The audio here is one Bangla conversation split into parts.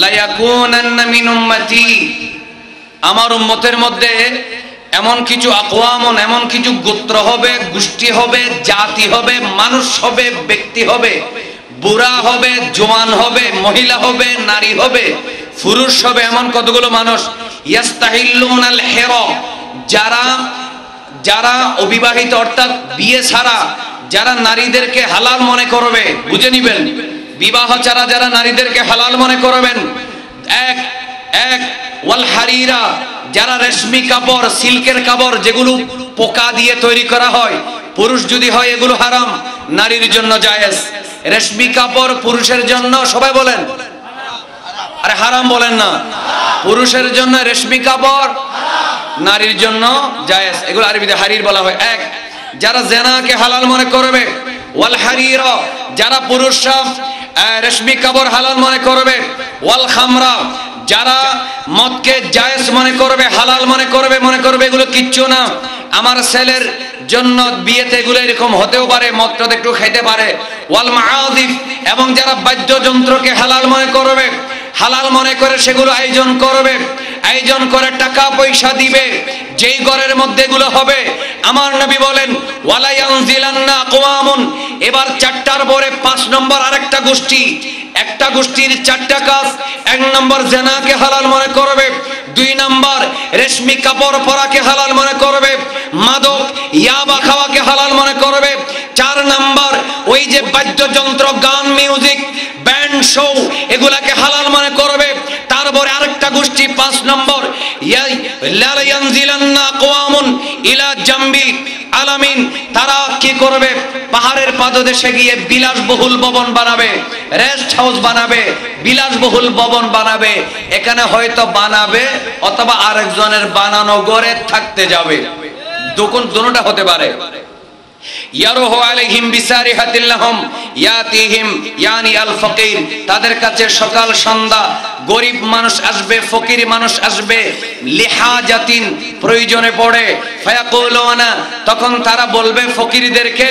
লা ইয়াকুনান্না মিন উম্মতি, আমার উম্মতের মধ্যে এমন কিছু আকওয়ামন, এমন কিছু গোত্র হবে, গোষ্ঠী হবে, জাতি হবে, মানুষ হবে, ব্যক্তি হবে, বুড়া হবে, জওয়ান হবে, মহিলা হবে, নারী হবে, পুরুষ হবে, এমন কতগুলো মানুষ ইয়াস্তাহিল্লুনাল হিরা, যারা অবিবাহিত অর্থাৎ বিয়ে ছাড়া যারা নারীদেরকে হালাল মনে করবে, বুঝে নিবেন, বিবাহ ছাড়া যারা নারীদেরকে হালাল মনে করবেন, এক ওয়াল হারিরা, যারা রেশমি কাপড়, সিল্কের কাপড় যেগুলো পোকা দিয়ে তৈরি করা হয়, পুরুষ যদি হয় এগুলো হারাম, নারীর জন্য জায়েজ। রেশমি কাপড় পুরুষের জন্য, সবাই বলেন আরে হারাম বলেন না, পুরুষের জন্য রেশমি কাপড়, নারীর জন্য জায়েজ, এগুলো আরবিতে হারির বলা হয়। এক, যারা জেনাকে হালাল মনে করবে, ওয়াল হারিরা, যারা পুরুষরা রেশমি কাপড় হালাল মনে করবে, ওয়াল খামরা, যারা মদকে জায়েজ মনে করবে, হালাল মনে করবে এগুলো কিচ্ছু না, আমার ছেলের জন্য বিয়েতে এগুলো এরকম হতেও পারে, মদটা একটু খাইতে পারে। ওয়াল মাআযিফ, এবং যারা বাদ্যযন্ত্রকে হালাল মনে করবে, হালাল মনে করে সেগুলো আয়োজন করবে, আয়োজন করে টাকা পয়সা দিবে, যেই ঘরের মধ্যে এগুলো হবে, আমার নবী বলেন ওয়ালা ইয়ানজিলান্না আকওয়ামুন, এবার 4টার পরে 5 নম্বর আরেকটা গোষ্ঠী, একটা গোষ্ঠীর 4টা কাজ। 1 নম্বর জেনাকে হালাল মনে করবে, 2 নম্বর রেশমি কাপড় পরাকে হালাল মনে করবে, মাদক ইয়াবা খাওয়াকে হালাল মনে করবে, 4 নম্বর ওই যে বাদ্যযন্ত্র, গান, মিউজিক, ব্যান্ড, শো, এগুলাকে হালাল মনে করবে। তারপরে আরেকটা গোষ্ঠী 5 নম্বর লা ইয়ানজিলান্না আকওয়ামুন ইলা জামবি আলামিন, তারা কি করবে, পাহাড়ের পাদদেশে গিয়ে বিলাসবহুল ভবন বানাবে, রেস্ট হাউস বানাবে, বিলাসবহুল ভবন বানাবে, এখানে হয়তো বানাবে অথবা আরেকজনের বানানো ঘরে থাকতে যাবে, দুটোটা হতে পারে। ইয়ারুহু আলাইহিম বিসারিহাতিল লাহুম ইয়াতিহিম ইয়ানি আল ফকির, তাদের কাছে সকাল সন্ধ্যা গরিব মানুষ আসবে, ফকির মানুষ আসবে, লিহাজাতিন, প্রয়োজনে পড়ে, ফায়াকুলুনা, তখন তারা বলবে ফকিরদেরকে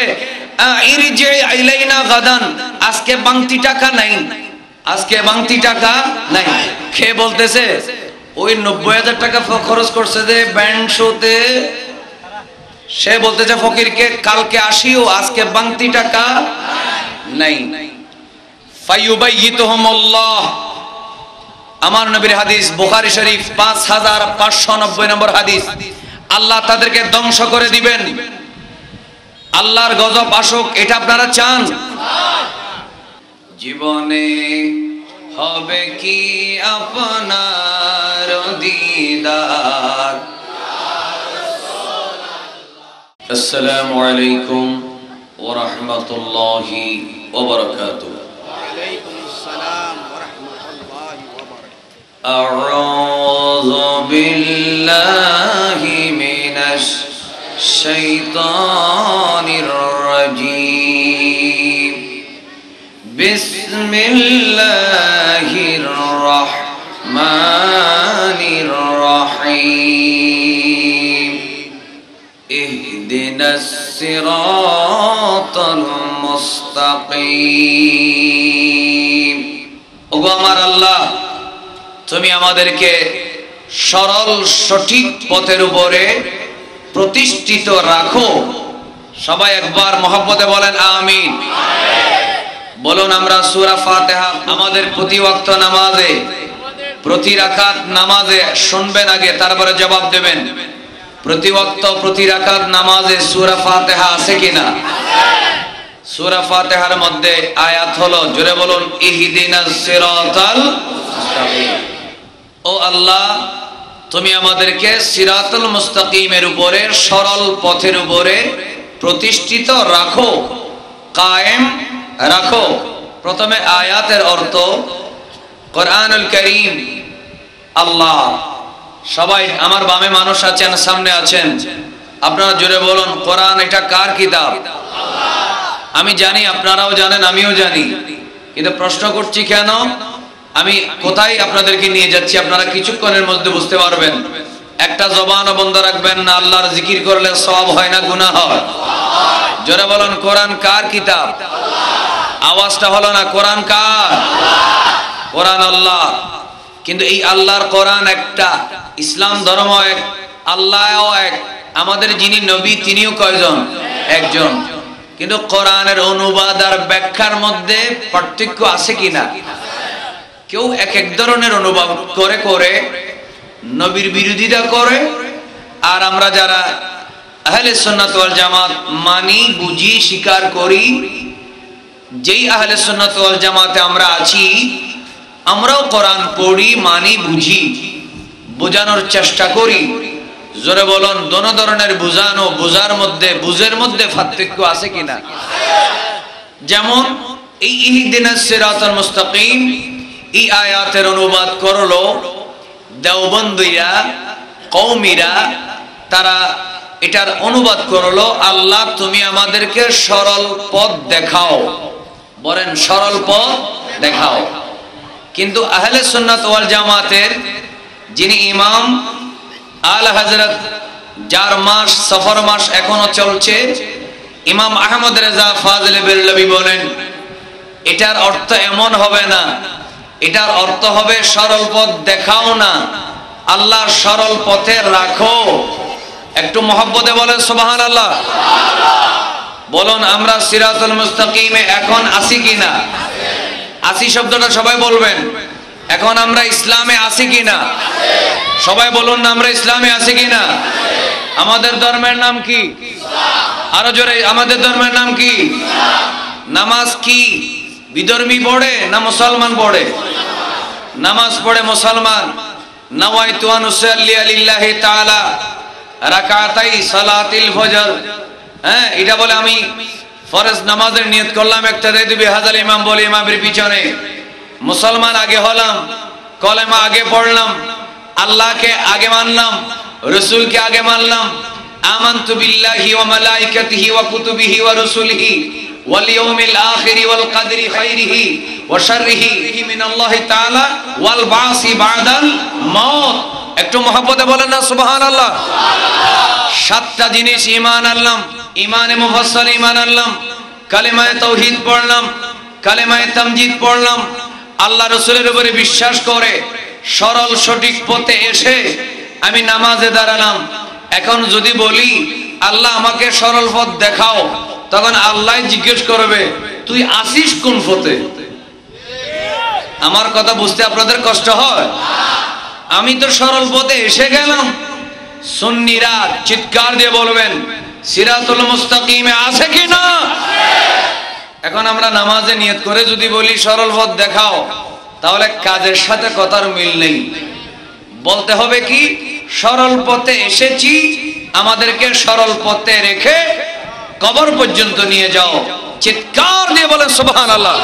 ইরজি ইলাইনা গাদান, আজকে বাংতি টাকা নাই, আজকে বাংতি টাকা নাই। কে বলতেছে? ওই 90,000 টাকা খরচ করছে যে ব্যান্ড শোতে, সে বলতেছে ফকিরকে কালকে আসিও, আজকে বাংতি টাকা নাই। ফায়ুবাইয়িতুহুমুল্লাহ, আমার নবীর হাদিস, বুখারী শরীফ 5590 নম্বর হাদিস, আল্লাহ তাদেরকে ধ্বংস করে দিবেন, আল্লাহর গজব আসুক, এটা আপনারা চান? জীবনে হবে কি আপনার দিদার। আসসালামু আলাইকুম ওয়া রাহমাতুল্লাহি ওয়া বারাকাতুহু। ওয়া আলাইকুমুস সালাম ওয়া রাহমাতুল্লাহি ওয়া বারাকাতুহু। আউযু বিল্লাহি মিনাশ শাইতানির রাজীম। বিসমিল্লাহির রাহমানির রাহিম। ইহদিনাস সিরাতাল মুস্তাকিম। ওগো আমার আল্লাহ, তুমি আমাদেরকে সরল সঠিক পথের উপরে প্রতিষ্ঠিত রাখো। সবাই একবার মহব্বতে বলেন আমিন। বলুন আমরা সূরা ফাতিহা আমাদের প্রতি ওয়াক্ত নামাজে, প্রতি রাকাত নামাজে শুনবেন আগে, তারপরে জবাব দেবেন। প্রতি ওয়াক্ত প্রতি রাকাত নামাজে সূরা ফাতিহা আছে কিনা? সূরা ফাতিহার মধ্যে আয়াত হলো, জোরে বলুন, ইহদিনাস সিরাতাল মুস্তাকিম। ও আল্লাহ, তুমি আমাদেরকে সিরাতুল মুস্তাকিমের উপরে, সরল পথের উপরে প্রতিষ্ঠিত রাখো, কায়েম রাখো। প্রথমে আয়াতের অর্থ, কোরআনুল কারীম। আল্লাহ, সবাই আমার বামে মানুষ আছেন, সামনে আছেন, আপনারা জোরে বলুন, কোরআন এটা কার কিতাব? আমি জানি, আপনারাও জানেন, আমিও জানি, কিন্তু প্রশ্ন করছি কেন, আমি কোথায় আপনাদেরকে নিয়ে যাচ্ছি আপনারা কিছুক্ষণের মধ্যে বুঝতে পারবেন। একটা জবানও বন্ধ রাখবেন না, আল্লাহর জিকির করলে সওয়াব হয় না গুনাহ হয়? জোরে বলুন, কোরআন কার কিতাব? আওয়াজটা হলো না, কোরআন কার? কোরআন আল্লাহ, কিন্তু এই আল্লাহর কোরআন একটা, ইসলাম ধর্ম এক, আল্লাহও এক, আমাদের যিনি নবী তিনিও কয়জন? একজন। কিন্তু কোরআনের অনুবাদ আর ব্যাখ্যার মধ্যে পার্থক্য আছে কিনা? কেউ এক এক ধরনের অনুবাদ করে করে নবীর বিরোধিতা করে, আর আমরা যারা আহলে সুন্নাত ওয়াল জামাত মানি, বুঝি, স্বীকার করি, যেই আহলে সুন্নাত ওয়াল জামাতে আমরা আছি, আমরাও কোরআন পড়ি, মানি, বুঝি, বোঝানোর চেষ্টা করি। জোরে বলুন, দোনো ধরনের বুঝানো বুঝার মধ্যে, বুঝের মধ্যে পার্থক্য আছে কিনা? যেমন এই ইহদিনাস সিরাতাল মুস্তাকিম, এই আয়াতের অনুবাদ করলো দেওবন্দীরা, কওমিরা, তারা এটার অনুবাদ করলো আল্লাহ তুমি আমাদেরকে সরল পথ দেখাও। বলেন সরল পথ দেখাও। কিন্তু আহলে সুন্নাত ওয়াল জামাতের যিনি ইমাম আলা হযরত, যার মাস সফর মাস এখনো চলছে, ইমাম আহমদ রেজা ফাজলে বেরলভী বলেন এটার অর্থ এমন হবে না, এটার অর্থ হবে সরল পথ দেখাও না, আল্লাহ সরল পথে রাখো। একটু মহব্বতে বলেন সুবহানাল্লাহ। বলুন আমরা সিরাতুল মুস্তাকিমে এখন আছি কিনা? আছি শব্দটা সবাই বলবেন। এখন আমরা ইসলামে আছি কিনা? সবাই বলুন না, আমরা ইসলামে আছি কিনা? আমাদের ধর্মের নাম কি? আরো জোরে, আমাদের ধর্মের নাম কি? নামাজ কি বিধর্মী পড়ে না মুসলমান পড়ে? নামাজ পড়ে মুসলমান। নাওয়াইতু আন উসাল্লি লিল্লাহি তাআলা রাকাতাই সালাতিল ফজর, হ্যাঁ এটা বলে আমি ফরজ নামাজের নিয়ত করলাম, ইক্তাদাই বিহাযাল ইমাম বলে ইমামের পিছনে মুসলমান আগে হলাম, কলেমা আগে পড়লাম, আল্লাহকে আগে মানলাম, রাসূলকে আগে মানলাম, আমানতু বিল্লাহি ওয়া মালাইকাতিহি ওয়া কুতুবিহি ওয়া রাসূলিহি ওয়াল ইয়াউমিল আখিরি ওয়াল কদরি খাইরিহি ওয়া শাররিহি মিনাল্লাহি তাআলা ওয়াল বাসি বাদাল মাউত। একটু মহব্বতে বলেন না সুবহানাল্লাহ। সাতটা জিনিস ঈমান আনলাম, ঈমানে মুফাসসাল ঈমান আনলাম, কালেমায়ে তাওহীদ পড়লাম, কালেমায়ে তামজিদ পড়লাম, আল্লাহ রাসূলের উপরে বিশ্বাস করে সরল সঠিক পথে এসে আমি নামাজে দাঁড়ালাম। এখন যদি বলি আল্লাহ আমাকে সরল পথ দেখাও, তখন আল্লাহ জিজ্ঞেস করবে তুই আসিস কোন পথে? আমার কথা বুঝতে আপনাদের কষ্ট হয়? আমি তো সরল পথে এসে গেলাম। সুন্নিরা চিৎকার দিয়ে বলবেন সিরাতুল মুস্তাকিমে আছে কিনা? এখন আমরা নামাজে নিয়ত করে যদি বলি সরল পথ দেখাও, তাহলে কাজের সাথে কথার মিল নেই। বলতে হবে কি সরল পথে এসেছি, আমাদেরকে সরল পথে রেখে কবর পর্যন্ত নিয়ে যাও। চিৎকার দিয়ে বলেন সুবহানাল্লাহ।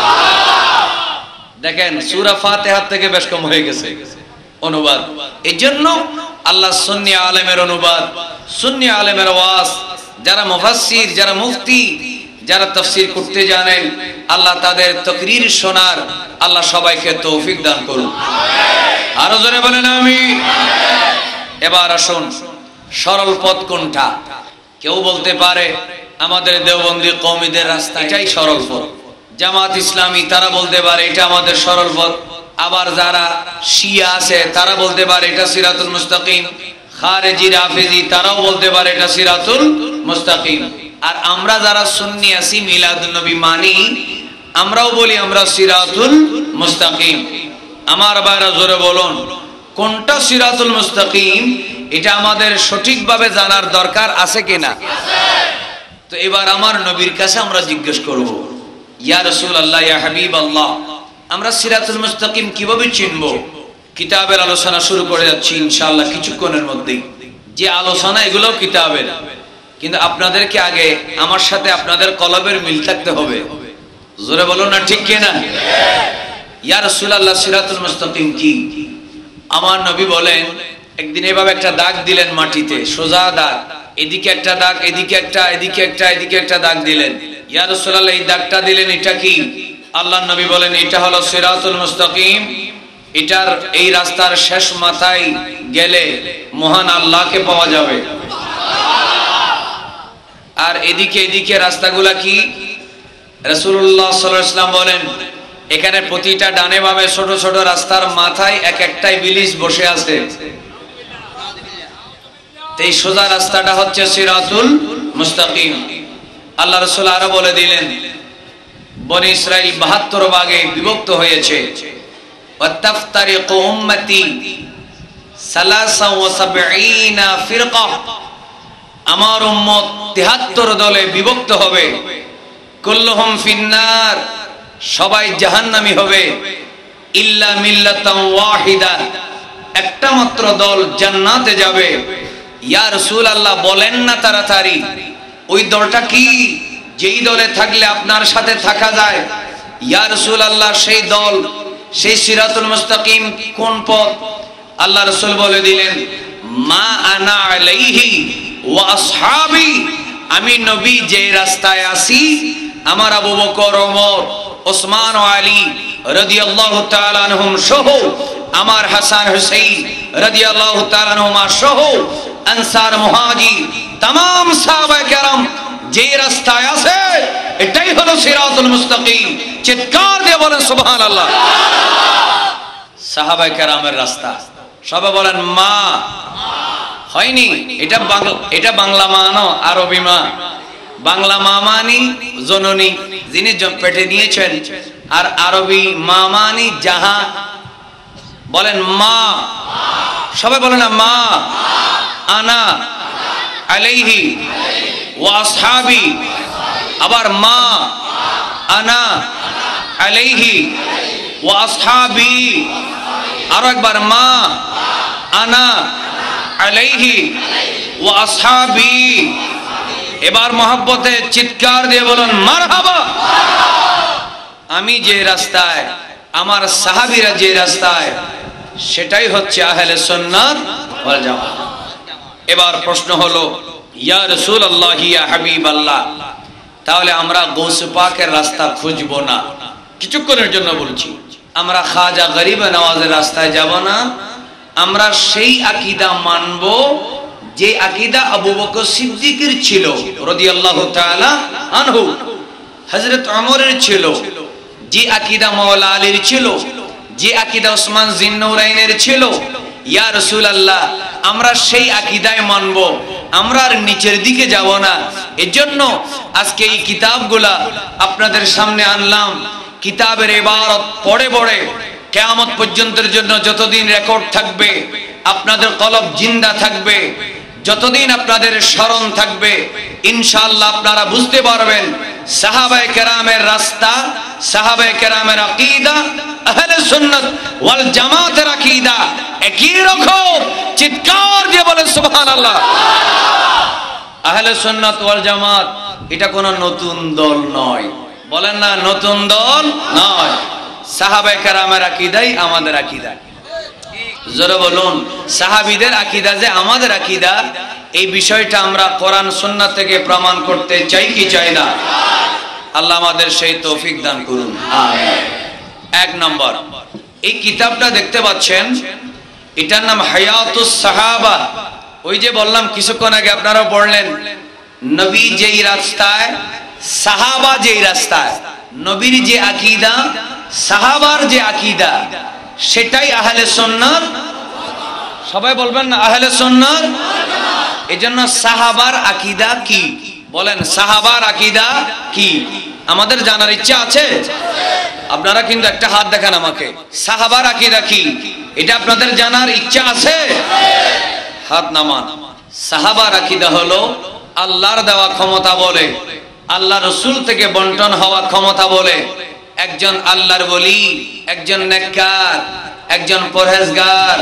দেখেন সূরা ফাতিহা থেকে বেশ কম হয়ে গেছে অনুবাদ। এইজন্য আল্লাহ সুন্নি আলেমের অনুবাদ, সুন্নি আলেমের ওয়াজ, যারা মুফাসসির, যারা মুফতি, যারা তাফসীর করতে জানেন, আল্লাহ তাদের তাকরীর শোনার আল্লাহ সবাইকে তৌফিক দান করুন। আরো জোরে বলেন আমিন। এবার আসুন সরল পথ কোনটা? কেউ বলতে পারে আমাদের দেওবন্দি কওমিদের রাস্তা এটাই সরল পথ, জামাত ইসলামী তারা বলতে পারে এটা আমাদের সরল পথ, আবার যারা শিয়া আছে তারা বলতে পারে এটা সিরাতুল মুস্তাকিম, খারেজি রাফেজি তারাও বলতে পারে এটা সিরাতুল মুস্তাকিম। আর আমরা যারা সুন্নি আছি, মিলাদুন নবী মানি, আমরাও বলি আমরা সিরাতুল মুস্তাকিম। আমার ভাইরা জোরে বলুন কোনটা সিরাতুল মুস্তাকিম? এটা আমাদের সঠিকভাবে জানার দরকার আছে কিনা? তো এবার আমার নবীর কাছে আমরা জিজ্ঞেস করব, ইয়া রাসূলুল্লাহ, ইয়া হাবিবাল্লাহ, আমরা সিরাতুল মুস্তাকিম কিভাবে চিনব? কিতাবের আলোচনা শুরু করে যাচ্ছি ইনশাআল্লাহ কিছুক্ষণের মধ্যেই। যে আলোচনা এগুলো কিতাবের, কিন্তু আপনাদেরকে আগে আমার সাথে আপনাদের কলবের মিল থাকতে হবে। জোরে বলুন না ঠিক কিনা? ইয়া রাসূলুল্লাহ সিরাতুল মুস্তাকিম কি? আমার নবী বলেন, একদিন এভাবে একটা দাগ দিলেন মাটিতে, সোজা দাগ, এদিকে একটা দাগ, এদিকে একটা, এদিকে একটা, এদিকে একটা দাগ দিলেন। ইয়া রাসূলুল্লাহ এই দাগটা দিলেন এটা কি? আল্লাহর নবী বলেন এটা হলো সিরাতুল মুস্তাকিম। এটার এই রাস্তার শেষ মাথায় গেলে মহান আল্লাহকে পাওয়া যাবে। আর এদিকে এদিকে রাস্তাগুলা কি? রাসূলুল্লাহ সাল্লাল্লাহু আলাইহি ওয়াসাল্লাম বলেন এখানে প্রতিটা ডানে বামে ছোট ছোট রাস্তার মাথায় এক একটা ইবলিস বসে আছে। এই সোজা রাস্তাটা হচ্ছে সিরাতুল মুস্তাকিম। আল্লাহ রাসূল আরো বলে দিলেন, বনি ইসরাইল ৭২ ভাগে বিভক্ত হয়েছে। ওয়াতাফতারিকু উম্মতি ৭৩ ফিরকা, আমার উম্মত ৭৩ দলে বিভক্ত হবে। কুল্লুহুম ফিন্নার, সবাই জাহান্নামী হবে। ইল্লা মিল্লাতান ওয়াহিদা, একটা মাত্র দল জান্নাতে যাবে। ইয়া রাসূলুল্লাহ, বলেন না তাড়াতাড়ি, ওই দলটা কি, যেই দলে থাকলে আপনার সাথে থাকা যায়? ইয়া রাসূলুল্লাহ, সেই দল, সেই সিরাতুল মুস্তাকিম কোন পথ? আল্লাহ রাসূল বলে দিলেন, মা আনা আলাইহি ওয়া আসহাবি, আমি নবী যে রাস্তায় আছি, আমার আবু বকর, ওমর, ওসমান ও আলী রাদিয়াল্লাহু তাআলা আনহুম সহ, আমার হাসান হুসাইন রাদিয়াল্লাহু তাআলা আনহুমা সহ আনসার মুহাজির तमाम সাহাবায়ে কেরাম যে রাস্তায় আছে, এটাই হলো সিরাতুল মুস্তাকিম। চিৎকার দিয়ে বলেন সুবহানাল্লাহ। সাহাবায়ে কেরামের রাস্তা, সবাই বলেন মা। হয়নি, এটা বাংলা মা নয়, আরবি মা। বাংলা মা মানি জননী, যিনি পেটে নিয়েছেন, আর আরবি মা মানি যাহা। বলেন মা, সবাই বলেন না মা। আনা আলাইহি ওয়া আসহাবি, আবার মা আনা আলাইহি ওয়া আসহাবি, আরো একবার মা আনা আলাইহি ওয়া আসহাবি। এবার মহব্বতে চিৎকার দিয়ে বলুন মারহাবা। আমি যে রাস্তায়, আমার সাহাবীরা যে রাস্তায়, সেটাই হচ্ছে আহলে সুন্নাত ওয়াল জামাত। এবার প্রশ্ন হলো, ইয়া রাসূলুল্লাহ, ইয়া হাবিবাল্লাহ, তাহলে আমরা গৌসে পাকের রাস্তা খুঁজবো না? কিছুক্ষণের জন্য বলছি, আমরা খাজা গরিব নওয়াজের রাস্তায় যাব না। আমরা সেই আকীদা মানব যে আকীদা আবু বকর সিদ্দিকের ছিল রাদিয়াল্লাহু তাআলা আনহু, হযরত ওমরের ছিল, যে আকীদা মাওলা আলীর ছিল, যে আকীদা ওসমান জিন্নুরাইনের ছিল। ইয়া রাসূলুল্লাহ, আমরা সেই আকীদায় মানব, আমরা আর নিচের দিকে যাব না। এজন্য আজকে এই কিতাবগুলা আপনাদের সামনে আনলাম। কিতাবের ইবারত পড়ে পড়ে কিয়ামত পর্যন্তের জন্য যতদিন রেকর্ড থাকবে, আপনাদের কলব জিন্দা থাকবে, যতদিন আপনাদের স্মরণ থাকবে, ইনশাআল্লাহ আপনারা বুঝতে পারবেন সাহাবায়ে কেরামের রাস্তা, সাহাবায়ে কেরামের আকীদা, আহলে সুন্নাত ওয়াল জামাতের আকীদা একই রকম। চিৎকার দিয়ে বলেন সুবহানাল্লাহ। আহলে সুন্নাত ওয়াল জামাত এটা কোনো নতুন দল নয়। বলেন না, নতুন দল নয়। সাহাবায়ে কেরামের আকীদাই আমাদের আকীদা। জোরে বলুন, সাহাবীদের আকীদা যে আমাদের আকীদা, এই বিষয়টা আমরা কোরআন সুন্নাহ থেকে প্রমাণ করতে চাই কি চাই না? আল্লাহ আমাদের সেই তৌফিক দান করুন, আমিন। এক নম্বর, এই কিতাবটা দেখতে পাচ্ছেন, এটার নাম হায়াতুস সাহাবা। ওই যে বললাম কিছুক্ষণ আগে, আপনারা পড়লেন, নবী যেই রাস্তায়, সাহাবা যেই রাস্তায়, নবীর যে আকীদা, সাহাবার যে আকীদা, সেটাই আহলে সুন্নাত। সবাই বলবেন না আহলে সুন্নাত। এজন্য সাহাবার আকীদা কি? বলেন, সাহাবার আকীদা কি? আমাদের জানার ইচ্ছা আছে? আপনারা কিন্তু একটা হাত দেখান আমাকে। সাহাবার আকীদা কি, এটা আপনাদের জানার ইচ্ছা আছে? হাত নামান। সাহাবার আকীদা হলো আল্লাহর দেওয়া ক্ষমতা বলে, আল্লাহ রাসূল থেকে বন্টন হওয়া ক্ষমতা বলে, একজন আল্লাহর ওলি, একজন নেককার, একজন পরহেজগার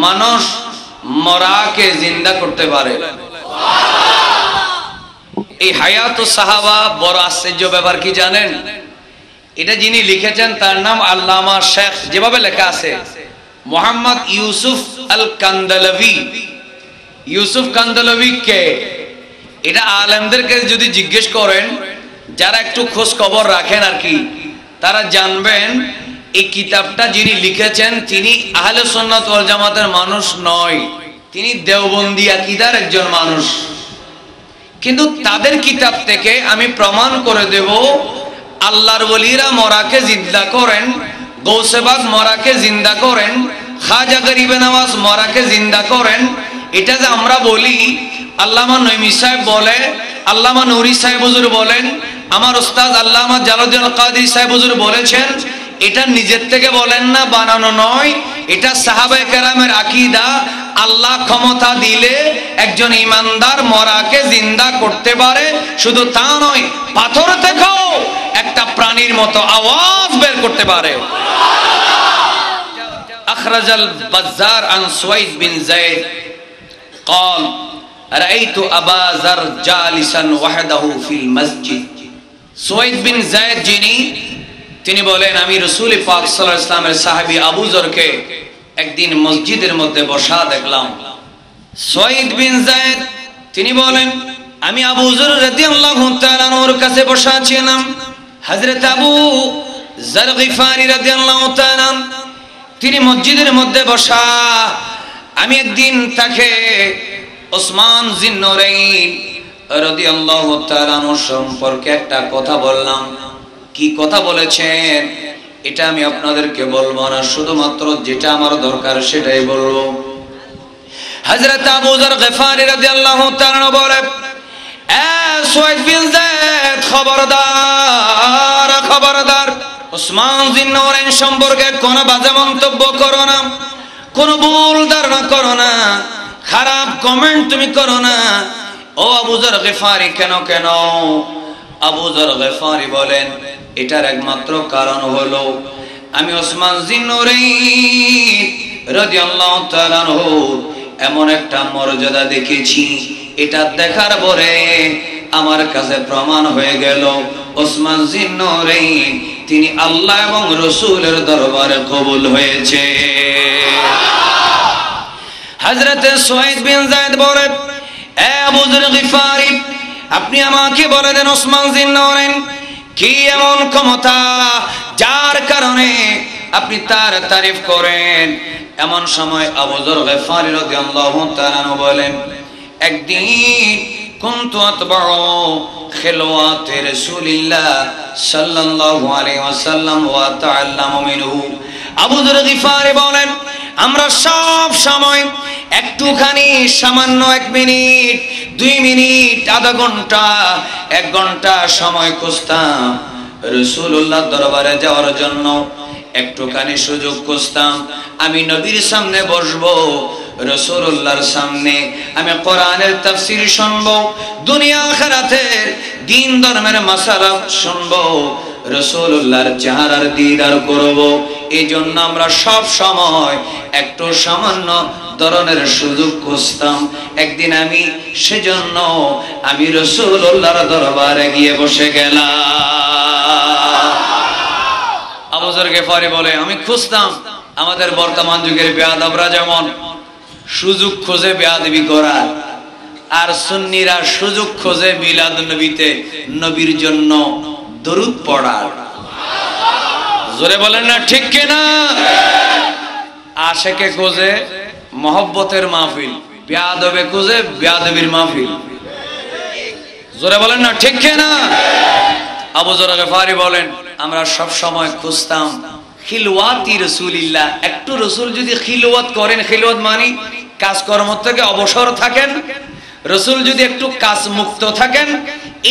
মানুষ মরাকে জিন্দা করতে পারে। এই হায়াতুস সাহাবা বড় আশ্চর্য ব্যাপার কি জানেন? এটা যিনি লিখেছেন তার নাম আল্লামা শেখ, যেভাবে লেখা আছে, মোহাম্মদ ইউসুফ আল কান্দালভি। ইউসুফ কান্দালভি কে? এটা আলেমদেরকে যদি জিজ্ঞেস করেন, যারা একটু খোঁজ খবর রাখেন আর কি, তারা জানবেন এই কিতাবটা যিনি লিখেছেন তিনি আহলে সুন্নাত ওয়াল জামাতের মানুষ নয়, তিনি দেওবন্দি আকীদার একজন মানুষ। কিন্তু তাদের কিতাব থেকে আমি প্রমাণ করে দেব আল্লাহর ওলিরা মরাকে জিন্দা করেন, গৌসে পাক মরাকে জিন্দা করেন, খাজা গরিবে নওয়াজ মরাকে জিন্দা করেন, এটা যে আমরা বলি, আল্লামা নঈমী সাহেব বলে, আল্লামা নুরি সাহেব হুজুর বলেন, আমার উস্তাদ আল্লামা জালালউদ্দিন আল কাদের সাহেব হুজুর বলেছেন, এটা নিজের থেকে বলেন না, বানানো নয়, এটা সাহাবায়ে কেরামের আকীদা। আল্লাহ ক্ষমতা দিলে একজন ইমানদার মরাকে জিন্দা করতে পারে, শুধু তা নয়, পাথর থেকেও একটা প্রাণীর মতো আওয়াজ বের করতে পারে। আখরাজাল বাজ্জার আন সুওয়াইদ বিন যায়েদ قال রাআইতু আবা যার জালিসান ওয়াহদাহু ফিল মসজিদ। সুওয়াইদ বিন যায়েদ তিনি বলেন, আমি রাসূল পাক সাল্লাল্লাহু আলাইহি ওয়াসাল্লামের সাহাবী আবু যরকে একদিন মসজিদের মধ্যে বসা দেখলাম। সুওয়াইদ বিন যায়েদ তিনি বলেন, আমি আবু যর রাদিয়াল্লাহু তাআলা আনহুর কাছে বসা ছিলাম। হযরত আবু যর গিফারি রাদিয়াল্লাহু তাআলা তিনি মসজিদের মধ্যে বসা। আমি একদিন তাকে ওসমান জিন্নুরাইন রাদিয়াল্লাহু তাআলা আনহু সম্পর্কে একটা কথা বললাম। কি কথা বলেছেন এটা আমি আপনাদেরকে বলবো না, শুধুমাত্র যেটা আমার দরকার সেটাই বলবো। হযরত আবু যর গিফারি রাদিয়াল্লাহু তাআলা বলে, এ সুওয়াইদ বিন যায়েদ, খবরদার খবরদার, ওসমান জিন্নুরাইন সম্পর্কে কোনো বাজে মন্তব্য করো না, কোনো ভুল ধারণা করো না, খারাপ কমেন্ট তুমি করো না। ও আবু যর গিফারি, কেন কেন? আবু যর গিফারি বলেন, এটার একমাত্র কারণ হলো আমি ওসমান জিন্নুরাইন রাদিয়াল্লাহু তাআলা আনহু এমন একটা মর্যাদা দেখেছি, এটা দেখার পরে আমার কাছে প্রমাণ হয়ে গেল ওসমান জিন্নুরাইন তিনি আল্লাহ এবং রাসূলের দরবারে কবুল হয়েছে। হযরত সুওয়াইদ বিন যায়েদ বলেন, এ আবু যর গিফারি, আপনি আমাকে বলে দেন ওসমান জিন্নুরাইন কি এমন ক্ষমতা যার কারণে আপনি তার তারিফ করেন। এমন সময় আবু যর গিফারি রাদিয়াল্লাহু তাআলা আনহু বলেন, একদিন কুনতু আতবাউ খিলওয়াতি রাসূলিল্লাহ সাল্লাল্লাহু আলাইহি ওয়াসাল্লাম ওয়া তাআল্লামু মিনহু। আবু যর গিফারি বলেন, আমরা সব সময় একটুখানি সামান্য 1 মিনিট, 2 মিনিট, আধা ঘন্টা, 1 ঘন্টা সময় খুঁজতাম রাসূলুল্লাহ দরবারে যাওয়ার জন্য। একটুখানি সুযোগ খুঁজতাম, আমি নবীর সামনে বসবো, রাসূলুল্লাহর সামনে আমি কোরআনের তাফসীর শুনবো, দুনিয়া আখিরাতের দ্বীন ধর্মের মাসালা শুনবো, রাসূলুল্লাহর চেহারার দিদার করব। এই জন্য আমরা সব সময় একটু সামান্য ধরনের সুযোগ খুঁজতাম। একদিন আমি সেজন্য আমি রাসূলুল্লাহর দরবারে গিয়ে বসে গেলাম। আবু যর গিফারি বলে, আমি খুঁজতাম আমাদের বর্তমান যুগের বেয়াদবরা যেমন সুযোগ খোঁজে বেয়াদবি করার, আর সুন্নিরা সুযোগ খোঁজে মিলাদুন নবীতে নবীর জন্য দরুদ পড়ার। জোরে বলেন না ঠিক কিনা? আশেকে খোঁজে মহব্বতের মাহফিল, বেয়াদবে খোঁজে বেয়াদবির মাহফিল। জোরে বলেন না ঠিক কিনা? আবু যর গিফারি বলেন, আমরা সব সময় খুঁজতাম খিলওয়াতি রাসূলিল্লাহ। একটু রাসূল যদি খিলওয়াত করেন, খিলওয়াত মানে কাজকর্ম থেকে অবসর থাকেন, রাসূল যদি একটু কাজ মুক্ত থাকেন,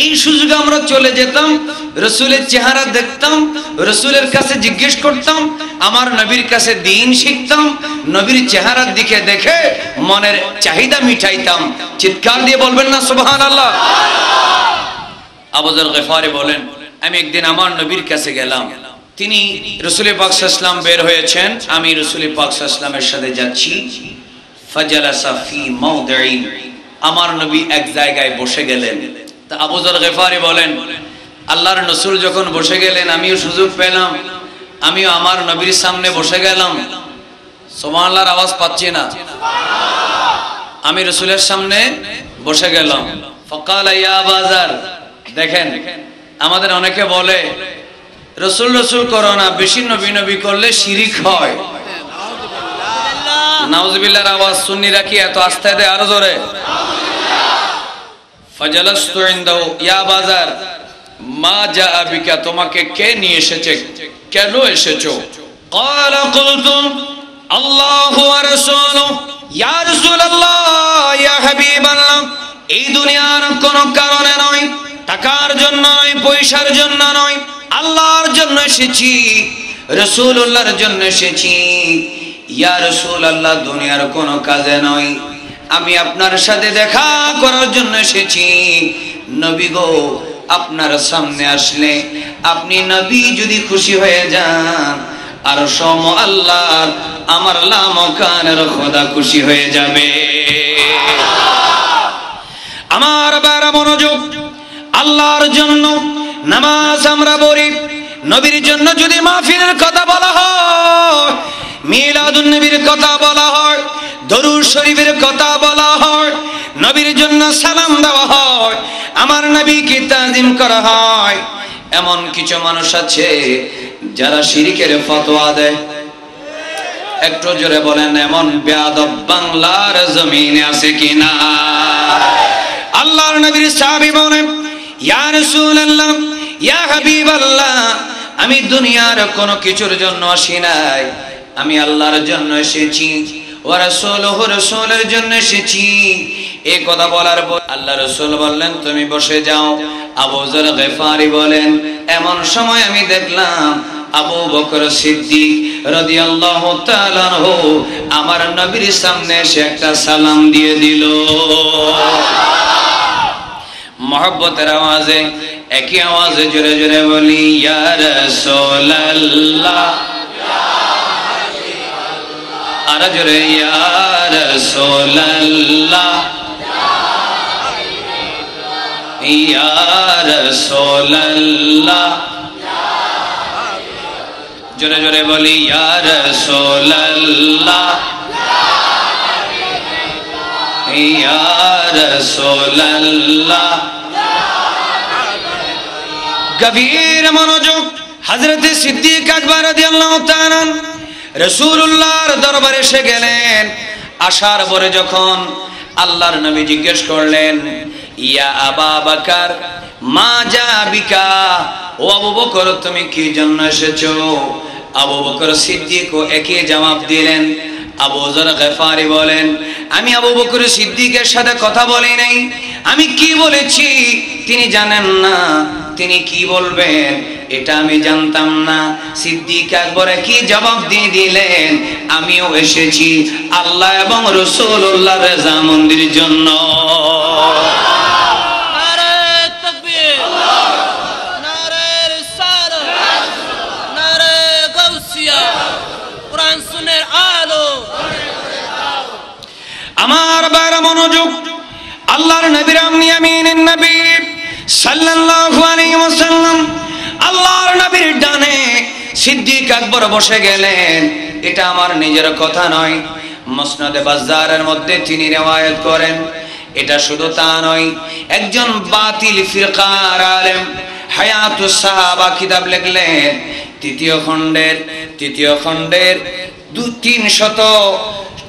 এই সুযোগে আমরা চলে যেতাম, রাসূলের চেহারা দেখতাম, রাসূলের কাছে জিজ্ঞেস করতাম, আমার নবীর কাছে দ্বীন শিখতাম, নবীর চেহারার দিকে দেখে মনের চাহিদা মিটাইতাম। চিৎকার দিয়ে বলবেন না সুবহানাল্লাহ? আবু যর গিফারি বলেন, আমি একদিন আমার নবীর কাছে গেলাম, তিনি রাসূল পাক সাল্লাল্লাহু আলাইহি ওয়াসাল্লাম বের হয়েছেন, আমি রাসূল পাক সাল্লাল্লাহু আলাইহি ওয়াসাল্লামের সাথে যাচ্ছি। ফাজালাসা ফি মাওদিইন, আমার নবী এক জায়গায় বসে গেলেন। তা আবু যর গিফারি বলেন, আল্লাহর রাসূল যখন বসে গেলেন আমিও সুযোগ পেলাম, আমিও আমার নবীর সামনে বসে গেলাম। সুবহানাল্লাহর আওয়াজ পাচ্ছি না? আমি রাসূলের সামনে বসে গেলাম। ফাকালা ইয়া বাজার, দেখেন আমাদের অনেকে বলে রাসূল রাসূল করো না, বেশি নবী নবী করলে শিরিক হয়। নাউজুবিল্লাহর আওয়াজ সুন্নিরা কি এত আস্তে দেয়? আরো জোরে। ফাজালাস্তু ইনদাহু ইয়া বাজার, মা জাআ বিকা, তোমাকে কে নিয়ে এসেছে, কেন এসেছো? ক্বালা কুলতু আল্লাহু ওয়া রাসূলুহু, ইয়া রাসূলুল্লাহ, ইয়া হাবিবাল্লাহ, এই দুনিয়ার কোনো কারণে নয়, টাকার জন্য নয়, পয়সার জন্য নয়, আল্লাহর জন্য এসেছি, রাসূলুল্লাহর জন্য এসেছি। ইয়া রাসূলুল্লাহ, দুনিয়ার কোনো কাজে নয়, আমি আপনার সাথে দেখা করার জন্য এসেছি। নবী গো, আপনার সামনে আসলে আপনি নবী যদি খুশি হয়ে যান, আর সম আল্লাহ আমার লামকানের খোদা খুশি হয়ে যাবে। আমার বারা মনোযোগ, আল্লাহর জন্য নামাজ আমরা পড়ি, নবীর জন্য যদি মাহফিলের কথা বলা হয়, মিলাদুন নবীর কথা বলা হয়, দরুদ শরীফের কথা বলা হয়, নবীর জন্য সালাম দেওয়া হয়, আমার নবীকে তাজিম করা হয়, এমন কিছু মানুষ আছে যারা শিরকের ফতোয়া দেয়। একটু জোরে বলেন, এমন বেয়াদব বাংলার জমিনে আছে কিনা? আল্লাহর নবীর সাহাবী বলেন, ইয়া রাসূলুল্লাহ, ইয়া হাবিবাল্লাহ, আমি দুনিয়ার কোনো কিছুর জন্য আসি নাই, আমি আল্লাহর জন্য এসেছি, ওয়া রাসূলুহু, রাসূলের জন্য এসেছি। এই কথা বলার পর আল্লাহ রাসূল বললেন, তুমি বসে যাও। আবু যর গিফারি বলেন, এমন সময় আমি দেখলাম আবু বকর সিদ্দিক রাদিয়াল্লাহু তাআলা আনহু আমার নবীর সামনে এসে একটা সালাম দিয়ে দিল। মহব্বতের আওয়াজে, একই আওয়াজে জোরে জোরে বলি, ইয়া রাসূলুল্লাহ, আর জোরে, ইয়া রাসূলুল্লাহ, ইয়া রাসূলুল্লাহ, জোরে জোরে বলি, ইয়া রাসূলুল্লাহ, ইয়া রাসূলুল্লাহ। গভীর মনোযোগ, হযরত সিদ্দিক আকবর রাদিয়াল্লাহু তাআলা রাসূলুল্লাহর দরবারে এসে গেলেন। আসার পরে যখন আল্লাহর নবী জিজ্ঞেস করলেন, ইয়া আবা বকর মা জা বিকা, ও আবু বকর তুমি কি জন্য এসেছো? আবু বকর সিদ্দিক একই জবাব দিলেন। আবু যর গিফারি বলেন, আমি আবু বকর সিদ্দিকের সাথে কথা বলি নাই, আমি কি বলেছি তিনি জানেন না, তিনি কি বলবেন এটা আমি জানতাম না। সিদ্দিক আকবর কি জবাব দিয়ে দিলেন, আমিও এসেছি আল্লাহ এবং রাসূলুল্লাহর রাজামন্দির জন্য। আমার বাইরে মনোযোগ, আল্লাহর নবীর আমনি আমিনের নবী সাল্লাল্লাহু আলাইহি ওয়াসাল্লাম, আল্লাহর নবীর ডানে সিদ্দিক আকবর বসে গেলেন। এটা আমার নিজের কথা নয়, মুসনাদে বাজ্জারের মধ্যে তিনি riwayat করেন। এটা শুধু তা নয়, একজন বাতিল ফিরকার আলেম হায়াতুস সাহাবা কিতাব লিখলেন, তৃতীয় খণ্ডের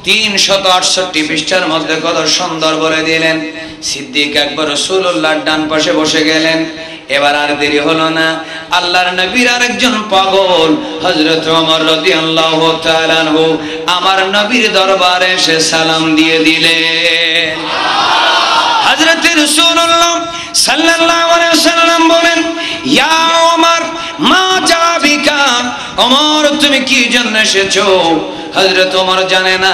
368 পৃষ্ঠার মধ্যে কত সুন্দর বলে দিলেন। সিদ্দিক আকবর রাসূলুল্লাহর ডান পাশে বসে গেলেন। এবার আর দেরি হলো না, আল্লাহর নবীর আরেকজন পাগল হযরত ওমর রাদিয়াল্লাহু তাআলা আনহু আমার নবীর দরবারে এসে সালাম দিয়ে দিলেন। হযরত রাসূলুল্লাহ সাল্লাল্লাহু আলাইহি ওয়াসাল্লাম বলেন, ইয়া ওমর মা জা বিকা, ওমর তুমি কি জন্য এসেছো? হযরত ওমর জানে না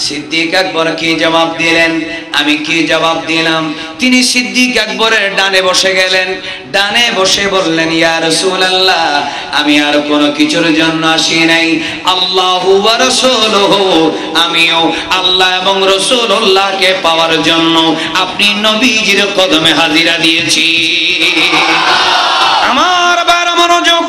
সিদ্দিক আকবর কি জবাব দিলেন, আমি কি জবাব দিলাম। তিনি সিদ্দিক আকবরের ডানে বসে গেলেন, ডানে বসে বললেন, ইয়া রাসূলুল্লাহ, আমি আর কোনো কিছুর জন্য আসি নাই, আল্লাহু ওয়া রাসূলুহু, আমিও আল্লাহ এবং রাসূলুল্লাহকে পাওয়ার জন্য আপনি নবীজির কদমে হাজিরা দিয়েছি। আমার বারা মনোযোগ,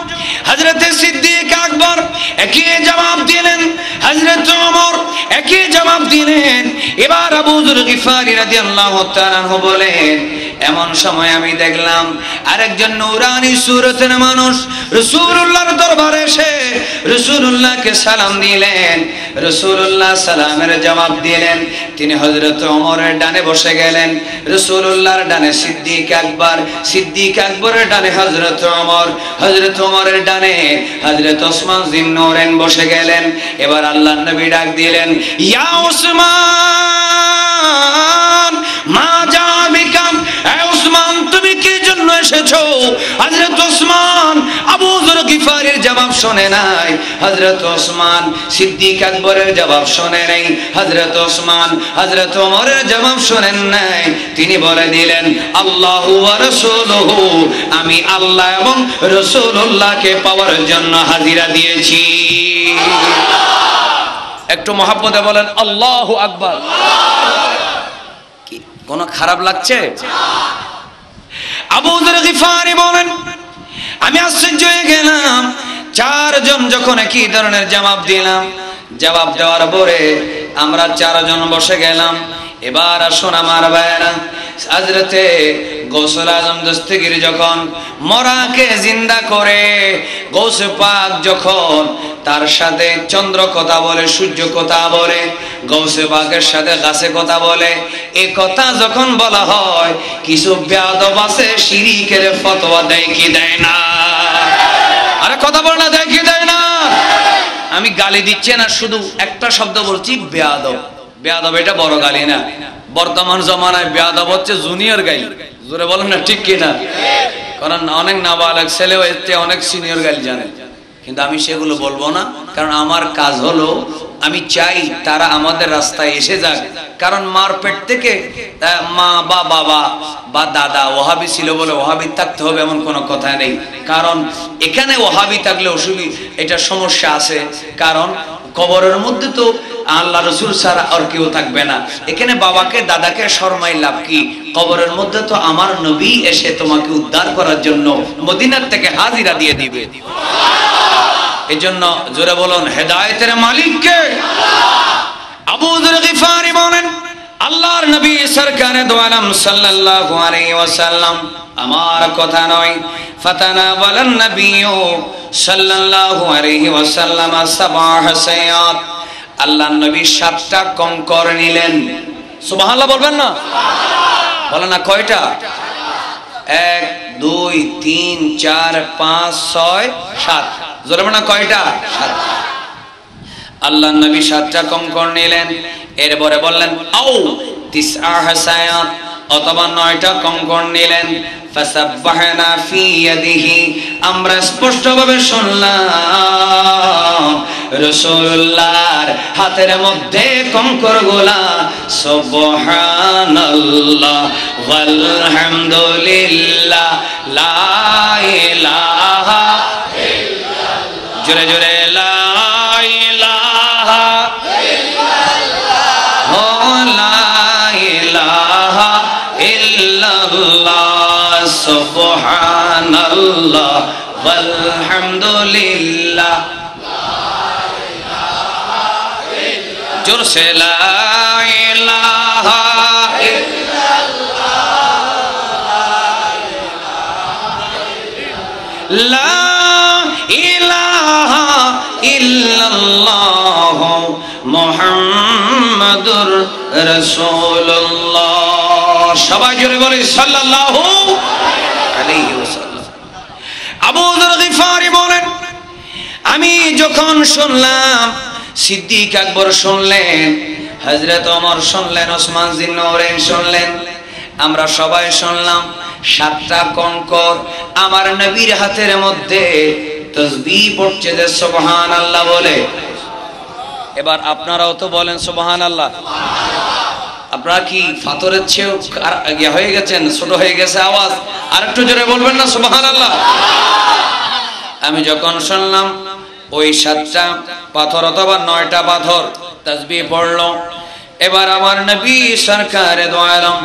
হযরত সিদ্দিক আকবর একই জবাব দিলেন, হযরত ওমর একই জবাব দিলেন। এবার আবু যর গিফারি রাদিয়াল্লাহু তাআলা আনহু বলেন, এমন সময় আমি দেখলাম আরেকজন নূরানি সুরতের মানুষ রাসূলুল্লাহর দরবারে এসে রাসূলুল্লাহকে সালাম দিলেন। রাসূলুল্লাহ সালামের জবাব দিলেন। তিনি হযরত ওমরের ডানে বসে গেলেন। রাসূলুল্লাহর ডানে সিদ্দিক আকবর, সিদ্দিক আকবরের ডানে হযরত ওমর, হযরত ওমরের ডানে হযরত ওসমান জিন্নুরাইন বসে গেলেন। এবার আল্লাহর নবী ডাক দিলেন, ইয়া ওসমান মা জাবিকাম, এ ওসমান তুমি কি জন্য এসেছো? হযরত ওসমান আবু যর গিফারির জবাব শুনে নাই, হযরত ওসমান সিদ্দিক আকবরের জবাব শুনে নাই, হযরত ওসমান হযরত ওমরের জবাব শুনেন নাই। তিনি বলে দিলেন, আল্লাহু ওয়া রাসূলুহু, আমি আল্লাহ এবং রাসূলুল্লাহকে পাওয়ার জন্য হাজিরা দিয়েছি। একটু মহব্বতে বলেন আল্লাহু আকবার। কি কোনো খারাপ লাগছে? আবু যর গিফারি বলেন, আমি আশ্চর্য হয়ে গেলাম, চারজন যখন একই ধরনের জবাব দিলাম, জবাব দেওয়ার পরে আমরা চারজন বসে গেলাম। এবার আসুন আমার ভাইয়েরা, হযরতে গৌসুল আজম দস্তগীর যখন মরাকে জিন্দা করে, গৌসে পাক যখন তার সাথে চন্দ্র কথা বলে, সূর্য কথা বলে, গৌসে পাকের সাথে গাছে কথা বলে, এই কথা যখন বলা হয়, কিছু বেয়াদব আছে শিরকের ফতোয়া দেয় কি দেয় না? আরে কথা বল না, দেয় কি দেয় না? আমি গালি দিচ্ছি না, শুধু একটা শব্দ বলছি, বেয়াদব। বেয়াদব এটা বড় গালি না। বর্তমান জমানায় বেয়াদব হচ্ছে জুনিয়র গালি। জোরে বলেন না, ঠিক কিনা? কারণ অনেক নাবালক ছেলেও এতে অনেক সিনিয়র গালি জানে, কিন্তু আমি সেগুলো বলবো না। কারণ আমার কাজ হলো, আমি চাই তারা আমাদের রাস্তায় এসে যাক। কারণ মার পেট থেকে মা বা বাবা বা দাদা ওহাবি ছিল বলে ওহাবি থাকতে হবে এমন কোনো কথা নেই। কারণ এখানে ওহাবি থাকলে অসুবিধা, এটা সমস্যা আছে। কারণ কবরের মধ্যে তো আল্লাহ রাসূল ছাড়া আর কেউ থাকবে না। এখানে বাবাকে দাদাকে শরমাই লাভ কি? কবরের মধ্যে তো আমার নবী এসে তোমাকে উদ্ধার করার জন্য মদিনার থেকে হাজিরা দিয়ে দিবে। এজন্য জোরে বলুন, হেদায়েতের মালিক কে? আবু যর গিফারি বলেন, আল্লাহর নবী সরকারে দো আলম সাল্লাল্লাহু আলাইহি ওয়াসাল্লাম, আমার কথা নয়, ফাতানা ওয়ালান নবিয়্যু সাল্লাল্লাহু আলাইহি ওয়াসাল্লাম সাবআ হাসায়াত, আল্লাহর নবী 7টা কঙ্কর নিলেন। সুবহানাল্লাহ বলবেন না? বলেন না, কয়টা? 1 2 3 4 5 6 7। জোরে বলেন না, কয়টা? 7। আল্লাহর নবী 7টা কঙ্কর নিলেন। এরপরে বললেন আও তিসআ হাসায়াত, অথবা 9টা কঙ্কর নিলেন। ফাসাব্বাহনা ফি ইয়াদিহি, আমরা স্পষ্টভাবে শুনলাম রাসূলুল্লাহর হাতের মধ্যে কঙ্করগুলা সুবহানাল্লাহ ওয়ালহামদুলিল্লাহ লা ইলাহা ইল্লাল্লাহ, জোরে জোরে লা ইলাহা ইল্লাল্লাহ লা ইলাহা ইল্লাল্লাহ সুবহানাল্লাহ ওয়ালহামদুলিল্লাহ জোরসে লা ইলাহা ইল্লাল্লাহ লা ইলাহা ইল্লাল্লাহ মুহাম্মাদুর রাসূলুল্লাহ। সবাই জোরে বলে সাল্লাল্লাহু আলাইহি ওয়াসাল্লাম। আবু যর গিফারি বলেন, আমি যখন শুনলাম, সিদ্দিক আকবর শুনলেন, হযরত ওমর শুনলেন, ওসমান জিন্নুরাইন শুনলেন, আমরা সবাই শুনলাম 7টা কঙ্কর আমার নবীর হাতের মধ্যে তাসবিহ পড়ছে যে সুবহানাল্লাহ বলে। এবার আপনারাও তো বলেন সুবহানাল্লাহ। আপনারা কি ফাতরের চেয়েও হয়ে গেছেন, ছোট হয়ে গেছে আওয়াজ? আর একটু জোরে বলবেন না সুবহানাল্লাহ। আমি যখন শুনলাম ওই 7টা পাথর অথবা 9টা পাথর তাসবিহ পড়লো, এবার আমার নবী সরকারে দো আলম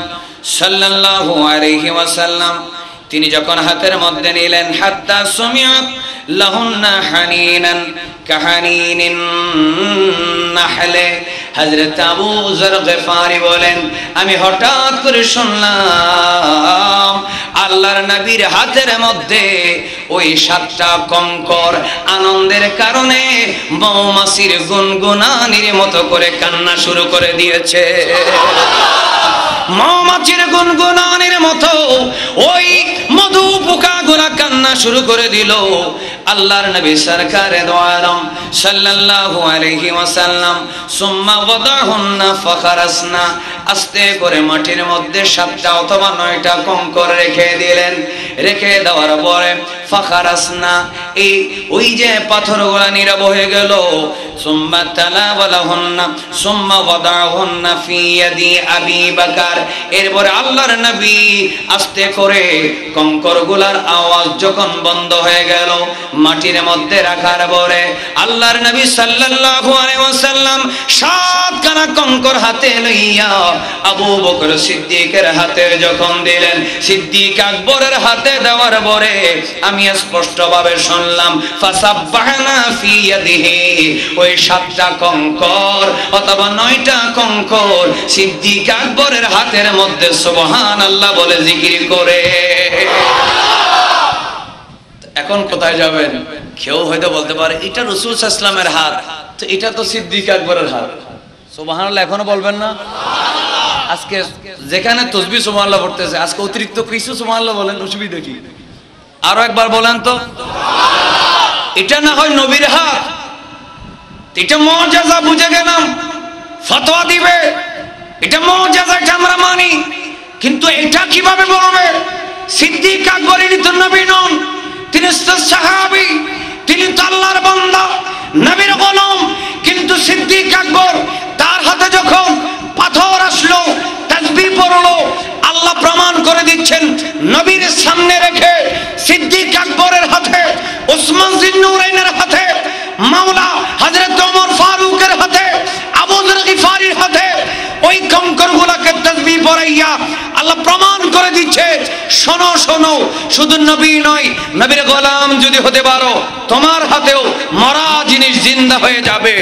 সাল্লাল্লাহু আলাইহি ওয়াসাল্লাম তিনি যখন হাতের মধ্যে নিলেন, হাত্তা সুমিআত লাহুন্না হানিনান কাহানিনিন নাহলে, হযরত আবু যর গফারি বলেন, আমি হঠাৎ করে শুনলাম আল্লাহর নবীর হাতের মধ্যে ওই 7টা কঙ্কর আনন্দের কারণে মৌমাছির গুনগুনানির মতো করে কান্না শুরু করে দিয়েছে। মৌমাছির গুনগুনানির মতো ওই মধু পোকাগুলা কান্না শুরু করে দিল। আল্লাহর নবী সরকারে দো আলম সাল্লাল্লাহু আলাইহি ওয়াসাল্লাম সুম্মা ওয়াদাহুন্না ফাখারাসনা, আস্তে করে মাটির মধ্যে 7টা অথবা 9টা কঙ্কর রেখে দিলেন। রেখে দেওয়ার পরে ফাখারাসনা, এই ওই যে পাথরগুলা নীরব হয়ে গেল। সুম্মা তালাওয়ালাহুন্না সুম্মা ওয়াদাহুন্না ফি ইয়াদি আবি বকর, এরপরে আল্লাহর নবী আস্তে করে কঙ্করগুলার আওয়াজ যখন বন্ধ হয়ে গেল, মাটির মধ্যে রাখার পরে আল্লাহর নবী সাল্লাল্লাহু আলাইহি ওয়াসাল্লাম 7খানা কঙ্কর হাতে লইয়া আবু বকর সিদ্দিকের হাতে যখন দিলেন, সিদ্দিক আকবরের হাতে দেওয়ার পরে আমি স্পষ্টভাবে শুনলাম ফাসাব্বাহনা ফি ইয়াদিহি, ওই 7টা কঙ্কর অথবা 9টা কঙ্কর সিদ্দিক আকবরের হাতের মধ্যে সুবহানাল্লাহ বলে জিকির করে। এখন কোথায় যাবেন? কেউ হয়তো বলতে পারে এটা রাসূল সাল্লাল্লাহু আলাইহি ওয়াসাল্লামের হাত, তো এটা তো সিদ্দিক আকবরের হাত। সুবহানাল্লাহ এখনো বলবেন না? আজকে যেখানে তাসবিহ সুবহানাল্লাহ পড়তেছে, আজকে অতিরিক্ত কিছু সুবহানাল্লাহ বলেন, অসুবিধা কি? আরো একবার বলেন তো। এটা না হয় নবীর হাত, এটা মুআজিজা, বুঝে গেলাম, ফতোয়া দিবে, এটা মুআজিজা, এটা আমরা মানি, কিন্তু এটা কিভাবে বলবে? সিদ্দিক আকবর ইনি তো নবী নন, তিনি তো সাহাবী, তিনি তো আল্লাহর বান্দা, নবীর গোলাম। কিন্তু সিদ্দিক আকবর তার হাতে যখন পাথর আসলো, তাসবিহ পড়লো, আল্লাহ প্রমাণ করে দিচ্ছেন নবীর সামনে রেখে সিদ্দিক আকবরের হাতে, ওসমান জিন্নুরাইনের হাতে, মাওলা হযরত ওমর ফারুকের হাতে, আবু যর গিফারির হাতে ওই কঙ্করগুলোকে তাসবিহ পড়াইয়া আল্লাহ প্রমাণ করে দিচ্ছে, শোনো শোনো, শুধু নবী নয়, নবীর গোলাম যদি হতে পারো, তোমার হাতেও মরা জিনিস জিন্দা হয়ে যাবে।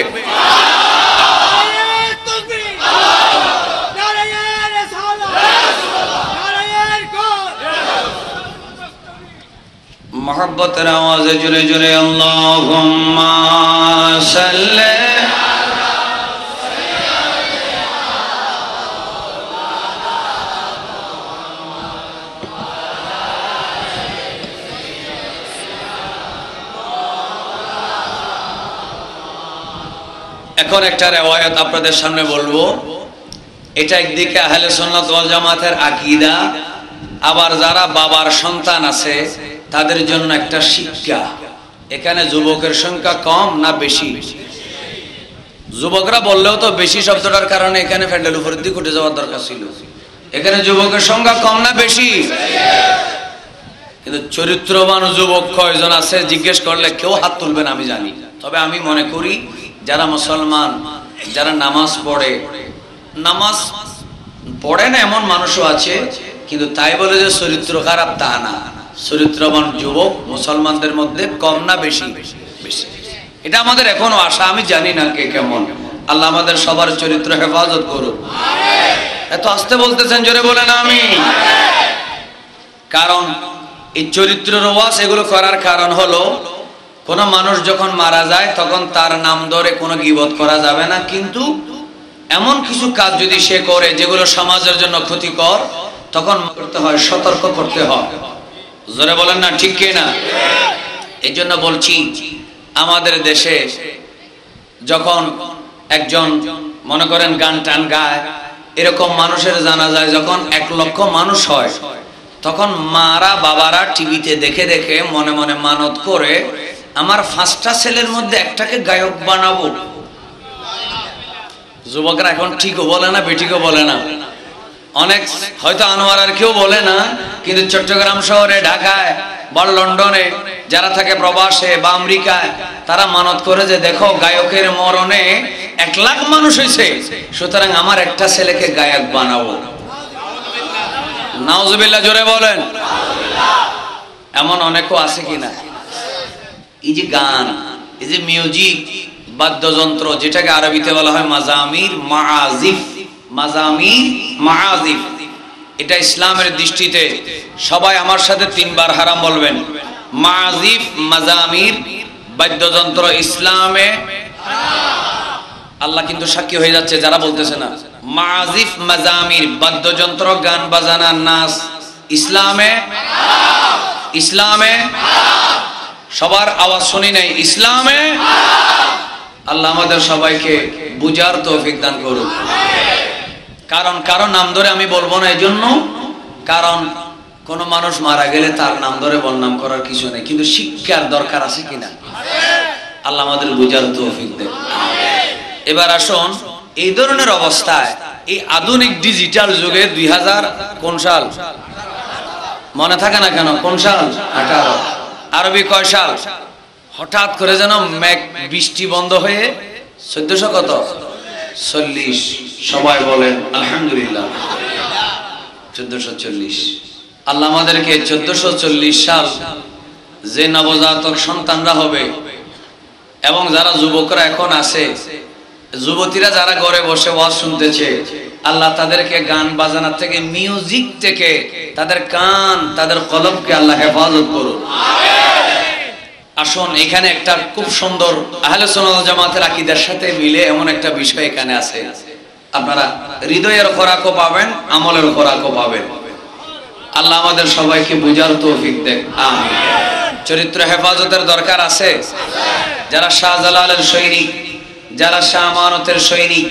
मोहब्बतेर आवाज़े जुरे जुरे अल्लाहुम्मा सल्ले এখন একটা রিওয়ায়াত আপনাদের সামনে বলবো। এটা একদিকে আহলে সুন্নাত ওয়াল জামাতের আকীদা, আবার যারা বাবার সন্তান আছে তাদের জন্য একটা শিক্ষা। এখানে যুবকের সংখ্যা কম না বেশি? যুবকরা বললেও তো বেশি শব্দটার কারণে এখানে প্যান্ডেল উপরের দিকে উঠে যাওয়ার দরকার ছিল। এখানে যুবকের সংখ্যা কম না বেশি? কিন্তু চরিত্রবান যুবক কয়জন আছে জিজ্ঞেস করলে কেউ হাত তুলবে না আমি জানি। তবে আমি মনে করি যারা মুসলমান, যারা নামাজ পড়ে, নামাজ পড়ে না এমন মানুষও আছে, কিন্তু তাই বলে যে চরিত্র খারাপ তা না। চরিত্রবান যুবক মুসলমানদের মধ্যে কম না বেশি? বেশি। এটা আমাদের এখনো আশা, আমি জানি না কে কেমন। আল্লাহ আমাদের সবার চরিত্র হেফাজত করুক। এত আস্তে বলতেছেন, জোরে বলেন আমিন। কারণ এই চরিত্রের ওয়াজ এগুলো করার কারণ হলো, কোন মানুষ যখন মারা যায় তখন তার নাম ধরে কোনো গীবত করা যাবে না, কিন্তু এমন কিছু কাজ যদি সে করে যেগুলো সমাজের জন্য ক্ষতিকর, তখন করতে হয়, সতর্ক করতে হয়। জোরে বলেন না ঠিক কি না? এই জন্য বলছি, আমাদের দেশে যখন একজন মনে করেন গান টান গায়, এরকম মানুষের জানাজায় যখন 1 লক্ষ মানুষ হয়, তখন মারা বাবারা টিভিতে দেখে দেখে মনে মনে মানত করে, আমার 5টা ছেলের মধ্যে একটাকে গায়ক বানাবো। যুবকরা এখন ঠিকও বলে না, বেঠিকও বলে না। অনেক হয়তো আনোয়ার আর কেউ বলে না, কিন্তু চট্টগ্রাম শহরে, ঢাকায় বা লন্ডনে যারা থাকে প্রবাসে বা আমেরিকায়, তারা মানত করে যে দেখো গায়কের মরণে 1 লাখ মানুষ হয়েছে, সুতরাং আমার একটা ছেলেকে গায়ক বানাবো। নাউজুবিল্লাহ, জোরে বলেন। এমন অনেকও আছে কিনা? এই যে গান, এই যে মিউজিক, বাদ্যযন্ত্র, যেটাকে আরবিতে বলা হয় মাজামির মাআজিফ। মাজামির মাআজিফ, এটা ইসলামের দৃষ্টিতে সবাই আমার সাথে 3 বার হারাম বলবেন। মাআজিফ, মাজামির, বাদ্যযন্ত্র ইসলামে আল্লাহ কিন্তু সাক্ষী হয়ে যাচ্ছে যারা বলতেছে না। মাআজিফ, মাজামির, বাদ্যযন্ত্র, গান বাজানা, নাচ ইসলামে ইসলামে সবার আওয়াজ শুনি নাই, ইসলামে। আল্লাহ আমাদের সবাইকে বুঝার তৌফিক দান করুন। কারণ কারো নাম ধরে আমি বলবো না, এই জন্য কারণ কোন মানুষ মারা গেলে তার নাম ধরে বদনাম করার কিছু নেই, কিন্তু শিক্ষার দরকার আছে কিনা আল্লাহ আমাদের বুঝার তৌফিক দেন। এবার আসুন, এই ধরনের অবস্থায় এই আধুনিক ডিজিটাল যুগে 2000 কোন সাল মনে থাকে না কেন? কোন সাল? 18। আরবি কয় সাল? হঠাৎ করে যেন মেঘ বৃষ্টি বন্ধ হয়ে 1400 কত 40। সবাই বলেন আলহামদুলিল্লাহ। 1440। আল্লাহ আমাদেরকে 1440 সাল যে নবজাতক সন্তানরা হবে এবং যারা যুবকরা এখন আছে, যুবতীরা যারা ঘরে বসে ওয়াজ শুনতেছে, আল্লাহ তাদেরকে গান বাজানা থেকে, মিউজিক থেকে তাদের কান, তাদের কলবকে আল্লাহ হেফাজত করুন। আসুন, এখানে একটা খুব সুন্দর আহলে সুন্নাত ওয়াল জামাতের আকীদার সাথে মিলে এমন একটা বিষয় এখানে আছে, আপনারা হৃদয়ের খোরাকও পাবেন, আমলের খোরাকও পাবেন। আল্লাহ আমাদের সবাইকে বুঝার তৌফিক দেন, আমিন। চরিত্র হেফাজতের দরকার আছে। যারা শাহজালালের সৈনিক, যারা শাহ আমানতের সৈনিক,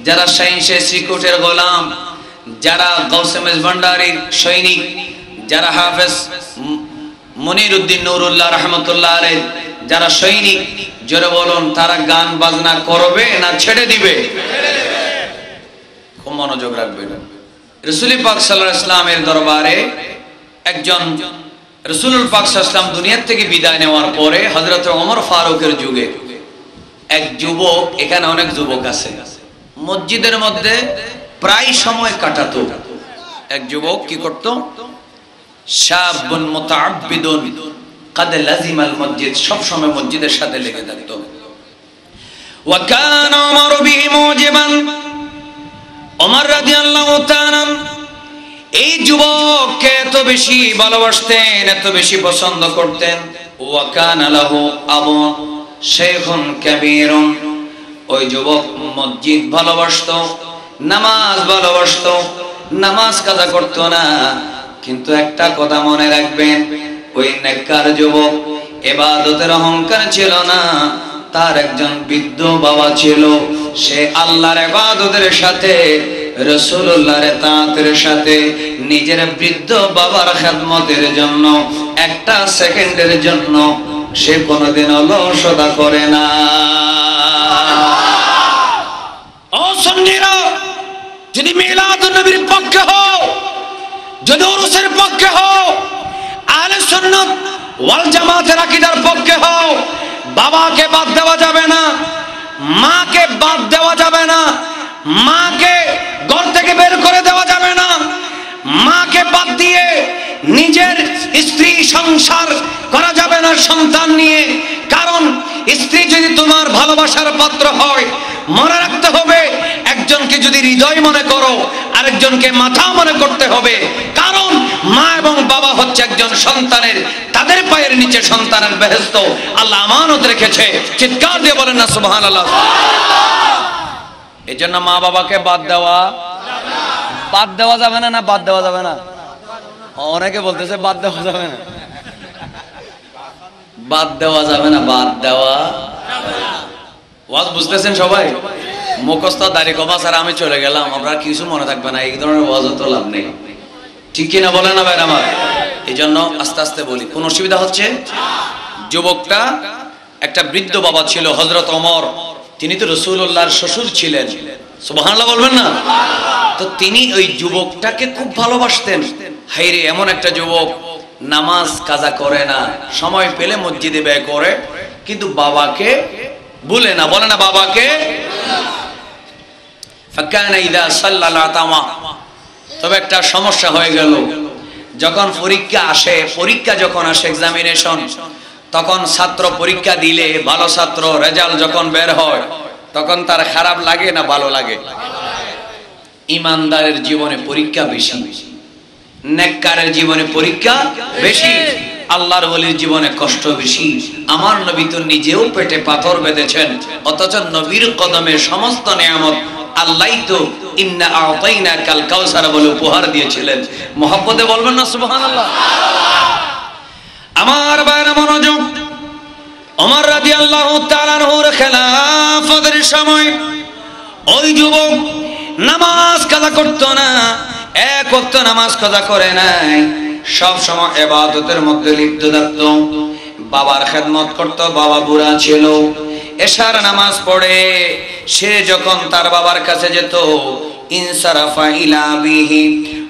যারা শাহিনশে শ্রীকুটের গোলাম, যারা গৌসে মেজভান্ডারির সৈনিক, যারা হাফেজ মনিরউদ্দিন নুরুল্লাহ রাহমাতুল্লাহ আলাইহি যারা সৈনিক, জোরে বলুন, তারা গান বাজনা করবে না ছেড়ে দিবে? খুব মনোযোগ রাখবেন। রাসূল পাক সাল্লাল্লাহু আলাইহি ওয়াসাল্লামের দরবারে একজন, রাসূলুল পাক সাল্লাল্লাহু আলাইহি ওয়াসাল্লাম দুনিয়া থেকে বিদায় নেওয়ার পরে হযরত ওমর ফারুকের যুগে এক যুবক, এখানে অনেক যুবক আছে, মসজিদের মধ্যে প্রায় সময় কাটাতো। এক যুবক কি করত? শাবুন মুতাআব্বিদুন قد لزم المسجد, সব সময় মসজিদের সাথে লেগে থাকতো। ওয়া কানা উমর বিহি মুজিবান, ওমর রাদিয়াল্লাহু তাআলা এই যুবককে এত বেশি ভালোবাসতেন, এত বেশি পছন্দ করতেন। ওয়া কানা লাহু আবুন শাইখুন কাবীরুন, ওই যুবক মসজিদ ভালোবাসতো, নামাজ ভালোবাসতো, নামাজ কাজা করতো না, কিন্তু একটা কথা মনে রাখবেন, ওই নেককার যুবক ইবাদতের অহংকার ছিল না, তার একজন বৃদ্ধ বাবা ছিল। সে আল্লাহর ইবাদতের সাথে, রাসূলুল্লাহর তাআতের সাথে নিজের বৃদ্ধ বাবার খেদমতের জন্য একটা সেকেন্ডের জন্য সে কোনোদিন অলসতা করে না। ও সুন্নিরা, যদি মিলাদুন নবীর পক্ষে হও, যদি উরুসের পক্ষে হও, আহলে সুন্নাত ওয়াল জামাতের আকীদার পক্ষে হও, বাবাকে বাদ দেওয়া যাবে না, মাকে বাদ দেওয়া যাবে না, মাকে ঘর থেকে বের করে দেওয়া যাবে না, মাকে বাদ দিয়ে নিজের স্ত্রী সংসার করা যাবে না সন্তান নিয়ে। কারণ স্ত্রী যদি তোমার ভালোবাসার পাত্র হয়, মনে রাখতে হবে, একজনকে যদি হৃদয় মনে করো, আরেকজনকে মাথা মনে করতে হবে। কারণ মা এবং বাবা হচ্ছে একজন সন্তানের, তাদের পায়ের নিচে সন্তানের বেহেশত আল্লাহ আমানত রেখেছে। চিৎকার দিয়ে বলেন না সুবহানাল্লাহ। এই জন্য মা বাবাকে বাদ দেওয়া যাবে না। না বাদ দেওয়া যাবে না? অনেকে বলতেছে বাদ দেওয়া যাবে না, বাদ দেওয়া যাবে না, বাদ দেওয়া ওয়াজ বুঝতেছেন সবাই? মুখস্থ দাড়ি কমা ছাড়া আমি চলে গেলাম, আমরা কিছু মনে থাকবে না, এই ধরনের ওয়াজ তো লাভ নেই। ঠিক কিনা বলেন না ভাই আমার? এই জন্য আস্তে আস্তে বলি, কোন অসুবিধা হচ্ছে? যুবকটা একটা বৃদ্ধ বাবা ছিল, হযরত ওমর, তিনি তো রাসূলুল্লাহর শ্বশুর ছিলেন, সুবহানাল্লাহ বলবেন না? তো তিনি ওই যুবকটাকে খুব ভালোবাসতেন। হায়রে, এমন একটা যুবক নামাজ কাজা করে না, সময় পেলে মসজিদে ব্যয় করে, কিন্তু বাবাকে ভুলে না, বলে না বাবাকে। ফাকানা ইযা সাল্লাল্লাহু তাআলা, তবে একটা সমস্যা হয়ে গেল, যখন পরীক্ষা যখন আসে এক্সামিনেশন, তখন ছাত্র পরীক্ষা দিলে ভালো ছাত্র রেজাল্ট যখন বের হয় তখন তার খারাপ লাগে না ভালো লাগে? ইমানদারের জীবনে পরীক্ষা বেশি, নেককারের জীবনে পরীক্ষা বেশি, আল্লাহর ওলির জীবনে কষ্ট বেশি। আমার নবী তো নিজেও পেটে পাথর বেঁধেছেন, অথচ নবীর কদমে সমস্ত নিয়ামত আল্লাহ তো ইন্না আ'তাইনাকাল কাউসার বলে উপহার দিয়েছিলেন। মহব্বতে বলবেন না সুবহানাল্লাহ? আমার ভাইরা মনোযোগ, ওমর রাদিয়াল্লাহু তাআলা আনহুর খেলাফতের সময় ওই যুবক নামাজ কাজা করতো না, এক ওয়াক্ত নামাজ কাজা করে নাই, সব সময় ইবাদতের মধ্যে লিপ্ত থাকতো, বাবার খেদমত করতো। বাবা বুড়া ছিল, এশার নামাজ পড়ে সে যখন তার বাবার কাছে যেত, ইনসারাফা ইলা বিহি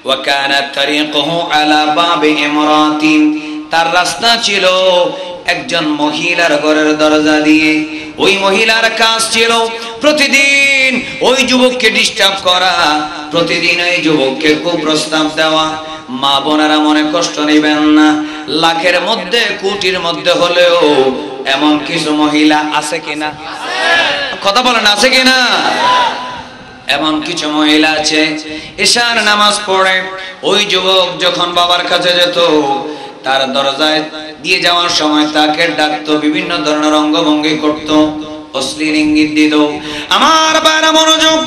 ওয়া কানাত তারিকুহু আলা বাবি ইমরাতিন, তার রাস্তা ছিল একজন মহিলার ঘরের দরজা দিয়ে। ওই মহিলার কাজ ছিল প্রতিদিন ওই যুবককে ডিস্টার্ব করা, প্রতিদিন ওই যুবককে কুপ্রস্তাব দেওয়া। মা বোনেরা মনে কষ্ট নেবেন না, লাখের মধ্যে কোটির মধ্যে হলেও এমন কিছু মহিলা আছে কিনা? কথা বলেন, আছে কিনা? এমন কিছু মহিলা আছে এশার নামাজ পড়ে ওই যুবক যখন বাবার কাছে যেত, তার দরজায় দিয়ে যাওয়ার সময় তাকে ডাকতো, বিভিন্ন ধরনের অঙ্গভঙ্গি করতো, অশ্লীল ইঙ্গিত দিত। আমার বাইরা মনোযোগ,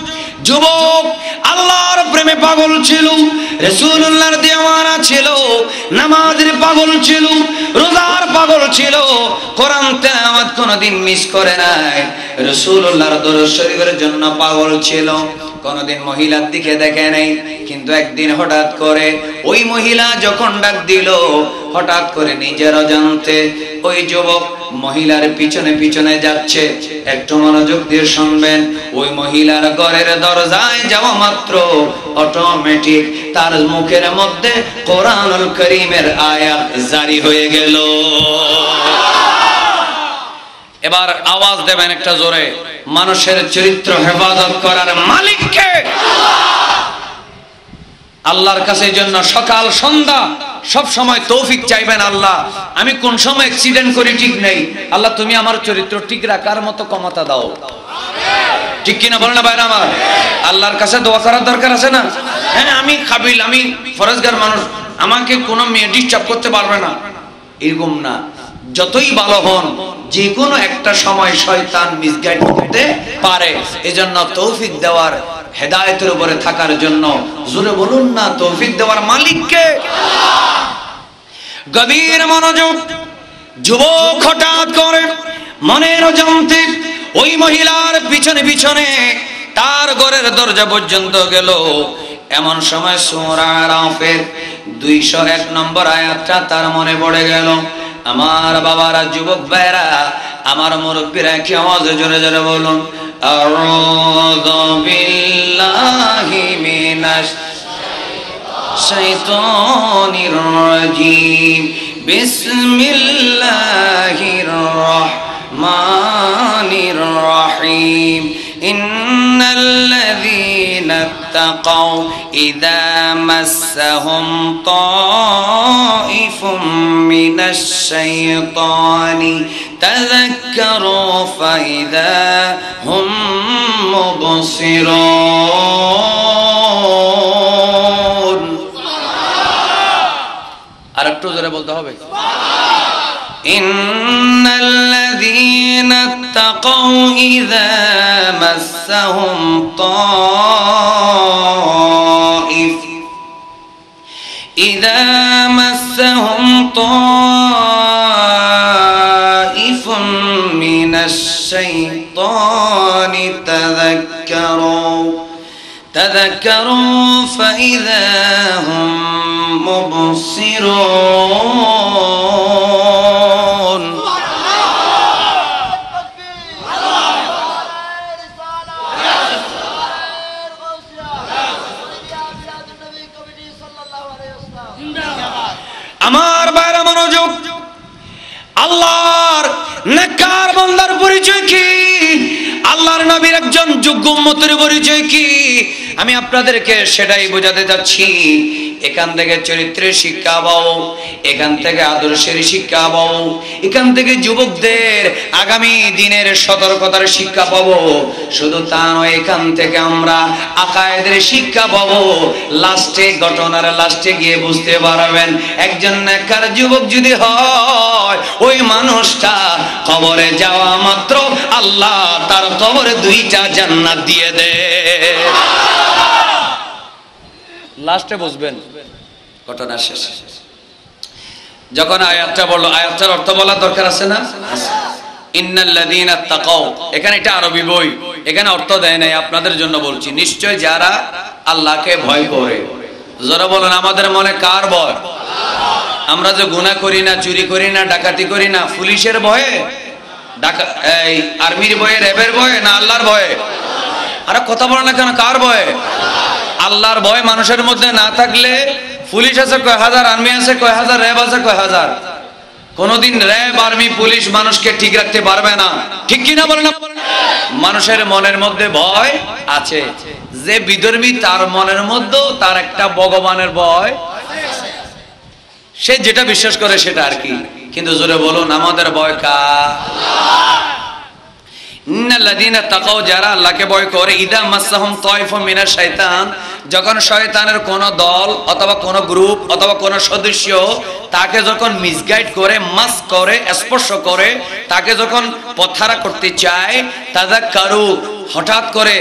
যুবক আল্লাহর প্রেমে পাগল ছিল, রাসূলুল্লাহর দিওয়ানা ছিল, নামাজের পাগল ছিল, রোজার পাগল ছিল, কোরআন তেলাওয়াত কোনদিন মিস করে নাই, রাসূলুল্লাহর দরুদ শরীফের জন্য পাগল ছিল, কোনদিন মহিলার দিকে দেখে নাই। কিন্তু একদিন হঠাৎ করে ওই মহিলা যখন ডাক দিল, হঠাৎ করে নিজের অজান্তে ওই যুবক মহিলার পিছনে পিছনে যাচ্ছে। একটু মনোযোগ দিয়ে শুনবেন, ওই মহিলার ঘরের দরজায় যাওয়া মাত্র অটোমেটিক তার মুখের মধ্যে কোরআনুল কারীমের আয়াত জারি হয়ে গেল। এবার আওয়াজ দেবেন একটা জোরে, মানুষের চরিত্র হেফাজত করার মালিক কে? আল্লাহর কাছে জন্য সকাল সন্ধ্যা সব সময় তৌফিক চাইবেন। আল্লাহ, আমি কোন সময় অ্যাক্সিডেন্ট করি ঠিক নেই, আল্লাহ তুমি আমার চরিত্র ঠিক রাখার মতো ক্ষমতা দাও। ঠিক কিনা বলেন না ভাইরা আমার? আল্লাহর কাছে দোয়া করার দরকার আছে না? হ্যাঁ, আমি কাবিল, আমি ফরজগার মানুষ, আমাকে কোনো মেয়ে ডিস্টার্ব করতে পারবে না, এরকম না। যতই ভালো হন, যে কোনো একটা সময় শয়তান মিসগাইড করতে পারে। এজন্য তৌফিক দেওয়ার, হেদায়েতের উপরে থাকার জন্য জোরে বলুন না, তৌফিক দেওয়ার মালিক কে? গভীর মনোযোগ, যুবক হঠাৎ করে মনের অজান্তে ওই মহিলার পিছনে পিছনে তার ঘরের দরজা পর্যন্ত গেল। এমন সময় সূরা আরাফের 201 নম্বর আয়াতটা তার মনে পড়ে গেল। আমার বাবারা, যুবক ভাইরা, আমার মুরব্বিরা, কি আওয়াজে জোরে জোরে বলুন, আউযু বিল্লাহি মিনাশ শাইতানির রাজীম, বিসমিল্লাহির রাহমানির রাহিম। ইন্নাল্লাযীনা ইত্তাকাউ ইযা মাসসাহুম তাইফুম মিনাশ শাইতানি তাযাক্কারু ফাইযা হুম মুবসিরুন। আর একটু জোরে বলতে হবে, ইন্নাল্লাযীনা ইত্তাকাউ ইযা মাসসাহুম তাইফুম মিনাশ শাইতানি তাযাক্কারু ফাইযা হুম মুবসিরুন। আমার বাইরা মনোযোগ, আল্লাহর নেককার বান্দার পরিচয় কি? আল্লাহর নবীর একজন যোগ্য উম্মতের পরিচয় কি? আমি আপনাদেরকে সেটাই বোঝাতে যাচ্ছি। এখান থেকে চরিত্রের শিক্ষা পাবো, এখান থেকে আদর্শের শিক্ষা পাবো, এখান থেকে যুবকদের আগামী দিনের সতর্কতার শিক্ষা পাবো। শুধু তা নয়, এখান থেকে আমরা আকায়েদের শিক্ষা পাবো। লাস্টে, ঘটনার লাস্টে গিয়ে বুঝতে পারবেন একজন নেককার যুবক যদি হয়, ওই মানুষটা কবরে যাওয়া মাত্র আল্লাহ তার কবরে 2টা জান্নাত দিয়ে দেয়। লাস্টে বুঝবেন ঘটনা শেষ। যখন আয়াতটা বললো, আয়াতটার অর্থ বলার দরকার আছে না? ইন্নাল্লাযীনা তাকাও, এখানে এটা আরবি বই, এখানে অর্থ দেয় নাই, আপনাদের জন্য বলছি। নিশ্চয় যারা আল্লাহকে ভয় করে। যারা বলেন আমাদের মনে কার ভয়? আমরা যে গুনাহ করি না, চুরি করি না, ডাকাতি করি না, পুলিশের ভয়ে, এই আর্মির ভয়ে, র্যাবের ভয়ে, না আল্লাহর ভয়ে? আরে কথা বলে না কেন, কার ভয়ে? আল্লাহর ভয় মানুষের মধ্যে না থাকলে পুলিশ আছে কয় হাজার, আর্মি আছে কয় হাজার, র্যাব আছে কয় হাজার, কোনদিন র্যাব, আর্মি, পুলিশ মানুষকে ঠিক রাখতে পারবে না। ঠিক কিনা বলেন? মানুষের মনের মধ্যে ভয় আছে। যে বিধর্মী তার মনের মধ্যেও তার একটা ভগবানের ভয়, সে যেটা বিশ্বাস করে সেটা আর কি। কিন্তু জোরে বলুন, আমাদের ভয় কার? ইন্নাল্লাযীনা তাকাও, যারা আল্লাহকে ভয় করে, ইদা মাসসাহুম তায়ফুম মিনাশ শাইতান, যখন শয়তানের কোন দল অথবা কোন গ্রুপ অথবা কোন সদস্য তাকে যখন মিসগাইড করে, মাস করে, স্পর্শ করে, তাকে যখন পথহারা করতে চায়, তাযাক্কারু, হঠাৎ করে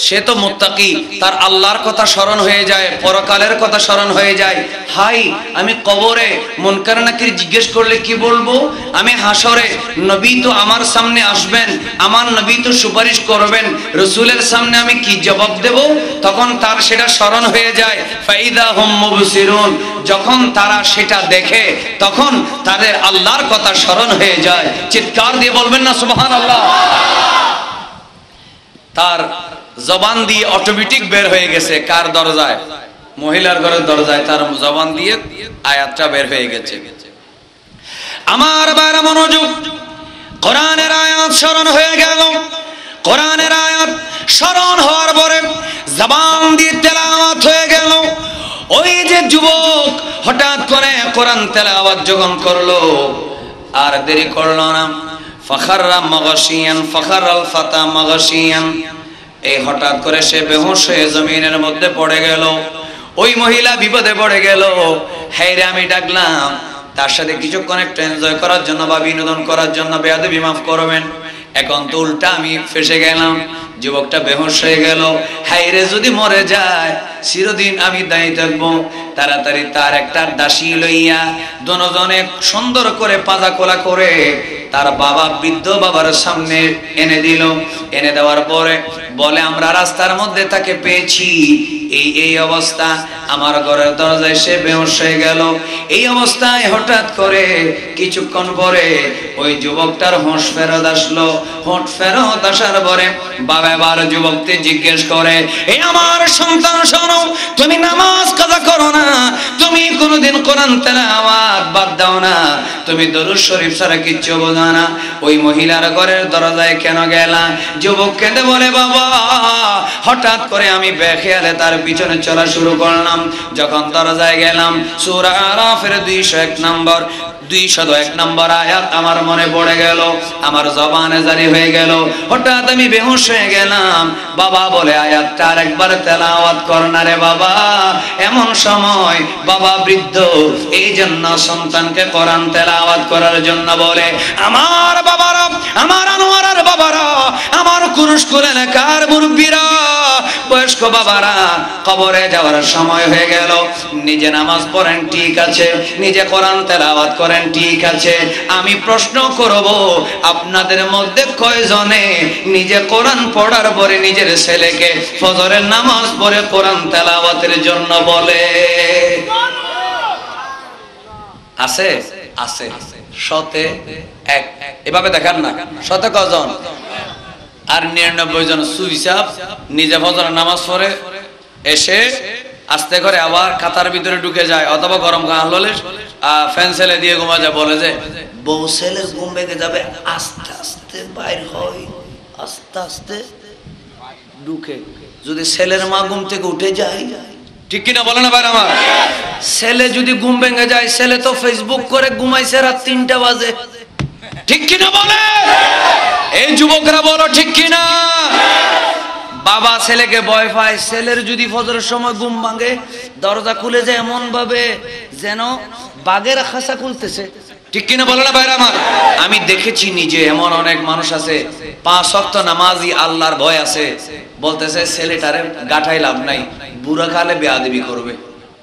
সে তো মুত্তাকি, তার আল্লাহর কথা স্মরণ হয়ে যায়, পরকালের কথা স্মরণ হয়ে যায়। হাই, আমি কবরে মুনকার নাকির জিজ্ঞেস করলে কি বলবো? আমি হাসরে নবী তো আমার সামনে আসবেন, আমার নবী তো সুপারিশ করবেন, রাসূলের সামনে আমি কি জবাব দেব? তখন তার সেটা স্মরণ হয়ে যায়। ফাইদা হুম মুবসিরুন, যখন তারা সেটা দেখে তখন তাদের আল্লাহর কথা স্মরণ হয়ে যায়। চিৎকার দিয়ে বলবেন না সুবহানাল্লাহ? তার জবান দিয়ে অটোমেটিক বের হয়ে গেছে। কার দরজায়? মহিলার ঘরের দরজায় তার জবান দিয়ে আয়াতটা বের হয়ে গেছে। আমার বাইরে মনোযোগ, কোরআনের আয়াত স্মরণ হয়ে গেল। কোরআনের আয়াত স্মরণ হওয়ার পরে জবান দিয়ে তেলাওয়াত হয়ে গেল। ওই যে যুবক হঠাৎ করে কোরআন তেলাওয়াত যখন করলো, আর দেরি করলো না, ফাখাররা মাগাশিয়ান, ফাখারাল ফাতা মাগাশিয়ান, এই হঠাৎ করে সে বেহুশ হয়ে জমিনের মধ্যে পড়ে গেল। ওই মহিলা বিপদে পড়ে গেল। হায়রে, আমি ডাকলাম তার সাথে কিছুক্ষণ একটু এনজয় করার জন্য বা বিনোদন করার জন্য, বেয়াদবি মাফ করবেন, এখন তো উল্টা আমি ফেসে গেলাম। যুবকটা বেহুশ হয়ে গেল। হায়রে, যদি মরে যায় চিরদিন আমি দায়ী থাকবো। তাড়াতাড়ি তার একটা দাসী লইয়া দুজনে সুন্দর করে পাজা কোলা করে তার বাবা, বৃদ্ধ বাবার সামনে এনে দিল। এনে দেওয়ার পরে বলে, আমরা রাস্তার মধ্যে তাকে পেয়েছি, এই অবস্থা, আমার ঘরের দরজায় সে বেহুশ হয়ে গেল। এই অবস্থায় হঠাৎ করে কিছুক্ষণ পরে ওই যুবকটার হুঁশ ফেরত আসলো। হুঁশ ফেরত আসার পরে বাবা এবার যুবককে জিজ্ঞেস করে, এই আমার সন্তান, শোনো, তুমি নামাজ কাজা করো না, তুমি কোনোদিন কোরআন তেলাওয়াত বাদ দাও না, তুমি দরুদ শরীফ ছাড়া কিচ্ছু বোঝো না, ওই মহিলার ঘরের দরজায় কেন গেলা? যুবক কেঁদে বলে, বাবা, হঠাৎ করে আমি বেখেয়ালে তার পিছনে চলা শুরু করলাম। যখন দরজায় গেলাম, সূরা আরাফের 201 নম্বর আয়াত আমার মনে পড়ে গেল, আমার জবানে জারি হয়ে গেল। হঠাৎ আমি বেহুশ হয়ে গেলাম। বাবা বলে, আয়াতটা আরেকবার তেলাওয়াত কর না রে বাবা। এমন সময় বাবা বৃদ্ধ, এই জন্য সন্তানকে কোরআন তেলাওয়াত করার জন্য বলে। আমার বাবারা, আমার আনোয়ারের বাবারা, আমার কুরুশকুল এলাকার মুরব্বীরা, বয়স্ক বাবারা, কবরে যাওয়ার সময় হয়ে গেল। নিজে নামাজ পড়েন ঠিক আছে, নিজে কোরআন তেলাওয়াত করেন ঠিক আছে, আমি প্রশ্ন করব, আপনাদের মধ্যে কয়জনে নিজে কোরআন পড়ার পরে নিজের ছেলেকে ফজরের নামাজ পড়ে কোরআন তেলাওয়াতের জন্য বলে? আছে? আছে। শতে এক। এভাবে দেখান না, শতে কজন? আর 99 জন সুইসাব নিজে ফজরের নামাজ পড়ে এসে আস্তে করে আবার খাতার ভিতরে ঢুকে যায়, অথবা গরম গান হলে ফ্যান ছেলে দিয়ে ঘুমা যায়। বলে যে বউ ছেলের ঘুম ভেঙে যাবে, আস্তে আস্তে বাইর হয়, আস্তে আস্তে ঢুকে। যদি ছেলের মা ঘুম থেকে উঠে যায়, ঠিক কিনা বলেন না ভাই আমার? ছেলে যদি ঘুম ভেঙে যায়, ছেলে তো ফেসবুক করে ঘুমাইছে রাত 3টা বাজে, ঠিক কিনা বলে? এই যুবকরা বলো ঠিক কিনা? বাবা ছেলেকে ভয় পায়, ছেলের যদি ফজরের সময় ঘুম ভাঙে, দরজা খুলে যায় এমন ভাবে যেন বাঘের খাঁচা খুলতেছে, ঠিক কিনা বলো না ভাইরা আমার? আমি দেখেছি নিজে, এমন অনেক মানুষ আছে 5 ওয়াক্ত নামাজি, আল্লাহর ভয় আছে, বলতেছে ছেলেটারে গাঠাই লাভ নাই, বুড়া কালে বেয়াদবি করবে,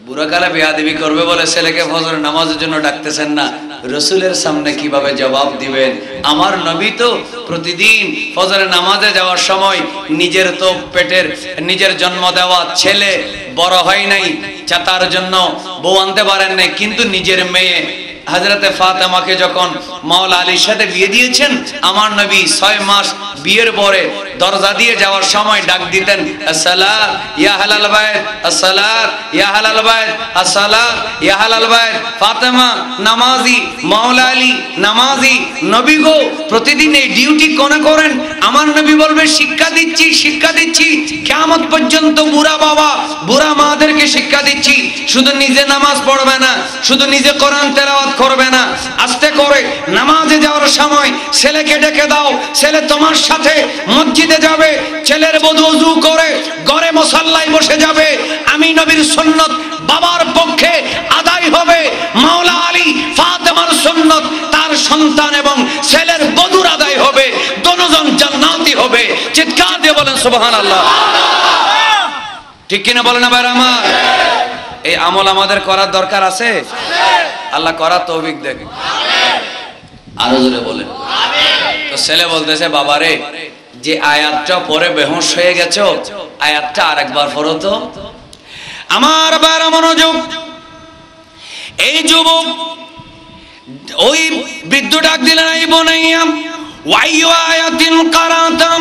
বুড়া কালে বেয়াদবি করবে বলে ছেলেকে ফজরের নামাজের জন্য ডাকতেছেন না। রসুলের সামনে কিভাবে জবাব দিবেন? আমার নবী তো প্রতিদিন ফজরের নামাজে যাওয়ার সময় নিজের তো পেটের, নিজের জন্ম দেওয়া ছেলে বড় হয় নাই, তার জন্য বউ আনতে পারেন নাই, কিন্তু নিজের মেয়ে হযরতে ফাতেমাকে যখন মাওলা আলীর সাথে বিয়ে দিয়েছেন, আমার নবী 6 মাস বিয়ের পরে দরজা দিয়ে যাওয়ার সময় ডাক দিতেন, আসসালাত ইয়া আহলাল বাইত, আসসালাত ইয়া আহলাল বাইত, আসসালাত ইয়া আহলাল বাইত। ফাতেমা নামাজি, মাওলা আলী নামাজি, নবী গো প্রতিদিন এই ডিউটি কোনা করেন। আমার নবী বলবে শিক্ষা দিচ্ছি, শিক্ষা দিচ্ছি, কিয়ামত পর্যন্ত বুড়া বাবা বুড়া মাদেরকে শিক্ষা দিচ্ছি, শুধু নিজে নামাজ পড়বে না, শুধু নিজে কোরআন তেলাওয়াত করবে না, আস্তে করে নামাজে যাওয়ার সময় ছেলেকে ডেকে দাও, ছেলে তোমার সাথে মসজিদে যাবে, ছেলের বধূ ওযু করে ঘরে মুসাল্লায় বসে যাবে। আমি নবীর সুন্নাত বাবার পক্ষে আদায় হবে, মাওলা আলী ফাতেমার সুন্নাত তার সন্তান এবং ছেলের বধূর আদায় হবে, দুজন জান্নাতি হবে। চিৎকার দিয়ে বলেন সুবহানাল্লাহ। ঠিক কিনা বলেন না ভাইরা আমার? এই আমল আমাদের করার দরকার আছে, আল্লাহ করার তৌফিক দেন, আরো জোরে বলেন। তো ছেলে বলতেছে বাবারে, যে আয়াতটা পরে বেহুশ হয়ে গেছো, আয়াতটা আরেকবার পড়ো তো। আমার বাবা মনোযোগ, এই যুবক ওই বৃদ্ধ ডাক দিলেন, এই বনাইয়া ওয়াইয়ু আয়াতিন কারাতাম,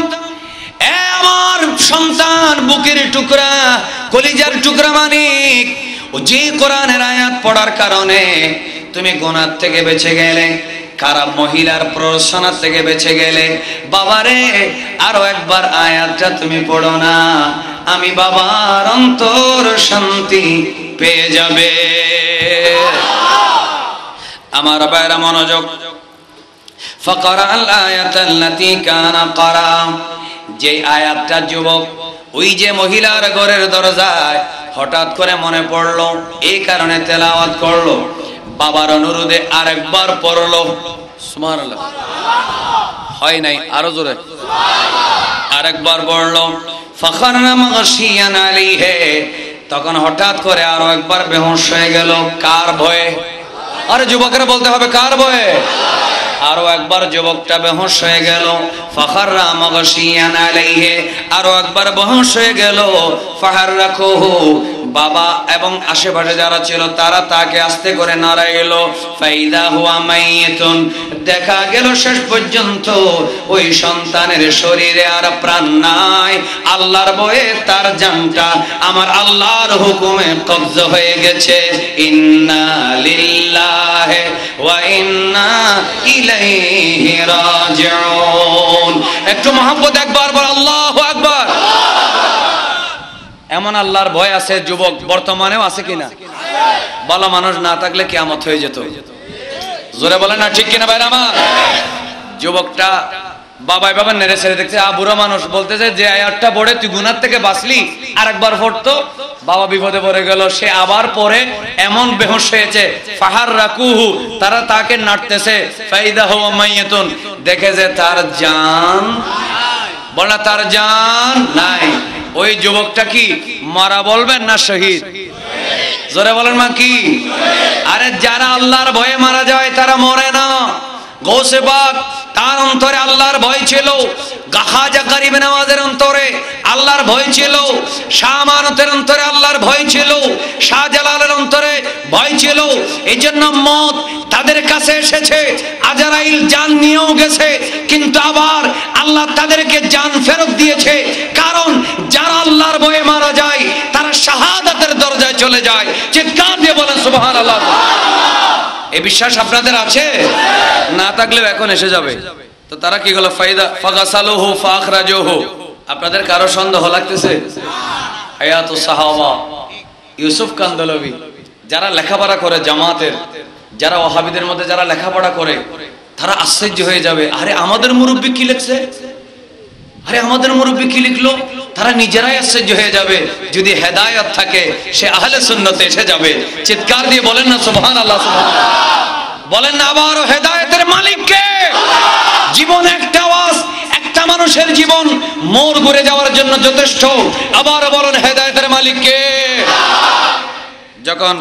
এ আমার সন্তান, বুকের টুকরা, কলিজার টুকরা মানিক, ও যে কোরআনের আয়াত পড়ার কারণে তুমি গুনাহ থেকে বেঁচে গেলে, খারাপ মহিলার প্ররোচনা থেকে বেঁচে গেলে, বাবারে আরো একবার আয়াতটা তুমি পড়ো না, আমি বাবার অন্তর শান্তি পেয়ে যাবে। আমার বাইরা মনোযোগ, ফাকারা আল আয়াতাল্লাতী কানা কারা, যে আয়াতটা যুবক ওই যে মহিলার ঘরের দরজায় হঠাৎ করে মনে পড়লো, এই কারণে তেলাওয়াত করলো, বাবার অনুরোধে আরেকবার পড়লো, সুবহানাল্লাহ হয় নাই, আরো জোরে আরেকবার পড়লো, ফাখারনা মাগশিয়ান আলাইহি, তখন হঠাৎ করে আরো একবার বেহুশ হয়ে গেল। কার ভয়ে? আরে যুবকরা বলতে হবে কার ভয়ে? আরো একবার যুবকটা বেহুশ হয়ে গেল, ফাখাররা মাগশিয়ান আলাইহি, আরো একবার বেহুশ হয়ে গেল, ফাহাররাকুহু, বাবা এবং আশেপাশে যারা ছিল তারা তাকে আস্তে করে নাড়াইল, ফাইদা হুয়া মাইয়িতুন, দেখা গেল শেষ পর্যন্ত ওই সন্তানের শরীরে আর প্রাণ নাই, আল্লাহর ভয়ে তার জানটা আমার আল্লাহর হুকুমে কবজা হয়ে গেছে। ইন্না লিল্লাহি ওয়া ইন্না ইলাইহি রাজিউন। একটু মহব্বত একবার বল আল্লাহু আকবার। এমন আল্লাহর ভয় আছে যুবক বর্তমানেও আছে কিনা? ভালো মানুষ না থাকলে কিয়ামত হয়ে যেত, জোরে বলেন না ঠিক কিনা ভাইরা আমার? যুবকটা বাবাই বাবা নেড়ে ছেড়ে দেখছে, বুড়ো মানুষ বলতেছে যে আয়াতটা পড়ে তুই গুনাহ থেকে বাঁচলি, আরেকবার পড়তো, বাবা বিপদে পড়ে গেল, সে আবার পড়ে এমন বেহুশ হয়েছে, ফাহাররাকুহু, তারা তাকে নাড়তেছে, ফাইদা হুয়া মাইয়িতুন, দেখে যে তার জান, বল না তার জান নাই। ওই যুবকটা কি মারা বলবেন না শহীদ? জোরে বলেন মা কি? আরে যারা আল্লাহর ভয়ে মারা যায় তারা মরে না। গৌসে পাক তার অন্তরে আল্লাহর ভয় ছিল, খাজা গরিব নওয়াজের অন্তরে আল্লাহর ভয় ছিল, শাহ আমানতের অন্তরে আল্লাহর ভয় ছিল, শাহজালালের অন্তরে ভয় ছিল। এই জন্য মত তাদের কাছে এসেছে, আজরাইল জান নিয়েও গেছে, কিন্তু আবার আল্লাহ তাদেরকে জান ফেরত দিয়েছে, কারণ যারা আল্লাহর ভয়ে মারা যায় তারা শাহাদাতের দরজায় চলে যায়। চিৎকার দিয়ে বলেন সুবহানাল্লাহ। এই বিশ্বাস আপনাদের আছে? না থাকলেও এখন এসে যাবে। তো তারা কি হলো? ফাইদা ফাগাসালুহু ফাখরাজুহু। আপনাদের কারো সন্দেহ লাগতেছে? হায়াতুস সাহাবা ইউসুফ কান্দলবি, যারা লেখাপড়া করে জামাতের, যারা ওয়াহাবিদের মধ্যে যারা লেখাপড়া করে, তারা আশ্চর্য হয়ে যাবে, আরে আমাদের মুরব্বী কি লিখছে, আরে আমাদের মুরব্বী কি লিখলো। তারা নিজেরাই আশ্চর্য হয়ে যাবে। যদি হেদায়েত থাকে সে আহলে সুন্নতে এসে যাবে। চিৎকার দিয়ে বলেন না সুবহানাল্লাহ, সুবহানাল্লাহ বলেন না। আবার হেদায়েতের মালিক কে? জীবন একটা আওয়াজ, একটা মানুষের জীবন মোড় ঘুরে যাওয়ার জন্য যথেষ্ট। আবার বলেন হেদায়েতের মালিক কে? যখন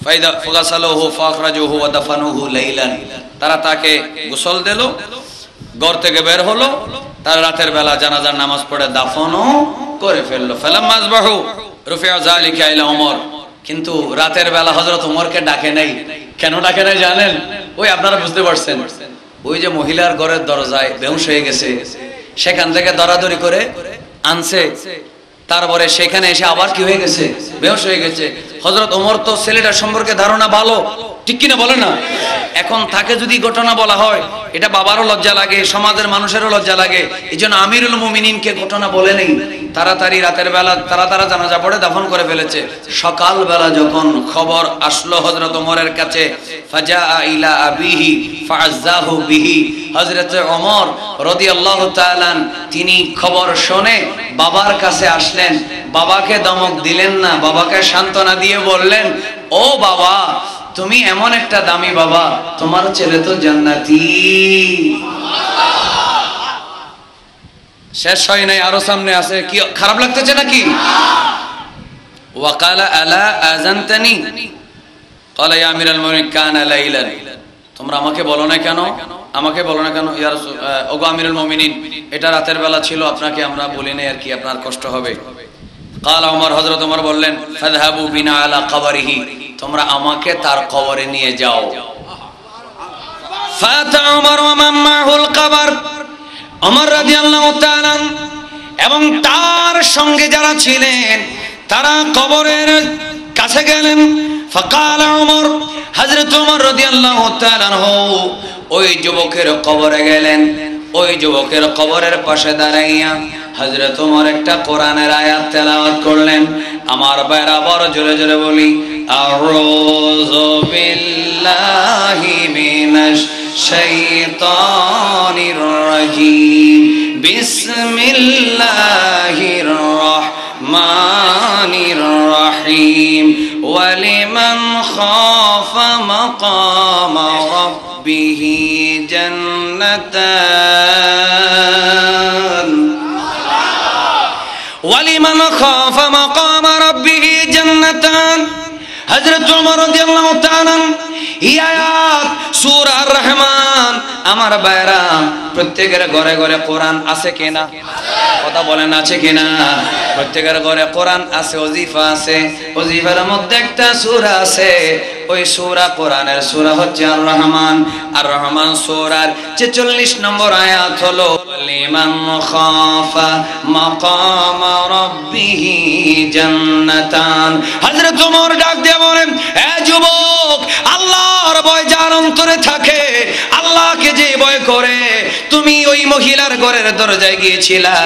ফাইদা ফাগাসালুহু ফাখরাজুহু ওয়া দাফানুহু লাইলান, তারা তাকে গোসল দিল, ঘর থেকে বের হলো, তার রাতের বেলা জানাজার নামাজ পড়ে দাফনও করে ফেললো। ফালাম্মা আসবাহু রুফিআ যালিকা ইলা ওমর, কিন্তু রাতের বেলা হযরত ওমরকে ডাকে নাই। কেন ডাকে নাই জানেন? ওই আপনারা বুঝতে পারছেন, ওই যে মহিলার ঘরের দরজায় বেহুশ হয়ে গেছে, সেখান থেকে দরাদরি করে আনছে, তারপরে সেখানে এসে আবার কি হয়ে গেছে, বেহুশ হয়ে গেছে। হযরত ওমর তো ছেলেটার সম্পর্কে ধারণা ভালো, ঠিক কিনা বলে না? এখন তাকে যদি ঘটনা বলা হয়, এটা বাবারও লজ্জা লাগে, সমাজের মানুষেরও লজ্জা লাগে। এই জন্য আমিরুল মুমিনিনকে ঘটনা বলে নেই, তাড়াতাড়ি রাতের বেলা তারা জানাজা পড়ে দাফন করে ফেলেছে। সকাল বেলা যখন খবর আসলো হযরত ওমরের কাছে, ফাজাআ ইলা আবিহি ফাআযাহু বিহি, হযরত ওমর রাদিয়াল্লাহু তাআলা তিনি খবর শুনে বাবার কাছে আসলেন। বাবাকে ধমক দিলেন না, বাবাকে সান্ত্বনা দিয়ে বললেন, ও বাবা, তুমি এমন একটা দামি বাবা, তোমার ছেলে তো জান্নাতি। শেষ হয় নাই, আরো সামনে আছে। কি খারাপ লাগতেছে নাকি? ওয়াকালা আলা আযানতানি ক্বালা ইয়া আমিরাল মুমিনিন কানা লাইলান, তোমরা আমাকে বলো না কেন, আমাকে বলো না কেন ইয়া রাসূল, ওগো আমিরুল মুমিনিন, এটা রাতের বেলা ছিল, আপনাকে আমরা বলি নাই আর কি, আপনার কষ্ট হবে। ক্বালা ওমর, হযরত ওমর বললেন, ফাযহাবু বিনা আলা কবরিহি, তোমরা আমাকে তার কবরে নিয়ে যাও। ফাতা ওমর ওয়া মান মাহুল কবর, ওমর রাদিয়াল্লাহু তাআলা এবং তার সঙ্গে যারা ছিলেন তারা কবরের কাছে গেলেন। ফাকালা ওমর, হযরত ওমর রাদিয়াল্লাহু তাআলা ওই যুবকের কবরে গেলেন। ওই যুবকের কবরের পাশে দাঁড়াইয়া হযরত ওমর একটা কোরআনের আয়াত তেলাওয়াত করলেন। আমার ভাইরা বড় জোরে জোরে বলি, আউযু বিল্লাহি মিনাশ শাইতানির রাজীম, বিসমিল্লাহির রাহমানির রাহিম, ওয়ালিমান খাফা মাকামা রাব্বিহি জান্নাতান, ওয়ালিমান খাফা মাকামা রাব্বিহি জান্নাতান। হযরত ওমর রাদিয়াল্লাহু তাআলা এই আয়াত সূরা আর-রহমান, আমার ভাইরা প্রত্যেকের ঘরে ঘরে কোরআন আছে কিনা? কথা বলেন আছে কিনা? প্রত্যেকের ঘরে কোরআন আছে, ওজিফা আছে। ওজিফার মধ্যে একটা সূরা আছে, ওই সূরা কোরআনের সূরা হচ্ছে আর-রহমান। আর-রহমান সূরার 46 নম্বর আয়াত হলো, লিমান খাফা মাকামা রাব্বিহি জান্নাতান। হযরত ওমর ডাক দিয়ে বলেন, এ যুবক, আল্লাহর ভয় যার অন্তরে থাকে, আল্লাহকে যে ভয় করে, তুমি ওই মহিলার ঘরের দরজায় গিয়েছিলা,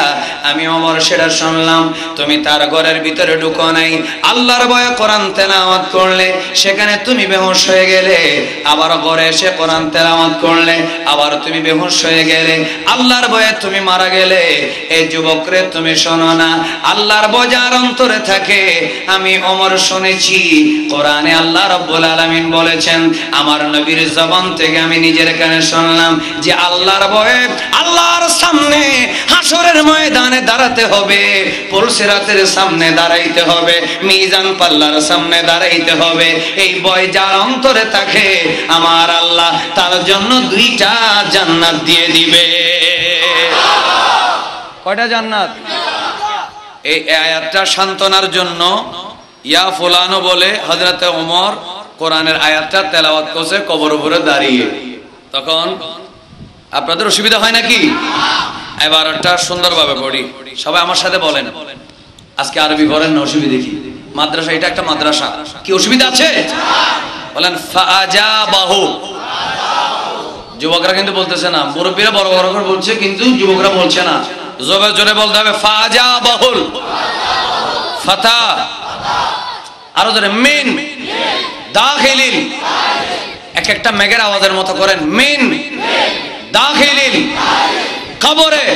আমি ওমর সেটা শুনলাম, তুমি তার ঘরের ভিতরে ঢুকো নাই, আল্লাহর ভয়ে কোরআন তেলাওয়াত করলে, সেখানে তুমি বেহুশ হয়ে গেলে, আবার ঘরে এসে কোরআন তেলাওয়াত করলে, আবার তুমি বেহুশ হয়ে গেলে, আল্লাহর ভয়ে তুমি মারা গেলে। এই যুবকরে তুমি শোনো না, আল্লাহর ভয় যার অন্তরে থাকে, আমি ওমর শুনেছি কোরআনে আল্লাহ রাব্বুল আলামিন বলেছেন, আমার নবীর জবান থেকে আমি নিজের কানে শুনলাম যে আল্লাহর ভয়ে আল্লাহর সামনে হাসরের ময়দানে দাঁড়াতে হবে, পুলসিরাতের সামনে দাঁড়াইতে হবে, মিজান পাল্লার সামনে দাঁড়াইতে হবে। এই ভয় যার অন্তরে থাকে, আমার আল্লাহ তার জন্য 2টা জান্নাত দিয়ে দিবে। কয়টা জান্নাত? এই আয়াতটা সান্তনার জন্য ইয়া ফুলানো বলে হযরত ওমর কোরআনের আয়াতটা তেলাওয়াত করছে কবর উপরে দাঁড়িয়ে। তখন আপনাদের অসুবিধা হয় নাকি? এবার একটা সুন্দরভাবে পড়ি, সবাই আমার সাথে বলেন। আজকে আরবি পড়েন না, অসুবিধা কি? মাদ্রাসা, এটা একটা মাদ্রাসা, কি অসুবিধা আছে? বলেন ফাআজাবাহু। যুবকরা কিন্তু বলতেছে না, মুরব্বীরা বড় বড় করে বলছে, কিন্তু যুবকরা বলছে না। জোরে জোরে বলতে হবে, ফাআজাবাহুল ফাতা। আরো জোরে মিন দাখিলিল, এক একটা মেঘের আওয়াজের মতো করেন, মিন দাখিলিল কবরে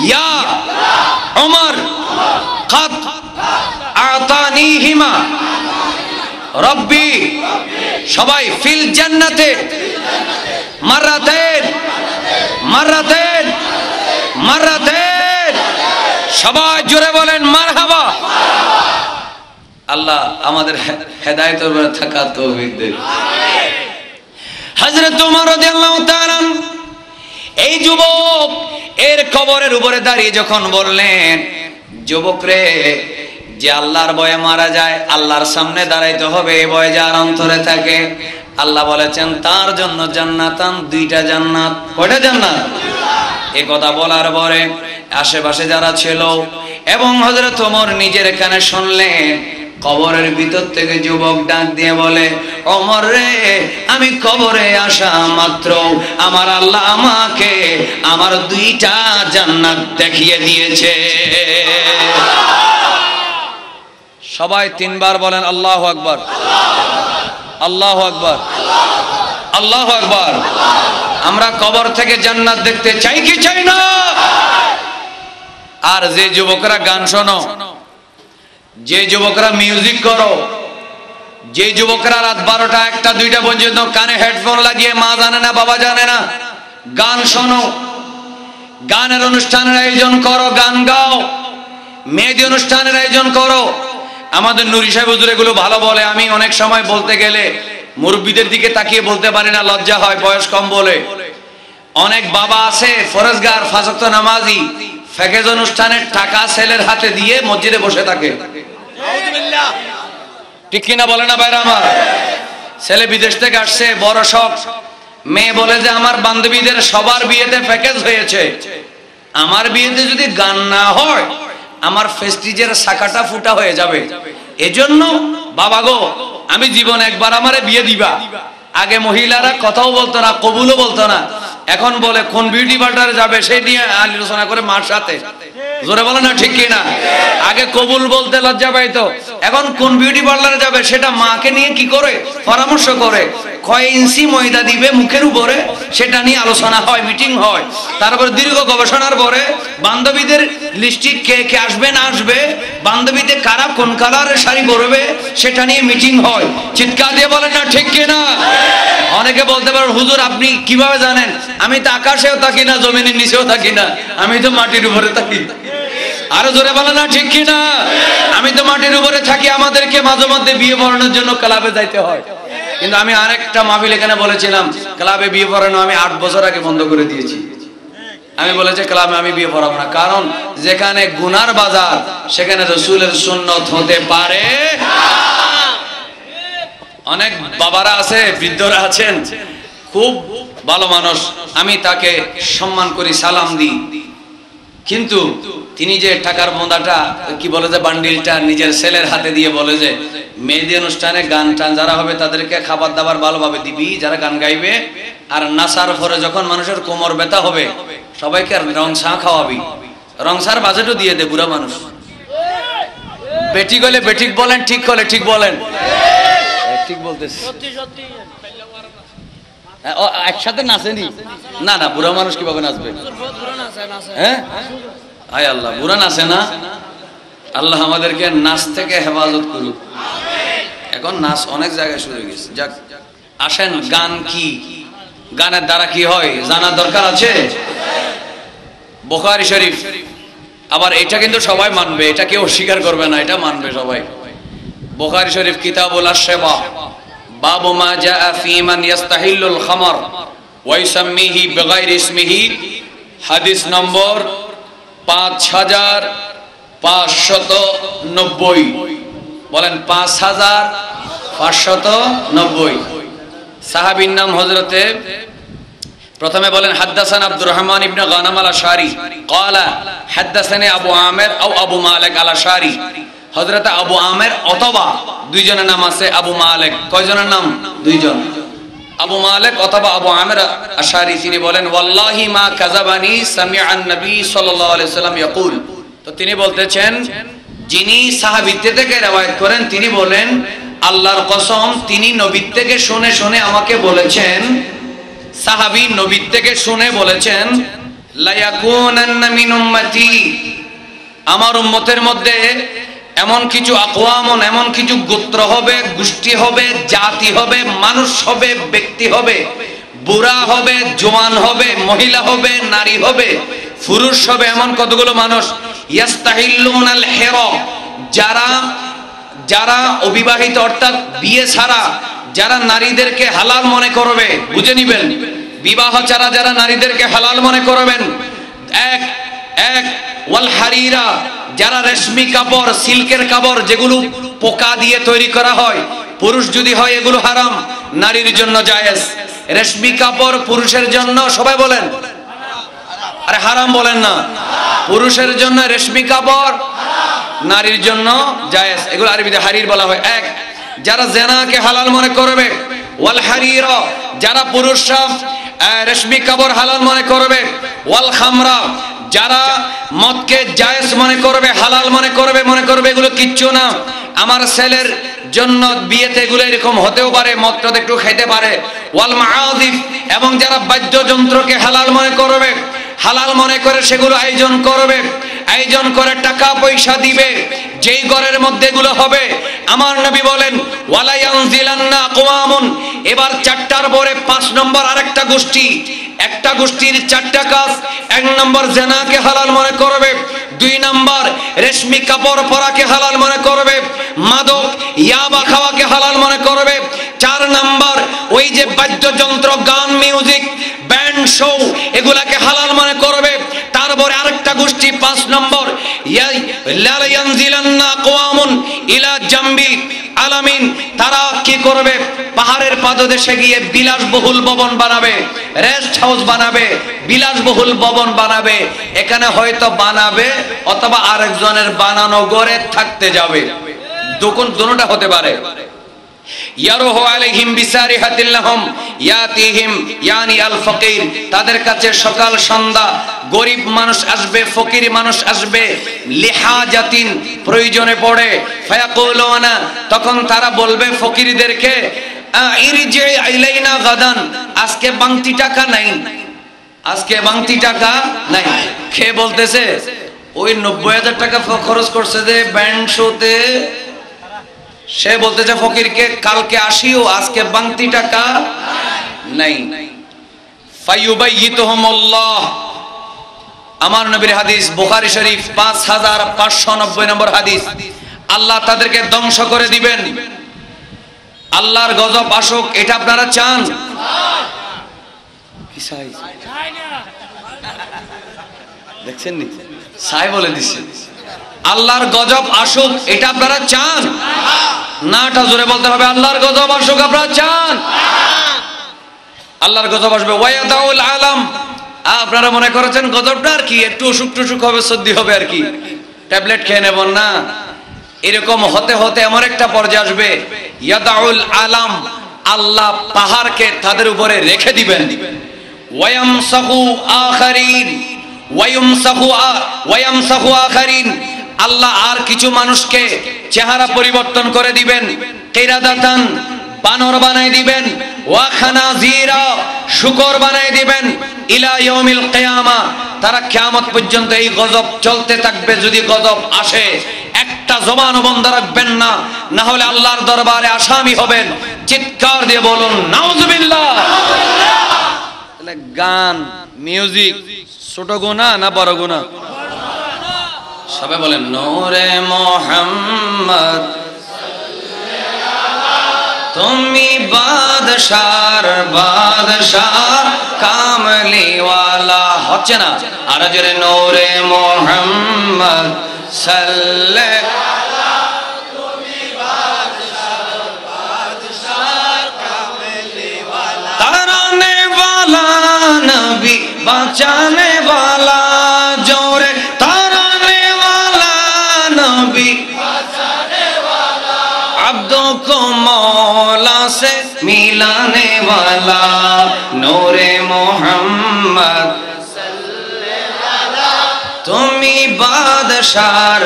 ইয়া উমর কাদ আতানিহিমা রব্বি, সবাই ফিল জান্নাতে মাররাতাইন মাররাতাইন মাররাতাইন, সবাই জোরে বলেন মারহাবা। আল্লাহ আমাদের হেদায়েতের উপরে থাকা তৌফিক দেন। হযরত ওমর রাদিয়াল্লাহু তাআলা এই যুবক এর কবরের উপরে দাঁড়িয়ে যখন বললেন, যুবক রে, যে আল্লাহর ভয়ে মারা যায়, আল্লাহর সামনে দাঁড়াইতে হবে এই ভয় যার অন্তরে থাকে, আল্লাহ বলেছেন তার জন্য জান্নাতান, দুইটা জান্নাত। কয়টা জান্নাত? এই কথা বলার পরে আশেপাশে যারা ছিল এবং হযরত ওমর নিজের কানে শুনলেন, কবরের ভিতর থেকে যুবক ডাক দিয়ে বলে, ওমর রে, আমি কবরে আসা মাত্র আমার আল্লাহ আমাকে আমার দুইটা জান্নাত দেখিয়ে দিয়েছে। সবাই তিনবার বলেন আল্লাহু আকবার, আল্লাহু আকবার, আল্লাহু আকবার। আমরা কবর থেকে জান্নাত দেখতে চাই কি চাই না? আর যে যুবকরা গান শোনো, যে যুবকরা মিউজিক করো, যে যুবকরা রাত 12টা 1টা 2টা পর্যন্ত কানে হেডফোন লাগিয়ে মা জানে না বাবা জানে না গান শোনো, গানের অনুষ্ঠানের আয়োজন করো, গান গাও, মেহেদি অনুষ্ঠানের আয়োজন করো। আমাদের নুরি সাহেব হুজুর এগুলো ভালো বলে, আমি অনেক সময় বলতে গেলে মুরব্বীদের দিকে তাকিয়ে বলতে পারি না, লজ্জা হয়, বয়স কম বলে। অনেক বাবা আছে ফরজগার, পাঁচ ওয়াক্ত নামাজি, ফেকেজ অনুষ্ঠানের টাকা ছেলের হাতে দিয়ে মসজিদে বসে থাকে। ঠিক কিনা বলে না ভাইরা আমার? ছেলে বিদেশ থেকে আসছে, বড় শখ, মেয়ে বলে যে আমার বান্ধবীদের সবার বিয়েতে প্যাকেজ হয়েছে, আমার বিয়েতে যদি গান না হয় আমার ফেস্টিজের শাখাটা ফুটা হয়ে যাবে, এজন্য বাবা গো আমি জীবন একবার আমারে বিয়ে দিবা। আগে মহিলারা কথাও বলতো না, কবুলও বলতো না, এখন বলে কোন বিউটি পার্লারে যাবে সেই নিয়ে আলোচনা করে মার সাথে। জোরে বলে না ঠিক কিনা? আগে কবুল বলতে লজ্জা পাইতো, এখন কোন বিউটি পার্লারে যাবে সেটা মাকে নিয়ে কি করে পরামর্শ করে, কয় ইঞ্চি ময়দা দিবে মুখের উপরে সেটা নিয়ে আলোচনা হয়, মিটিং হয়। তারপরে দীর্ঘ গবেষণার পরে বান্ধবীদের লিস্টিক কে কে আসবে না আসবে, বান্ধবীদের কারা কোন কালারের শাড়ি পরবে সেটা নিয়ে মিটিং হয়। চিৎকার দিয়ে বলেন না ঠিক কিনা? অনেকে বলতে পারেন হুজুর আপনি কিভাবে জানেন? আমি তো আকাশেও থাকি না, জমিনের নিচেও থাকি না, আমি তো মাটির উপরে থাকি। আরো জোরে বলে না ঠিক কিনা? আমি তো মাটির উপরে থাকি, আমাদেরকে মাঝে মধ্যে বিয়ে পড়ানোর জন্য ক্লাবে যাইতে হয়। কিন্তু আমি আরেকটা মাহফিল এখানে বলেছিলাম, ক্লাবে বিয়ে পড়ানো আমি 8 বছর আগে বন্ধ করে দিয়েছি। আমি বলেছি ক্লাবে আমি বিয়ে পড়াবো না, কারণ যেখানে গুনার বাজার সেখানে রাসূলের সুন্নাত হতে পারে। অনেক বাবারা আছে, বৃদ্ধরা আছেন, খুব ভালো মানুষ, আমি তাকে সম্মান করি, সালাম দিই, কিন্তু তিনি যে টাকার মোদাটা কি বলে যে বান্ডিলটা নিজের ছেলের হাতে দিয়ে বলে যে মেহেদি অনুষ্ঠানে গান টান যারা হবে তাদেরকে খাবার দাবার ভালোভাবে দিবি, যারা গান গাইবে, আর নাসার পরে যখন মানুষের কোমর ব্যথা হবে সবাইকে রং চা খাওয়াবি, রং চার বাজেটও দিয়ে দে। বুড়া মানুষ বেঠিক হলে বেঠিক বলেন, ঠিক হলে ঠিক বলেন, ঠিক বলতেছি। একসাথে নাচেনি না? না, বুড়া মানুষ কিভাবে নাচবে? হ্যাঁ, হায় আল্লাহ, বুড়া নাচে না। আল্লাহ আমাদেরকে নাচ থেকে হেফাজত করুক। এখন নাচ অনেক জায়গায় শুরু হয়ে গেছে। যাক, আসেন, গান কি, গানের দ্বারা কি হয় জানার দরকার আছে। বুখারী শরীফ, আবার এটা কিন্তু সবাই মানবে, এটা কেউ অস্বীকার করবে না, এটা মানবে সবাই। বুখারী শরীফ কিতাবুল আশ-শাবা, বাবু মা জাআ ফী মান ইস্তাহিল্লুল খামর ওয়া ইসাম্মিহি বিগাইরি ইসমিহি, হাদিস নম্বর 5590। বলেন 5590। সাহাবীর নাম হযরতে, প্রথমে বলেন হাদ্দাসানা আব্দুর রহমান ইবনে গানাম আল-আশআরি ক্বালা হাদ্দাসানি আবু আমির আও আবু মালিক আল-আশআরি। হযরত আবু আমির অথবা দুইজনের নাম আছে আবু মালিক। কয়জনের নাম? দুইজন, আবু মালিক অথবা আবু আমির আশআরি। তিনি বলেন ওয়াল্লাহি মা কাযাবানি সামিআন নবী সাল্লাল্লাহু আলাইহি ওয়াসাল্লাম ইয়াকুল। তো তিনি বলতেছেন যিনি সাহাবীদের থেকে রওয়ায়াত করেন তিনি বলেন আল্লাহর কসম তিনি নবী থেকে শুনে শুনে আমাকে বলেছেন, সাহাবী নবী থেকে শুনে বলেছেন, লা ইয়াকুনান্না মিন উম্মতি, আমার উম্মতের মধ্যে এমন কিছু আকওয়ামন, এমন কিছু গোত্র হবে, গোষ্ঠী হবে, জাতি হবে, মানুষ হবে, ব্যক্তি হবে, বুড়া হবে, জওয়ান হবে, মহিলা হবে, নারী হবে, পুরুষ হবে, এমন কতগুলো মানুষ, ইয়াস্তাহিল্লুনাল হিরা, যারা অবিবাহিত অর্থাৎ বিয়ে ছাড়া যারা নারীদেরকে হালাল মনে করবে, বুঝে নিবেন, বিবাহ ছাড়া যারা নারীদেরকে হালাল মনে করবেন, এক ওয়াল হারিরা, যারা রেশমি কাপড়, সিল্কের কাপড় যেগুলো পোকা দিয়ে তৈরি করা হয়, পুরুষ যদি হয় এগুলো হারাম, নারীর জন্য জায়েজ। রেশমি কাপড় পুরুষের জন্য, সবাই বলেন, আরে হারাম বলেন না, পুরুষের জন্য রেশমি কাপড়, নারীর জন্য জায়েজ, এগুলো আরবিতে হারির বলা হয়। এক, যারা জেনাকে হালাল মনে করবে, ওয়াল হারিরা, যারা পুরুষরা রেশমি কাপড় হালাল মনে করবে, ওয়াল খামরা, যারা মদকে জায়েজ মনে করবে, হালাল মনে করবে এগুলো কিচ্ছু না, আমার ছেলের জন্য বিয়েতে এগুলো এরকম হতেও পারে, মদটা একটু খেতে পারে, ওয়াল মাআযিফ, এবং যারা বাদ্যযন্ত্রকে হালাল মনে করবে, হালাল মনে করে সেগুলো আয়োজন করে টাকা পয়সা দিবে, যেই ঘরের মধ্যে এগুলো হবে, আমার নবী বলেন ওয়ালা ইয়ানজিলান্না আকওয়ামুন, এবার 4টার পরে 5 নম্বর আরেকটা গোষ্ঠী, একটা গোষ্ঠীর 4টা কাজ, 1 নম্বর জেনাকে হালাল মনে করবে, 2 নম্বর রেশমি কাপড় পরাকে হালাল মনে করবে, মাদক ইয়াবা খাওয়াকে হালাল মনে করবে, 4 নম্বর ওই যে বাদ্যযন্ত্র, গান, মিউজিক, ব্যান্ড, শো, এগুলাকে হালাল মনে করবে। তারপরে আরেকটা গোষ্ঠী 5 নম্বর, লা ইয়ানজিলান্না আকওয়ামুন ইলা জামবি আলামিন, তারা কি করবে, পাহাড়ের পাদদেশে গিয়ে বিলাসবহুল ভবন বানাবে, রেস্ট হাউস বানাবে, বিলাসবহুল ভবন বানাবে, এখানে হয়তো বানাবে অথবা আরেকজনের বানানো ঘরে থাকতে যাবে, দুটোটা হতে পারে। ইয়ারুহু আলাইহিম বিসারিহাতিল্লাহুম ইয়াতিহিম ইয়ানি আল ফকির, তাদের কাছে সকাল সন্ধ্যা গরিব মানুষ আসবে, ফকির মানুষ আসবে, লিহাজাতিন, প্রয়োজনে পড়ে, ফায়াকুলুনা, তখন তারা বলবে ফকিরদেরকে, ইরজি ইলাইনা গাদান, আজকে বাংতি টাকা নাই, আজকে বাংতি টাকা নাই। কে বলতেছে? ওই 90,000 টাকা খরচ করছে যে ব্যান্ড শোতে, সে বলতেছে ফকিরকে কালকে আসিও, আজকে বাংতি টাকা নাই। ফায়ুবাইয়িতুহুমুল্লাহ, আমার নবীর হাদিস, বুখারী শরীফ 5590 নম্বর হাদিস, আল্লাহ তাদেরকে ধ্বংস করে দিবেন, আল্লাহর গজব আসুক, এটা আপনারা চান? কি চাই? দেখছেন নি, চাই বলে দিচ্ছে, আল্লাহর গজব আসুক, এটা আপনারা চান? নাটা জোরে বলতে হবে, আল্লাহর গজব আসুক আপনারা চান? আল্লাহর গজব আসবে। ওয়ায়াদাউল আলাম, আপনারা মনে করেছেন গজবটা আর কি একটু অসুখ টুসুখ হবে, সর্দি হবে আর কি, ট্যাবলেট খেয়ে নেব না, এরকম হতে হতে এমন একটা পর্যায়ে আসবে, ইয়াদাউল আলাম, আল্লাহ পাহাড়কে তাদের উপরে রেখে দিবেন, ওয়ায়ামসাহু আখারিন, ওয়ায়ামসাহু আখারিন, আল্লাহ আর কিছু মানুষকে চেহারা পরিবর্তন করে দিবেন, কিরাদাতান, বানর বানাই দিবেন, ওয়া খানাজিরা, শুকর বানাই দিবেন, ইলা ইয়াউমিল কিয়ামা, তারা কিয়ামত পর্যন্ত এই গজব চলতে থাকবে। যদি গজব আসে একটা জবানও বন্ধ রাখবেন না, না হলে আল্লাহর দরবারে আসামি হবেন। চিৎকার দিয়ে বলুন নাউজুবিল্লাহ। তাহলে গান, মিউজিক ছোট গুনাহ না বড় গুনাহ? সবাই বলেন নূরে মুহাম্মদ, তুমি বাদশার বাদশাহ কামলিওয়ালা, হচ্ছে না? আর জোরে নূরে মুহাম্মদ সাল্লাল্লাহু, তুমি বাদশার বাদশাহ কামলিওয়ালা, তারানে ওয়ালা নবী, বাঁচানে ওয়ালা, জোরে তারানে ওয়ালা নবী, বাঁচানে ওয়ালা, আব্দো को मौला से मिलाने वाला, नूरे मोहम्मद सल्लल्लाहु, तुमी बादशाह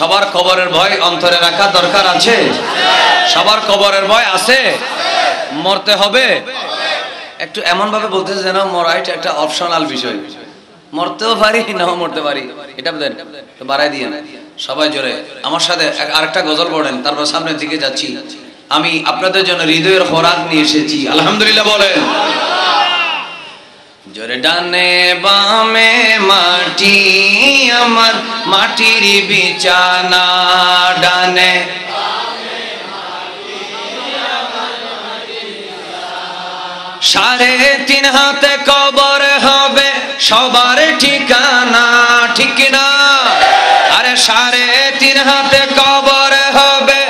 সবার কবরের ভয় অন্তরে রাখা দরকার আছে? সবার কবরের ভয় আছে? মরতে হবে? একটু এমন ভাবে বলতেছে যেন মরা এটা একটা অপশনাল বিষয়, মরতেও পারি নাও মরতে পারি, এটা দেন তো বাড়াই দিয়ে সবাই জোরে আমার সাথে আরেকটা গজল পড়েন, তারপর সামনের দিকে যাচ্ছি। আমি আপনাদের জন্য হৃদয়ের খোরাক নিয়ে এসেছি, আলহামদুলিল্লাহ বলেন। জোরে ডানে বামে মাটি আমার মাটির বিছানা, ডানে সাড়ে তিন হাতে কবর হবে সবার ঠিকানা, ঠিক না? আরে সাড়ে তিন হাতে কবর হবে,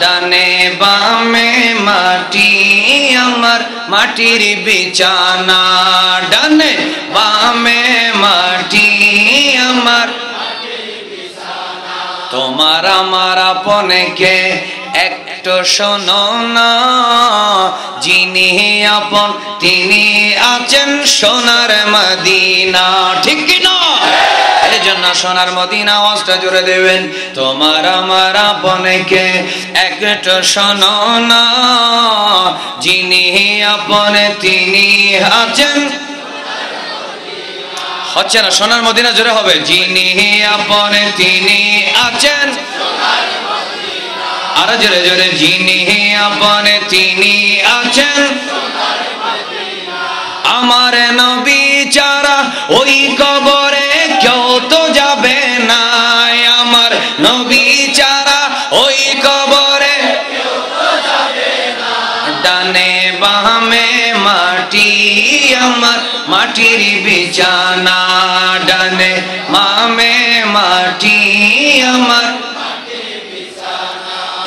ডানে বামে মাটি আমার মাটির বিছানা, ডানে বামে মাটি আমার। তোমার আমার আপনকে একটু শোনো না, যিনি আপন তিনি আছেন সোনার মদিনা, ঠিক কি না? এই জন্য সোনার মদিনা আওয়াজটা জোরে দেবেন। তোমার আমার আপনকে একটু শোনো না, যিনি আপন তিনি আছেন, হচ্ছে না সোনার মদিনা জোরে হবে, যিনি আপন তিনি আছেন, আর জোরে জোরে যিনি আপন তিনি আছেন। আমার নবী ছাড়া ওই কবরে কেউ তো যাবে না, আমার নবী ছাড়া ওই কবরে কেউ তো যাবে না, ডানে বামে মাটি আমার মাটির বিছানা, ডানে বামে মাটি আমার।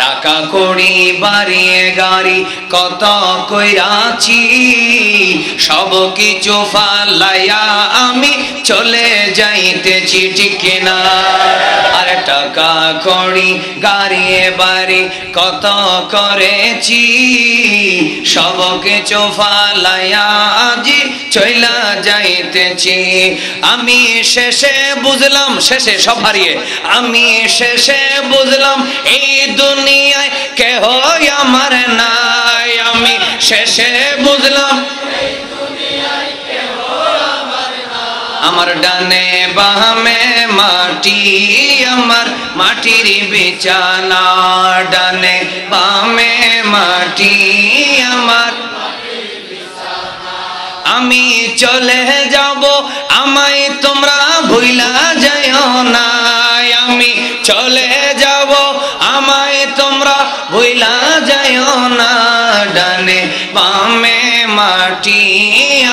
টাকা কড়ি বাড়িয়ে গাড়ি কত কইরাছি, সব কিছু ফালাইয়া আমি চলে যাইতেছি, ঠিক না? আরে টাকা কড়ি গাড়িয়ে বাড়ি কত করেছি, সব কিছু ফালাইয়া আজি চইলা যাইতেছি। আমি শেষে বুঝলাম, শেষে সব হারিয়ে আমি শেষে বুঝলাম এই দুনিয়ায় কেহ আমার নাই, আমি শেষে বুঝলাম আমার ডানে বামে মাটি আমার মাটির বিছানা, ডানে বামে মাটি আমার। আমি চলে যাব আমায় তোমরা ভুইলা যাইও না, আমি চলে যাব আমায় তোমরা ভুইলা যাইও না, ডানে বামে মাটি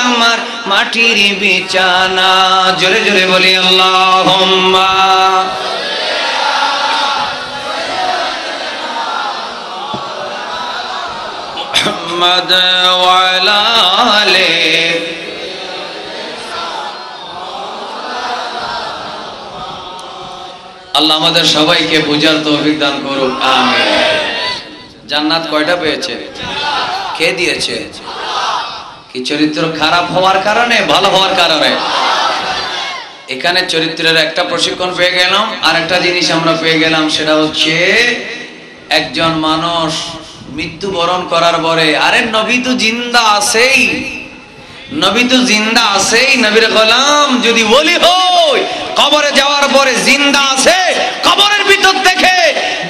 আমার মাটির বিছানা। জোরে জোরে বলি আল্লাহুম্মা মুহাম্মাদ ওয়া আলা আলি। আল্লাহ আমাদের সবাইকে বুঝার তৌফিক দান করুক, আমিন। জান্নাত কয়টা পেয়েছে? কে দিয়েছে? কি চরিত্র খারাপ হওয়ার কারণে, ভালো হওয়ার কারণে? এখানে চরিত্রের একটা প্রশিক্ষণ পেয়ে গেলাম, আর একটা জিনিস আমরা পেয়ে গেলাম, সেটা হচ্ছে একজন মানুষ মৃত্যুবরণ করার পরে, আরে নবী তো জিন্দা আছেই, নবী তো জিন্দা আছেই, নবীর গোলাম যদি ওলি হয় কবরে যাওয়ার পরে জিন্দা আছে, কবরের ভিতর থেকে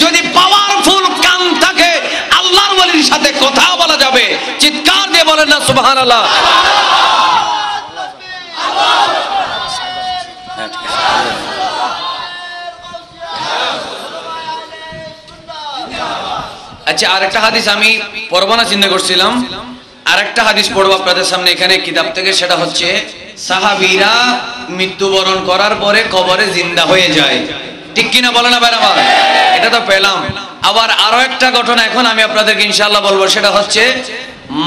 যদি পাওয়ারফুল কান থাকে আল্লাহর ওলির সাথে কথা বলা যাবে। চিৎকার দিয়ে বলেন না সুবহানাল্লাহ। আচ্ছা, আরেকটা হাদিস আমি পড়ব না চিন্তা করছিলাম, আরেকটা হাদিস পড়বো আপনাদের সামনে এখানে কিতাব থেকে, সেটা হচ্ছে সাহাবীরা মৃত্যুবরণ করার পরে কবরে জিন্দা হয়ে যায়, ঠিক কিনা বলেন না ভাই আমার? এটা তো পেলাম। আবার আরো একটা ঘটনা এখন আমি আপনাদেরকে ইনশাআল্লাহ বলবো, সেটা হচ্ছে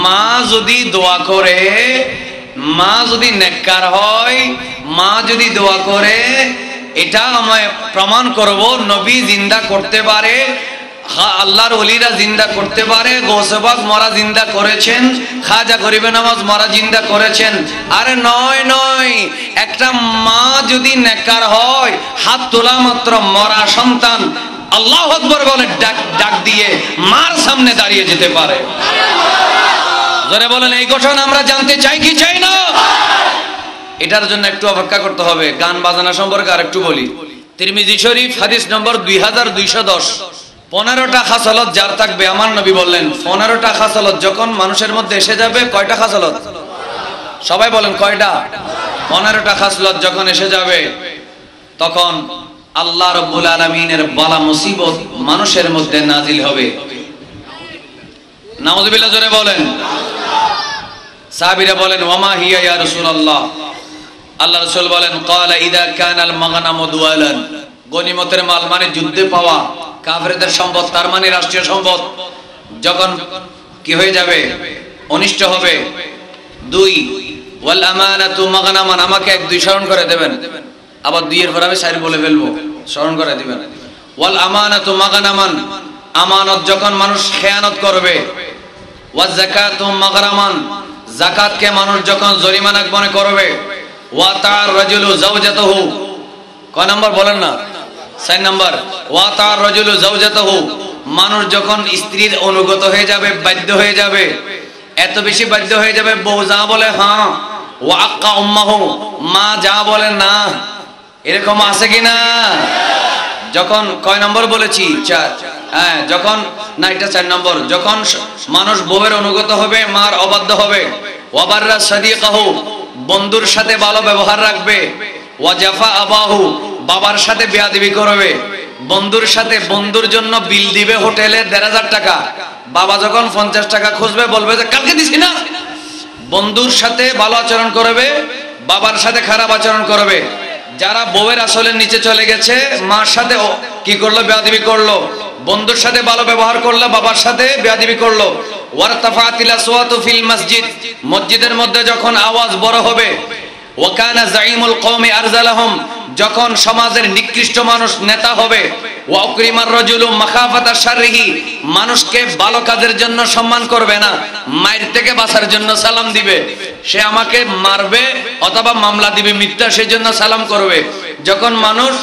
মা যদি দোয়া করে, মা যদি নেককার হয়, মা যদি দোয়া করে, এটা আমি প্রমাণ করব নবী জিন্দা করতে পারে। আল্লাহর ওলিরা জিন্দা করতে পারে, গৌসে পাক মরা জিন্দা করেছেন, খাজা গরিবে নওয়াজ মরা জিন্দা করেছেন। আরে নয় নয়, একটা মা যদি নেককার হয়, হাত তোলা মাত্র মরা সন্তান আল্লাহু আকবার বলে ডাক দিয়ে মার সামনে দাঁড়িয়ে যেতে পারে। জোরে বলেন, এই ঘটনা আমরা জানতে চাই কি চাই না? এটার জন্য একটু অপেক্ষা করতে হবে। গান বাজানা সম্পর্কে আরেকটু বলি। তিরমিজি শরীফ হাদিস নম্বর 2210, 15টা খাসলত যার থাকবে, আমার নবী বললেন 15টা খাসলত যখন মানুষের মধ্যে এসে যাবে। কয়টা খাসলত? সবাই বলেন কয়টা? 15টা খাসলত যখন এসে যাবে, তখন আল্লাহ রাব্বুল আলামিনের বালা মুসিবত মানুষের মধ্যে নাজিল হবে। নাউযুবিল্লাহ, জোরে বলেন। সাহাবীরা বলেন ওয়ামা হিয়া ইয়া রাসূলুল্লাহ। আল্লাহ রাসূল বলেন ক্বালা ইযা কানাল মাগনামু দুয়ালান, গনিমতের মাল মানে যুদ্ধে পাওয়া কাফেরদের সম্পদ, তার মানে রাষ্ট্রীয় সম্পদ, যখন কি হয়ে যাবে? অনিষ্ট হবে। 2 ওয়াল আমানাতু মাগনামান, আমাকে 1-2 স্মরণ করে দেবেন, আবার 2 এর পর আমি 4 বলে ফেলবো, স্মরণ করে দিবেন। ওয়াল আমানাতু মাগনামান, আমানত যখন মানুষ খেয়ানত করবে। ওয়াজ যাকাতু মাগরামান, যাকাতকে মানুষ যখন জরিমানা মনে করবে। ওয়া তার রাজুলু যাওজাতাহু, কয় নাম্বার বলেন না? 4 নাম্বার। ওয়া তার রাজুলু যাওজাতাহু, মানুষ যখন স্ত্রীর অনুগত হয়ে যাবে, বাধ্য হয়ে যাবে, এত বেশি বাধ্য হয়ে যাবে, বউ যা বলে হ্যাঁ, ওয়া আক্কা উম্মাহু, মা যা বলে না। এরকম আছে কি না? যখন কয় নম্বর বলেছি? 4। হ্যাঁ, যখন না, এটা 4 নম্বর। যখন মানুষ বউয়ের অনুগত হবে, মার অবাধ্য হবে। ওয়াবাররা সাদিকাহু, বন্ধুর সাথে ভালো ব্যবহার রাখবে। ওয়াজাফা আবাহু, বাবার সাথে বেয়াদবি করবে। বন্ধুর সাথে, বন্ধুর জন্য বিল দিবে হোটেলে 1500 টাকা, বাবা যখন 50 টাকা খুঁজবে বলবে যে কালকে দিছি না। বন্ধুর সাথে ভালো আচরণ করবে, বাবার সাথে খারাপ আচরণ করবে। যারা বউয়ের আসলের নিচে চলে গেছে, মার সাথে কি করলো? বেয়াদবি করলো। বন্ধুর সাথে ভালো ব্যবহার করলো, বাবার সাথে বেয়াদবি করলো। ওয়ারতাফাতিল আসওয়াতু ফিল মসজিদ, মসজিদের মধ্যে যখন আওয়াজ বড় হবে। ওয়া কানা যাইমুল কওমি আরজালাহুম, যখন সমাজের নিকৃষ্ট মানুষ নেতা হবে। ওয়া উকরিমার রাজুলু মাখাফাতা শাররিহি, মানুষকে ভালো কাজের জন্য সম্মান করবে না, মায়ের থেকে বাঁচার জন্য সালাম দিবে। সে আমাকে মারবে অথবা মামলা দিবে মিথ্যা, সেজন্য সালাম করবে। যখন মানুষ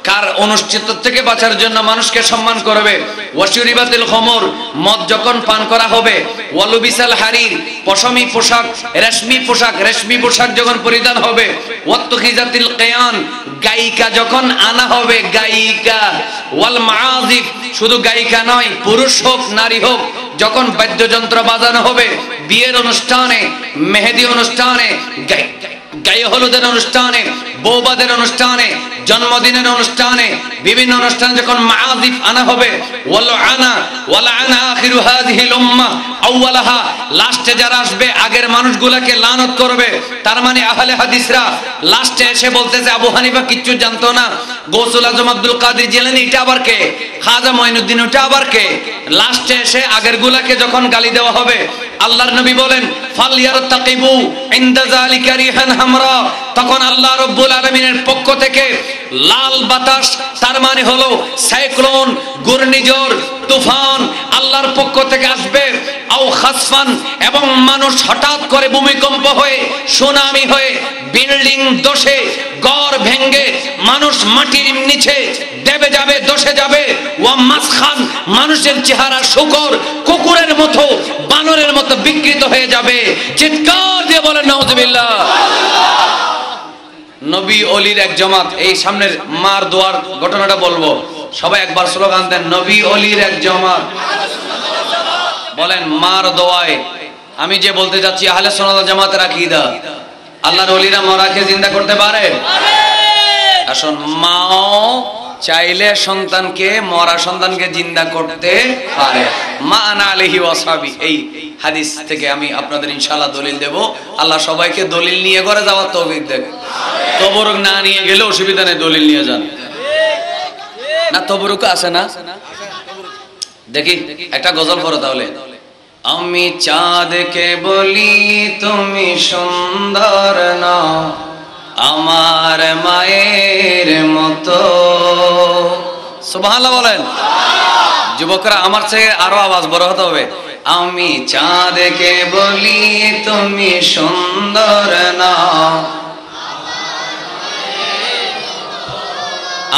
কার অনুষ্ঠিত থেকে বাঁচার জন্য মানুষকে সম্মান করবে। ওয়াশুরিবাতিল খমর, মদ যখন পান করা হবে। ওয়ালুবিসাল হারির, পশমি পোশাক, রেশমি পোশাক যখন পরিধান হবে। ওয়াত্তুখিজাতিল কিয়ান, গায়িকা যখন আনা হবে, গায়িকা। ওয়াল মাআজিফ, শুধু গায়িকা নয়, পুরুষ হোক নারী হোক, যখন বাদ্যযন্ত্র বাজানো হবে। বিয়ের অনুষ্ঠানে, মেহেদি অনুষ্ঠানে, গায়ে হলুদের অনুষ্ঠানে, বৌবাদের অনুষ্ঠানে, জন্মদিনের অনুষ্ঠানে, বিভিন্ন অনুষ্ঠানে যখন মাআজিফ আনা হবে। ওয়ালাআনা আখিরু হাযিহিল উম্মাহ আউওয়ালাহা, লাস্টে যারা আসবে আগের মানুষগুলোকে লানত করবে। তার মানে আহলে হাদিসরা লাস্টে এসে বলতেছে আবু হানিফা কিচ্ছু জানতো না, গৌসুল আজম আব্দুল কাদের জিলানী এটা আবার কে, খাজা মঈনুদ্দিন ওটা আবার কে। লাস্টে এসে আগের গুলাকে যখন গালি দেওয়া হবে, আল্লাহর নবী বলেন ফালইয়ারতাকিবু ইনদা যালিকা রিহান হামরা, তখন আল্লাহ রাব্বুল আলামিনের পক্ষ থেকে লাল বাতাস, তার মানে হলো সাইক্লোন, ঘূর্ণিঝড়, তুফান আল্লাহর পক্ষ থেকে আসবে। আও খাসফান, এবং মানুষ হঠাৎ করে ভূমিকম্প হয়ে, সুনামি হয়ে, বিল্ডিং ধসে, ঘর ভেঙে মানুষ মাটির নিচে দেবে যাবে, ধসে যাবে। ওয়া মাসখান, মানুষের চেহারা শুকর, কুকুরের মতো, বানরের মতো বিকৃত হয়ে যাবে। চিৎকার দিয়ে বলেন নাউজুবিল্লাহ। নবী ওলির এক জামাত, এই সামনের মার দোয়ার ঘটনাটা বলবো, সবাই একবার স্লোগান দেন, নবী ওলির এক জামাত। বলেন মার দোয়ায়। আমি যে বলতে যাচ্ছি আহলে সুন্নাত ওয়াল জামাতের আকীদা, আল্লাহর ওলিরা মরাকে জিন্দা করতে পারে। আসুন, মাও চাইলে সন্তানকে, মরা সন্তানকে জিন্দা করতে পারে। মা আনা আলাইহি ওয়াসাবি, এই হাদিস থেকে আমি আপনাদের ইনশাআল্লাহ দলিল দেব। আল্লাহ সবাইকে দলিল নিয়ে করে যাওয়ার তৌফিক দেন। তবরুক না নিয়ে গেলে অসুবিধা নেই, দলিল নিয়ে যান। না তবরুক আছে না? দেখি একটা গজল পড়ো তাহলে। আমি চাঁদকে বলি তুমি সুন্দর না, আমার মায়ের মতো। সুবহানাল্লাহ বলেন। যুবকরা আমার চেয়ে আরো আওয়াজ বড় হতে হবে। আমি চাঁদকে বলি তুমি সুন্দর না,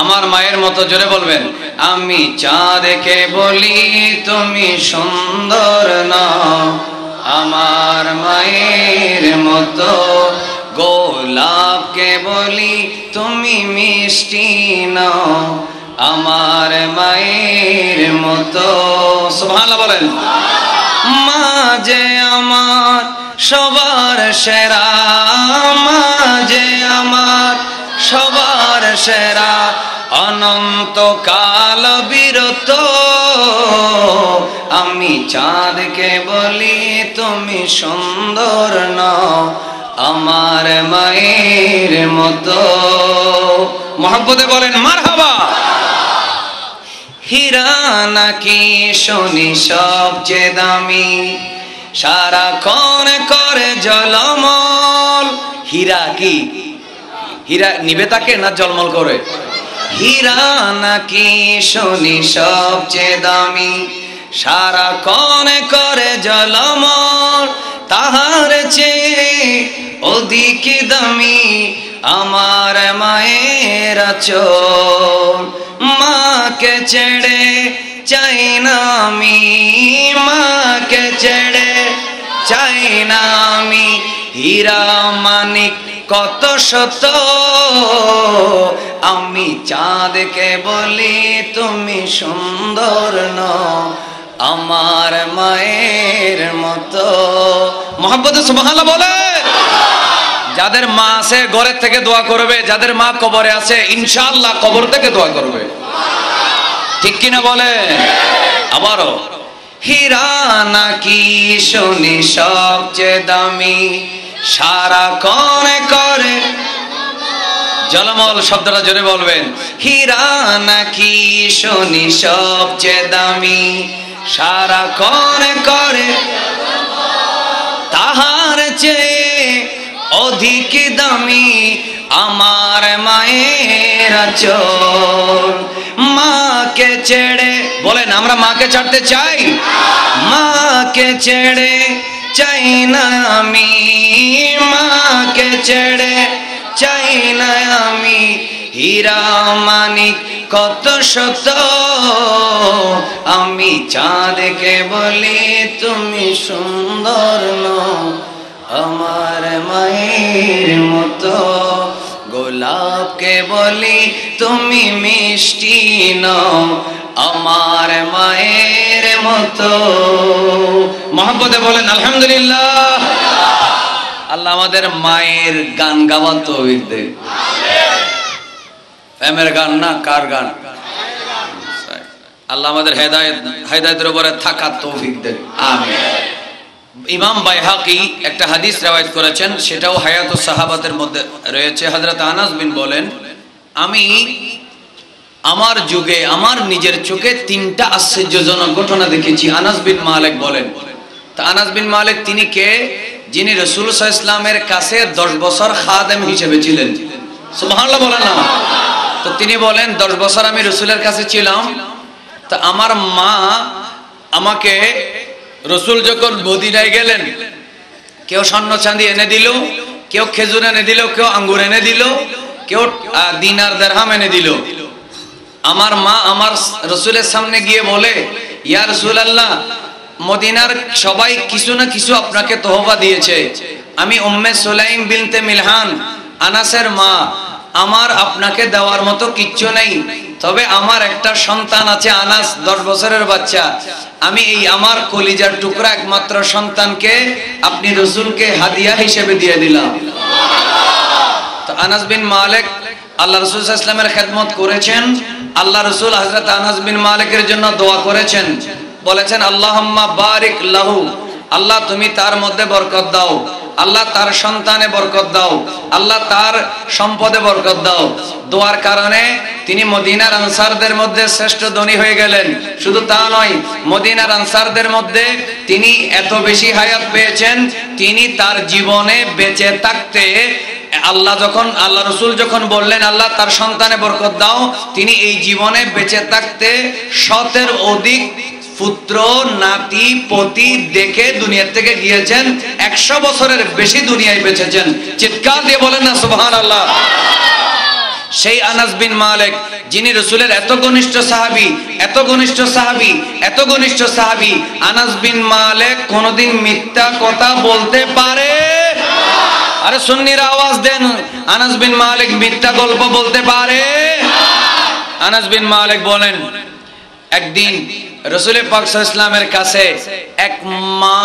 আমার মায়ের মতো জোরে বলবেন। আমি চাঁদকে বলি তুমি সুন্দর না, আমার মায়ের মতো। গোলাপকে বলি তুমি মিষ্টি না, আমার মায়ের মতো। সুবহানাল্লাহ বলেন। মা যে আমার সবার সেরা, মা যে আমার সবার সেরা, অনন্তকাল বিরত। আমি চাঁদকে বলি তুমি সুন্দর না, আমার মায়ের মতো। মহব্বতে বলেন মারহাবা। হীরা নাকি শুনি সবচেয়ে দামি, সারাক্ষণ করে ঝলমল। হীরা কি? হীরা নিবে তাকে না ঝলমল করে? হীরা নাকি শুনি সবচেয়ে দামি, সারাক্ষণ করে ঝলমল। তাহার চেয়ে অধিক দামি আমার মায়ের আঁচল। মাকে ছেড়ে চাই না আমি, মাকে ছেড়ে চাই না আমি। হীরা মানিক কত শত, আমি চাঁদকে বলি তুমি সুন্দর নও, আমার মায়ের মতো। মোহাম্মদ সুবহানাল্লাহ বলে। যাদের মা আছে ঘরের থেকে দোয়া করবে, যাদের মা কবরে আছে ইনশাআল্লাহ কবর থেকে দোয়া করবে, ঠিক কিনা বলে? আবারও হীরা নাকি শুনি সবচেয়ে দামি, সারাক্ষণ করে ঝলমল। শব্দটা জোরে বলবেন। হীরা নাকি শুনি সবচেয়ে দামি, সারাক্ষণ করে তাহার চেয়ে অধিক দামি আমার মায়ের আঁচল। মাকে ছেড়ে বলেন, আমরা মাকে ছাড়তে চাই? মাকে ছেড়ে চাই না আমি, মাকে ছেড়ে চাই না আমি। হীরা মানিক কত শত, আমি চাঁদকে বলি তুমি সুন্দর নও, আমার মায়ের মতো। গোলাপকে বলি তুমি মিষ্টি নও, আমার মায়ের মতো। মহব্বতে বলেন আলহামদুলিল্লাহ। আল্লাহ আমাদের মায়ের গান গাওয়ার তৌফিক দেন। প্রেমের গান না, কার গান? আল্লাহ আমাদের হেদায়েতের উপরে থাকার তৌফিক দেন, আমিন। ইমাম বাইহাকি একটা হাদিস রওয়ায়াত করেছেন, সেটাও হায়াতুস সাহাবাতের মধ্যে রয়েছে। হযরত আনাস বিন বলেন, আমি আমার যুগে আমার নিজের চোখে তিনটা আশ্চর্যজনক ঘটনা দেখেছি। আনাস বিন মালিক বলেন। তা আনাস বিন মালিক তিনি কে? যিনি রাসূল সাল্লাল্লাহু আলাইহি ওয়াসাল্লামের কাছে 10 বছর খাদেম হিসেবে ছিলেন। সুবহানাল্লাহ বলেন না? তো তিনি বলেন 10 বছর আমি রাসূলের কাছে ছিলাম। তা আমার মা আমাকে, রাসূল যখন মদিনায় গেলেন, কেউ স্বর্ণ চাঁদি এনে দিল, কেউ খেজুর এনে দিল, কেউ আঙ্গুর এনে দিল, কেউ দিনার দিরহাম এনে দিল। আমার মা আমার রাসূলের সামনে গিয়ে বলে, ইয়া রাসূলুল্লাহ, মদিনার সবাই কিছু না কিছু আপনাকে তোহফা দিয়েছে। আমি উম্মে সুলাইম বিনতে মিলহান, আনাসের মা, আমার আপনাকে দেওয়ার মতো কিচ্ছু নেই। তবে আমার একটা সন্তান আছে, আনাস 10 বছরের বাচ্চা। আমি এই আমার কলিজার টুকরা একমাত্র সন্তানকে আপনি রাসূলকে হাদিয়া হিসেবে দিয়ে দিলাম। তো আনাস বিন মালিক আল্লাহ রাসূল সাল্লাল্লাহু আলাইহি ওয়াসাল্লামের খেদমত করেছেন। আল্লাহ রাসূল হযরত আনাস বিন মালিকের জন্য দোয়া করেছেন, বলেছেন আল্লাহুম্মা বারিক লাহু, আল্লাহ তুমি তার মধ্যে বরকত দাও। আল্লাহ তার সন্তানে বরকত দাও, আল্লাহ তার সম্পদে বরকত দাও। দোয়ার কারণে তিনি মদিনার আনসারদের মধ্যে শ্রেষ্ঠ ধনী হয়ে গেলেন। শুধু তা নয়, মদিনার আনসারদের মধ্যে তিনি এত বেশি হায়াত পেয়েছেন, তিনি তার জীবনে বেঁচে থাকতে আল্লাহ রসুল যখন বললেন আল্লাহ তার সন্তানে বরকত দাও, তিনি এই জীবনে বেঁচে থাকতে 100 অধিক পুত্র নাতি পতি দেখে দুনিয়া থেকে গিয়েছেন। 100 বছরের বেশি দুনিয়ায় বেঁচেছেন। চিৎকার দিয়ে বলেন না সুবহানাল্লাহ। সেই আনাস বিন মালিক, যিনি রাসূলের এত ঘনিষ্ঠ সাহাবী, এত ঘনিষ্ঠ সাহাবী, এত ঘনিষ্ঠ সাহাবী, আনাস বিন মালিক কোনদিন মিথ্যা কথা বলতে পারে? আরে সুন্নিরা আওয়াজ দেন, আনাস বিন মালিক মিথ্যা গল্প বলতে পারে? আনাস বিন মালিক বলেন, একদিন রাসূল পাক সাল্লাল্লাহু আলাইহি ওয়াসাল্লামের কাছে এক মা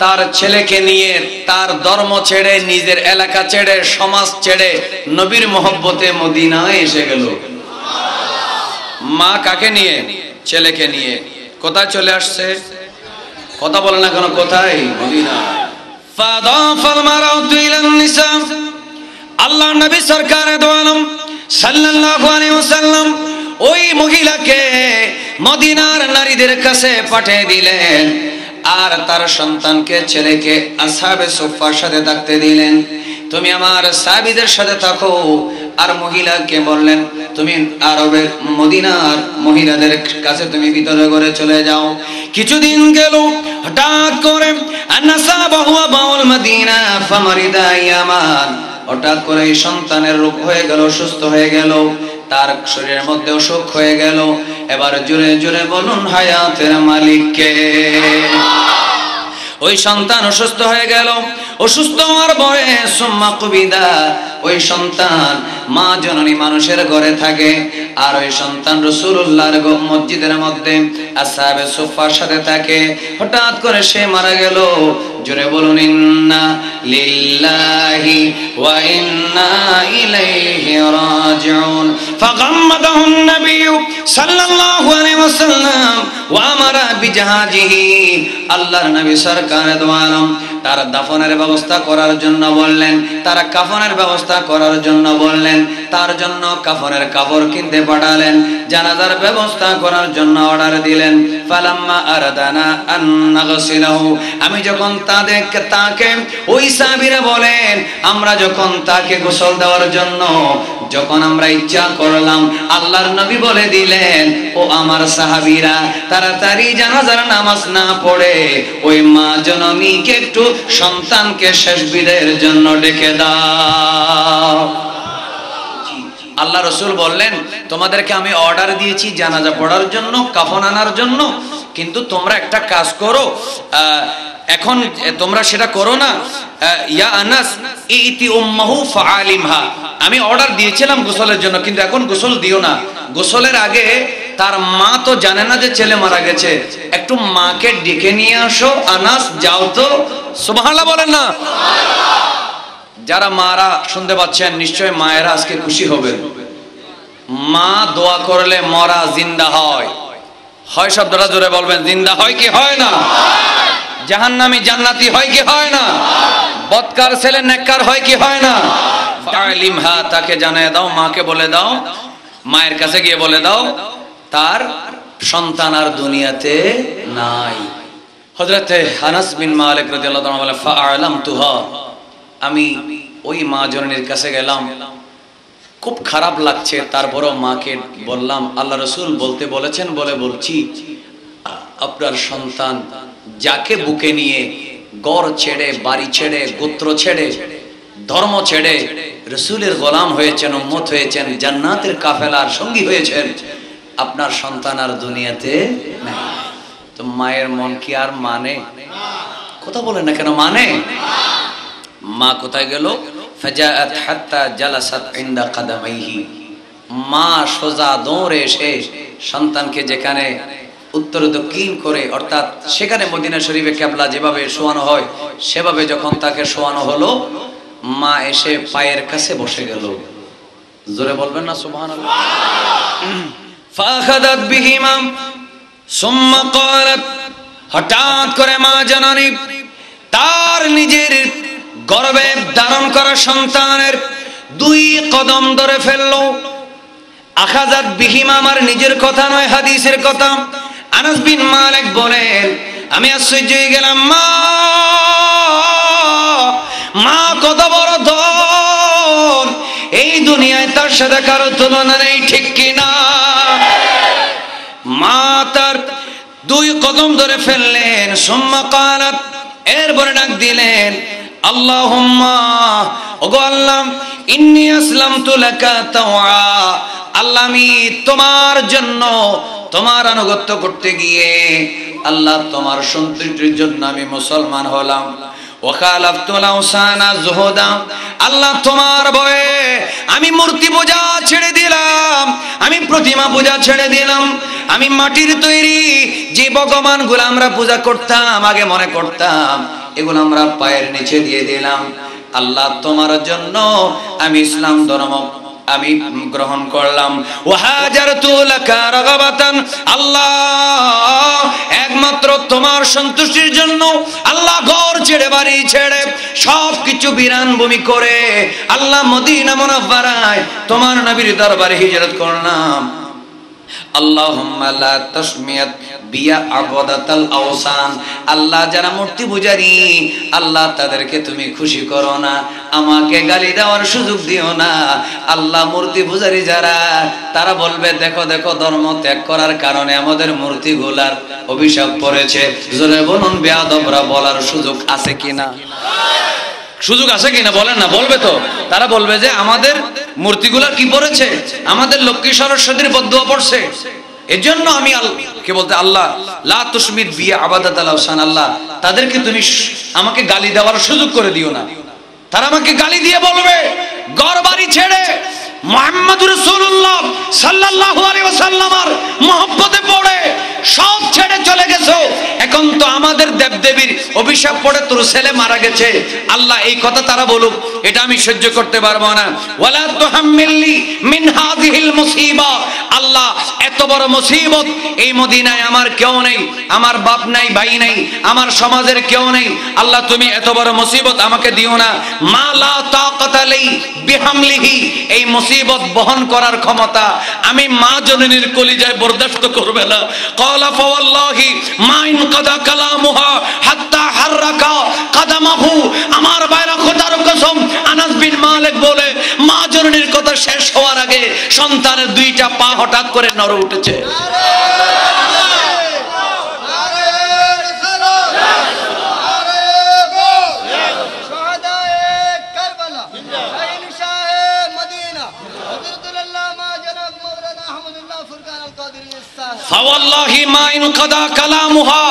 তার ছেলেকে নিয়ে তার ধর্ম ছেড়ে, নিজের এলাকা ছেড়ে, সমাজ ছেড়ে নবীর মহব্বতে মদিনায় এসে গেল। মা কাকে নিয়ে? ছেলেকে নিয়ে। কোথায় চলে আসছে? কথা বলে না কেন? কোথায়? মদিনা। ফাদাফাল মারাতু ইলান নিসা, আল্লাহর নবী সরকারে দো আলম সাল্লাল্লাহু আলাইহি ওয়াসাল্লাম ওই মহিলাকে মদিনার নারীদের কাছে পাঠিয়ে দিলেন, আর তার সন্তানকে, ছেলেকে আসহাবে সুফফার সাথে থাকতে দিলেন। তুমি আমার সাহাবীদের সাথে থাকো। আর মহিলাকে বললেন তুমি আরবের মদিনার মহিলাদের কাছে তুমি ভিতরে ঘরে চলে যাও। কিছুদিন গেল, হঠাৎ করে আনাসাবাহু বাউল মদিনা ফামারিদা ইয়ামান, হঠাৎ করে এই সন্তানের রোগ হয়ে গেল, সুস্থ হয়ে গেল, তার শরীরের মধ্যে অসুখ হয়ে গেল। এবার জোরে জোরে বলুন হায়াতের মালিক কে? ওই সন্তান অসুস্থ হয়ে গেল। অসুস্থ হওয়ার পরে সুম্মা কুবিদা, ওই সন্তান মা জননী মানুষের ঘরে থাকে, আর ওই সন্তান রাসূলুল্লাহর মসজিদের মধ্যে আসহাবে সুফফার সাথে থাকে। হঠাৎ করে সে মারা গেল। জোরে বলুন ইন্না লিল্লাহি ওয়া ইন্না ইলাইহি রাজিউন। ফাগাম্মাদাহুন নবিয়্যু সাল্লাল্লাহু আলাইহি ওয়াসাল্লাম ওয়া আমারা বিজাহাজিহি, আল্লাহর নবী সরকারে দো আলম তার দাফনের ব্যবস্থা করার জন্য বললেন, তার কাফনের ব্যবস্থা করার জন্য বললেন, তার জন্য কাফনের কাপড় কিনতে পাঠালেন, জানাজার ব্যবস্থা করার জন্য অর্ডার দিলেন। ফালাম্মা আরাদানা আন নাগসিলাহু, আমি যখন তাকে ওই সাহাবীরা বলেন আমরা যখন তাকে গোসল দেওয়ার জন্য যখন আমরা ইচ্ছা করলাম, আল্লাহর নবী বলে দিলেন ও আমার সাহাবীরা তাড়াতাড়ি জানাজার নামাজ না পড়ে ওই মা জননীকে একটু সন্তানকে শেষ বিদায়ের জন্য ডেকে দাও। আল্লাহ রাসূল বললেন তোমাদেরকে আমি অর্ডার দিয়েছি জানাজা পড়ার জন্য, কাফন আনার জন্য, কিন্তু তোমরা একটা কাজ করো, এখন তোমরা সেটা করো না। ইয়া আনাস ইতি উম্মাহু ফাআলিমহা, আমি অর্ডার দিয়েছিলাম গোসলের জন্য, কিন্তু এখন গোসল দিও না। গোসলের আগে তার মা তো জানে না যে ছেলে মারা গেছে, একটু মাকে ডেকে নিয়ে আসো। আনাস যাও তো। সুবহানাল্লাহ বলেন না? যারা মারা শুনতে পাচ্ছেন নিশ্চয় মায়েরা আজকে খুশি হবেন। মা দোয়া করলে মরা জিন্দা হয়। হয় শব্দটা জোরে বলবেন, জিন্দা হয় কি হয় না? জাহান্নামী জান্নাতি হয় কি হয় না? বদকার ছেলে নেককার হয় কি হয় না? ফাআলিমহা, তাকে জানিয়ে দাও, মাকে বলে দাও, মায়ের কাছে গিয়ে বলে দাও তার সন্তান আর দুনিয়াতে নাই। হযরতে আনাস বিন মালিক রাদিয়াল্লাহু তাআলা বলেন ফাআলামতুহা, আমি ওই মা জননীর কাছে গেলাম, খুব খারাপ লাগছে, তারপরও মাকে বললাম আল্লাহ রাসূল বলতে বলেছেন বলে বলছি, আপনার সন্তান যাকে বুকে নিয়ে ঘর ছেড়ে, বাড়ি ছেড়ে, গোত্র ছেড়ে, ধর্ম ছেড়ে রাসূলের গোলাম হয়েছেন, উম্মত হয়েছেন, জান্নাতের কাফেলার সঙ্গী হয়েছেন, আপনার সন্তান আর দুনিয়াতে নাই। তো মায়ের মন কি আর মানে? কথা বলেন না কেন? মানে? মা কোথায় গেল? ফাজাআত হাত্তা জালাসাত ইনদা কাদামাইহি, মা সোজা দৌড়ে এসে সন্তানকে যেখানে উত্তর দক্ষিণ করে, অর্থাৎ সেখানে মদিনা শরীফে কিবলা যেভাবে শোয়ানো হয় সেভাবে যখন তাকে শোয়ানো হলো, মা এসে পায়ের কাছে বসে গেল। জোরে বলবেন না সুবহানাল্লাহ? ফাখাদাত বিহিমা সুম্মা ক্বালাত, হঠাৎ করে মা জননী তার নিজের গর্ভে ধারণ করা সন্তানের 2 কদম ধরে ফেললো। আখাযাত বিহিমা, আমার নিজের কথা নয়, হাদিসের কথা। আনাস বিন মালিক বলেন, আমি আশ্চর্য হয়ে গেলাম, মা কত বড় ধন, এই দুনিয়ায় তার সাথে কারো তুলনা নেই, ঠিক কিনা? মা তার 2 কদম ধরে ফেললেন। সুম্মা ক্বালাত, এরপরে ডাক দিলেন, আল্লাহুম্মা, ওগো আল্লাহ, ইন্নী আসলামতু লাকা তাওয়া, আল্লাহ আমি তোমার জন্য তোমার আনুগত্য করতে গিয়ে আল্লাহ তোমার সন্তুষ্টির জন্য আমি মুসলমান হলাম। ওয়াখালাফতুল আওসানা যুহুদা, আল্লাহ তোমার ভয়ে আমি মূর্তি পূজা ছেড়ে দিলাম, আমি প্রতিমা পূজা ছেড়ে দিলাম, আমি মাটির তৈরি যে ভগবানগুলো আমরা পূজা করতাম, আগে মনে করতাম, এগুলো আমরা পায়ের নিচে দিয়ে দিলাম। আল্লাহ তোমার জন্য আমি ইসলাম ধর্ম আমি গ্রহণ করলাম। ওয়াহাজারতু লাকা রাগাবাতান, আল্লাহ একমাত্র তোমার সন্তুষ্টির জন্য আল্লাহ ঘর ছেড়ে, বাড়ি ছেড়ে, সবকিছু বিরান ভূমি করে আল্লাহ মদিনা মুনাওয়ারায় তোমার নবীর দরবারে হিজরত করলাম। আল্লাহুম্মা লা তাসমিয়াত বিয়া আবাদাতাল আওসান, আল্লাহ যারা মূর্তি পূজারী, আল্লাহ তাদেরকে তুমি খুশি করো না, আমাকে গালি দেওয়ার সুযোগ দিও না। আল্লাহ মূর্তি পূজারী যারা, তারা বলবে দেখো দেখো ধর্ম ত্যাগ করার কারণে আমাদের মূর্তিগুলার অভিশাপ পড়েছে। জোরে বলুন, বেয়াদবরা বলার সুযোগ আছে কিনা? সুযোগ আছে কিনা বলেন না? বলবে তো, তারা বলবে যে আমাদের মূর্তিগুলা কি পড়েছে, আমাদের লক্ষ্মী সরস্বতীর বদদুয়া পড়ছে। এজন্য আমি কে বলতে, আল্লাহ লা তুসমিত বিয়া আবাদাতাল আওসান, আল্লাহ তাদেরকে তুমি আমাকে গালি দেওয়ার সুযোগ করে দিও না। তারা আমাকে গালি দিয়ে বলবে ঘর বাড়ি ছেড়ে মুহাম্মদুর রাসূলুল্লাহ সাল্লাল্লাহু আলাইহি ওয়াসাল্লামের মহব্বতে পড়ে সব ছেড়ে চলে গেছো, এখন তো আমাদের দেবদেবীর অভিশাপ পড়ে তোর ছেলে মারা গেছে। আল্লাহ এই কথা তারা বলুক, এটা আমি সহ্য করতে পারবো না। ওয়ালা তুহাম্মিলনি মিন হাযিহিল মুসিবা, আল্লাহ এত বড় মুসিবত এই মদিনায় আমার কেউ নেই, আমার বাপ নাই, ভাই নাই, আমার সমাজের কেউ নেই, আল্লাহ তুমি এত বড় মুসিবত আমাকে দিও না। মা লা তাকাতা লি বিহামলিহি, এই মুসিবত বহন করার ক্ষমতা আমি মা জননীর কলিজায় বরদাস্ত করবে না। ক্বালা ফাওয়াল্লাহি মা ইনকাদা কালামুহা হাত্তা হাররাকা কাদামাহু, আমার বাইরা খোদার কসম, আনাস বিন মালিক বলে মা জননীর কথা শেষ হওয়ার আগে সন্তানের 2টা পা হঠাৎ করে নড়ে উঠেছে। ফাওয়াল্লাহি মা ইনকাদা কালামুহা,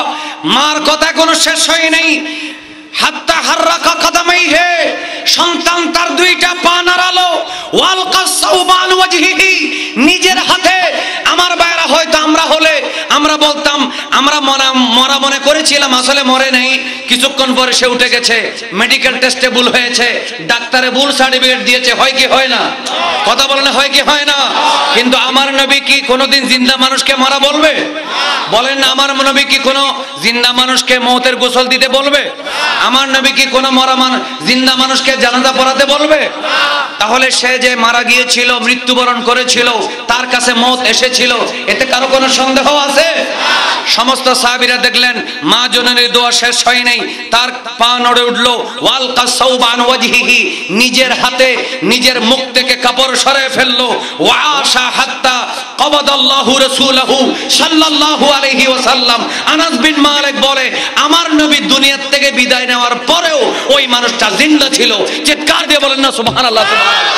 মার কথা কোনো শেষ হয় নাই। হাত্তা হাররাকা কাদামাইহি, সন্তান তার 2টা পা নাড়ালো। ওয়ালকা সাওবান ওয়াজহিহি, নিজের হাতে। আমার বাইরা হয়তো আমরা হলে আমরা বলতাম আমরা মরা মনে করেছিলাম, আসলে মরে নাই, কিছুক্ষণ পরে সে উঠে গেছে, মেডিকেল টেস্টে ভুল হয়েছে, ডাক্তারে ভুল সার্টিফিকেট দিয়েছে। হয় কি হয় না? কথা বলেন, হয় কি হয় না? কিন্তু আমার নবী কি কোনোদিন জিন্দা মানুষকে মারা বলবে? বলেন না। আমার নবী কি কোনো জিন্দা মানুষকে মওতের গোসল দিতে বলবে? আমার নবী কি কোনো জিন্দা মানুষকে জানাজা পড়াতে বলবে? তাহলে সে যে মারা গিয়েছিল, মৃত্যুবরণ করেছিল, তার কাছে মওত এসেছিল, এতে কারো কোনো সন্দেহ আছে? সমস্ত সাহাবীরা দেখলেন মা জননীর দোয়া শেষ হয় নাই, তার পা নড়ে উঠলো। ওয়ালকা সাওবান ওয়াজহিহি, নিজের হাতে নিজের মুখ থেকে কাপড় সরিয়ে ফেললো। ওয়াশা হাত্তা কবাদাল্লাহু রাসূলহু সাল্লাল্লাহু আলাইহি ওয়াসাল্লাম। আনাস বিন মালিক বলে আমার নবী দুনিয়া থেকে বিদায় নেওয়ার পরেও ওই মানুষটা জিন্দা ছিল। চিৎকার দিয়ে বলেন না সুবহানাল্লাহ, সুবহানাল্লাহ।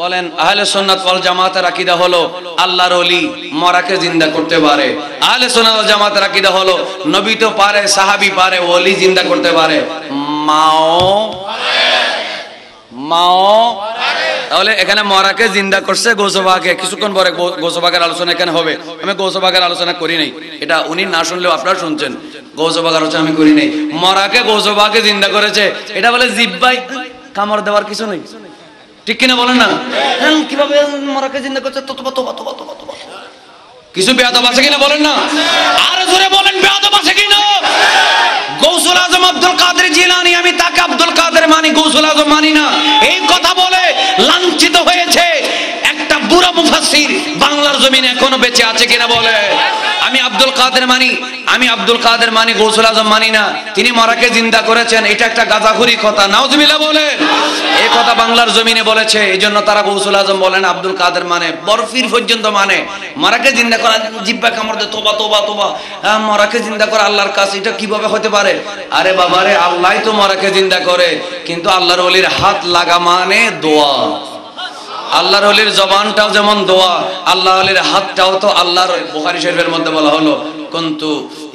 বলেন আহলে সুন্নাত ওয়াল জামাতের আকীদা হলো আল্লাহর ওলি মরাকে জিন্দা করতে পারে। আহলে সুন্নাত ওয়াল জামাতের আকীদা হলো নবী তো পারে, সাহাবী পারে, ওলি জিন্দা করতে পারে, মাও তাহলে এখানে মরাকে জিন্দা করছে গৌসবাগে। কিছুক্ষণ পরে গৌসবাগের আলোচনা এখানে হবে। আমি গৌসবাগের আলোচনা করি নাই, এটা উনি না শুনলেও আপনারা শুনছেন। গৌসবাগের আলোচনা আমি করি নাই। মরাকে গৌসবাগে জিন্দা করেছে, এটা বলে জিব্বাই কামড় দেওয়ার কিছু নেই, ঠিক কিনা বলেন না? কিভাবে মরাকে জিন্দা করছে? কিছু বেয়াদব আছে কিনা বলেন না? আর জোরে বলেন বেয়াদব আছে কিনা? গৌসুল আজম আব্দুল কাদের জিলানী, আমি তাকে আব্দুল গৌসুল আজম মানি না, এই কথা বলে লাঞ্ছিত হয়েছে একটা বুড়া মুফাসসির বাংলার জমিনে এখনো বেঁচে আছে কিনা বলে? আমি আব্দুল কাদের মানি, গৌসুল আজম মানি না। তিনি মরাকে জিন্দা করেছেন, এটা একটা গাঁজাখুরি কথা। নাউজুবিল্লাহ বলে এই কথা বাংলার জমিনে বলেছে। এই জন্য তারা গৌসুল আজম বলেন, আব্দুল কাদের মানে, বরফির পর্যন্ত মানে। মরাকে জিন্দা করা, জিব্বা কামড় দে, তোবা তোবা তোবা, মরাকে জিন্দা করা আল্লাহর কাছে, এটা কিভাবে হতে পারে? আরে বাবা রে, আল্লাহই তো মরাকে জিন্দা করে, কিন্তু আল্লাহর ওলির হাত লাগা মানে দোয়া। আল্লাহর ওলির জবানটাও যেমন দোয়া, আল্লাহ ওলির হাতটাও তো আল্লাহর। বুখারী শরীফের মধ্যে বলা হলো, কুনতু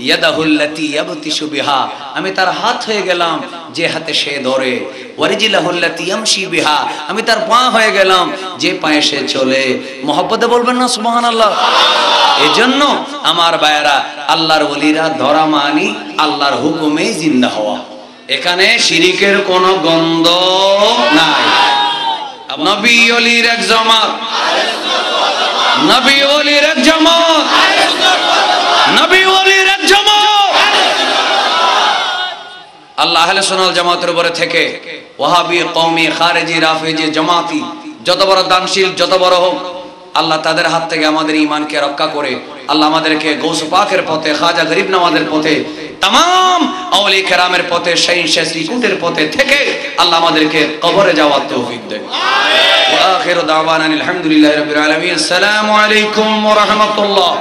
ইয়াদাহুল্লাতি ইয়াবতিশু বিহা, আমি তার হাত হয়ে গেলাম যে হাতে সে ধরে। ওয়ারিজিলাহুল্লাতি ইয়ামশি বিহা, আমি তার পা হয়ে গেলাম যে পায়ে সে চলে। মহব্বতে বলবেন না সুবহানাল্লাহ? এজন্য আমার ভাইয়েরা, আল্লাহর ওলিরা ধরা মানি আল্লাহর হুকুমে জিন্দা হওয়া। এখানে শিরিকের কোনো গন্ধ নাই। নবী ওলির এক জামাত, নবী ওলির এক জামাত, নবী ওলির এক জামাত। আল্লাহ আহলে সুন্নাত ওয়াল জামাতের উপরে থেকে ওয়াহাবি, কওমি, খারেজি, রাফেজি, জামাতি যত বড় দানশীল, যত বড় হোক, আল্লাহ তাদের হাত থেকে আমাদের ঈমানকে রক্ষা করে আল্লাহ আমাদেরকে গৌস পাকের পথে, খাজা গরিব নওয়াজের পথে, तमाम औलिया केरामेर पथे, शाहीन शाह श्रीकुटेर पथे থেকে আল্লাহ আমাদেরকে কবরে যাওয়ার তৌফিক দেন। ওয়া আখিরু দাওয়ানা আলহামদুলিল্লাহি রাব্বিল আলামিন। আসসালামু আলাইকুম ওয়া রাহমাতুল্লাহ।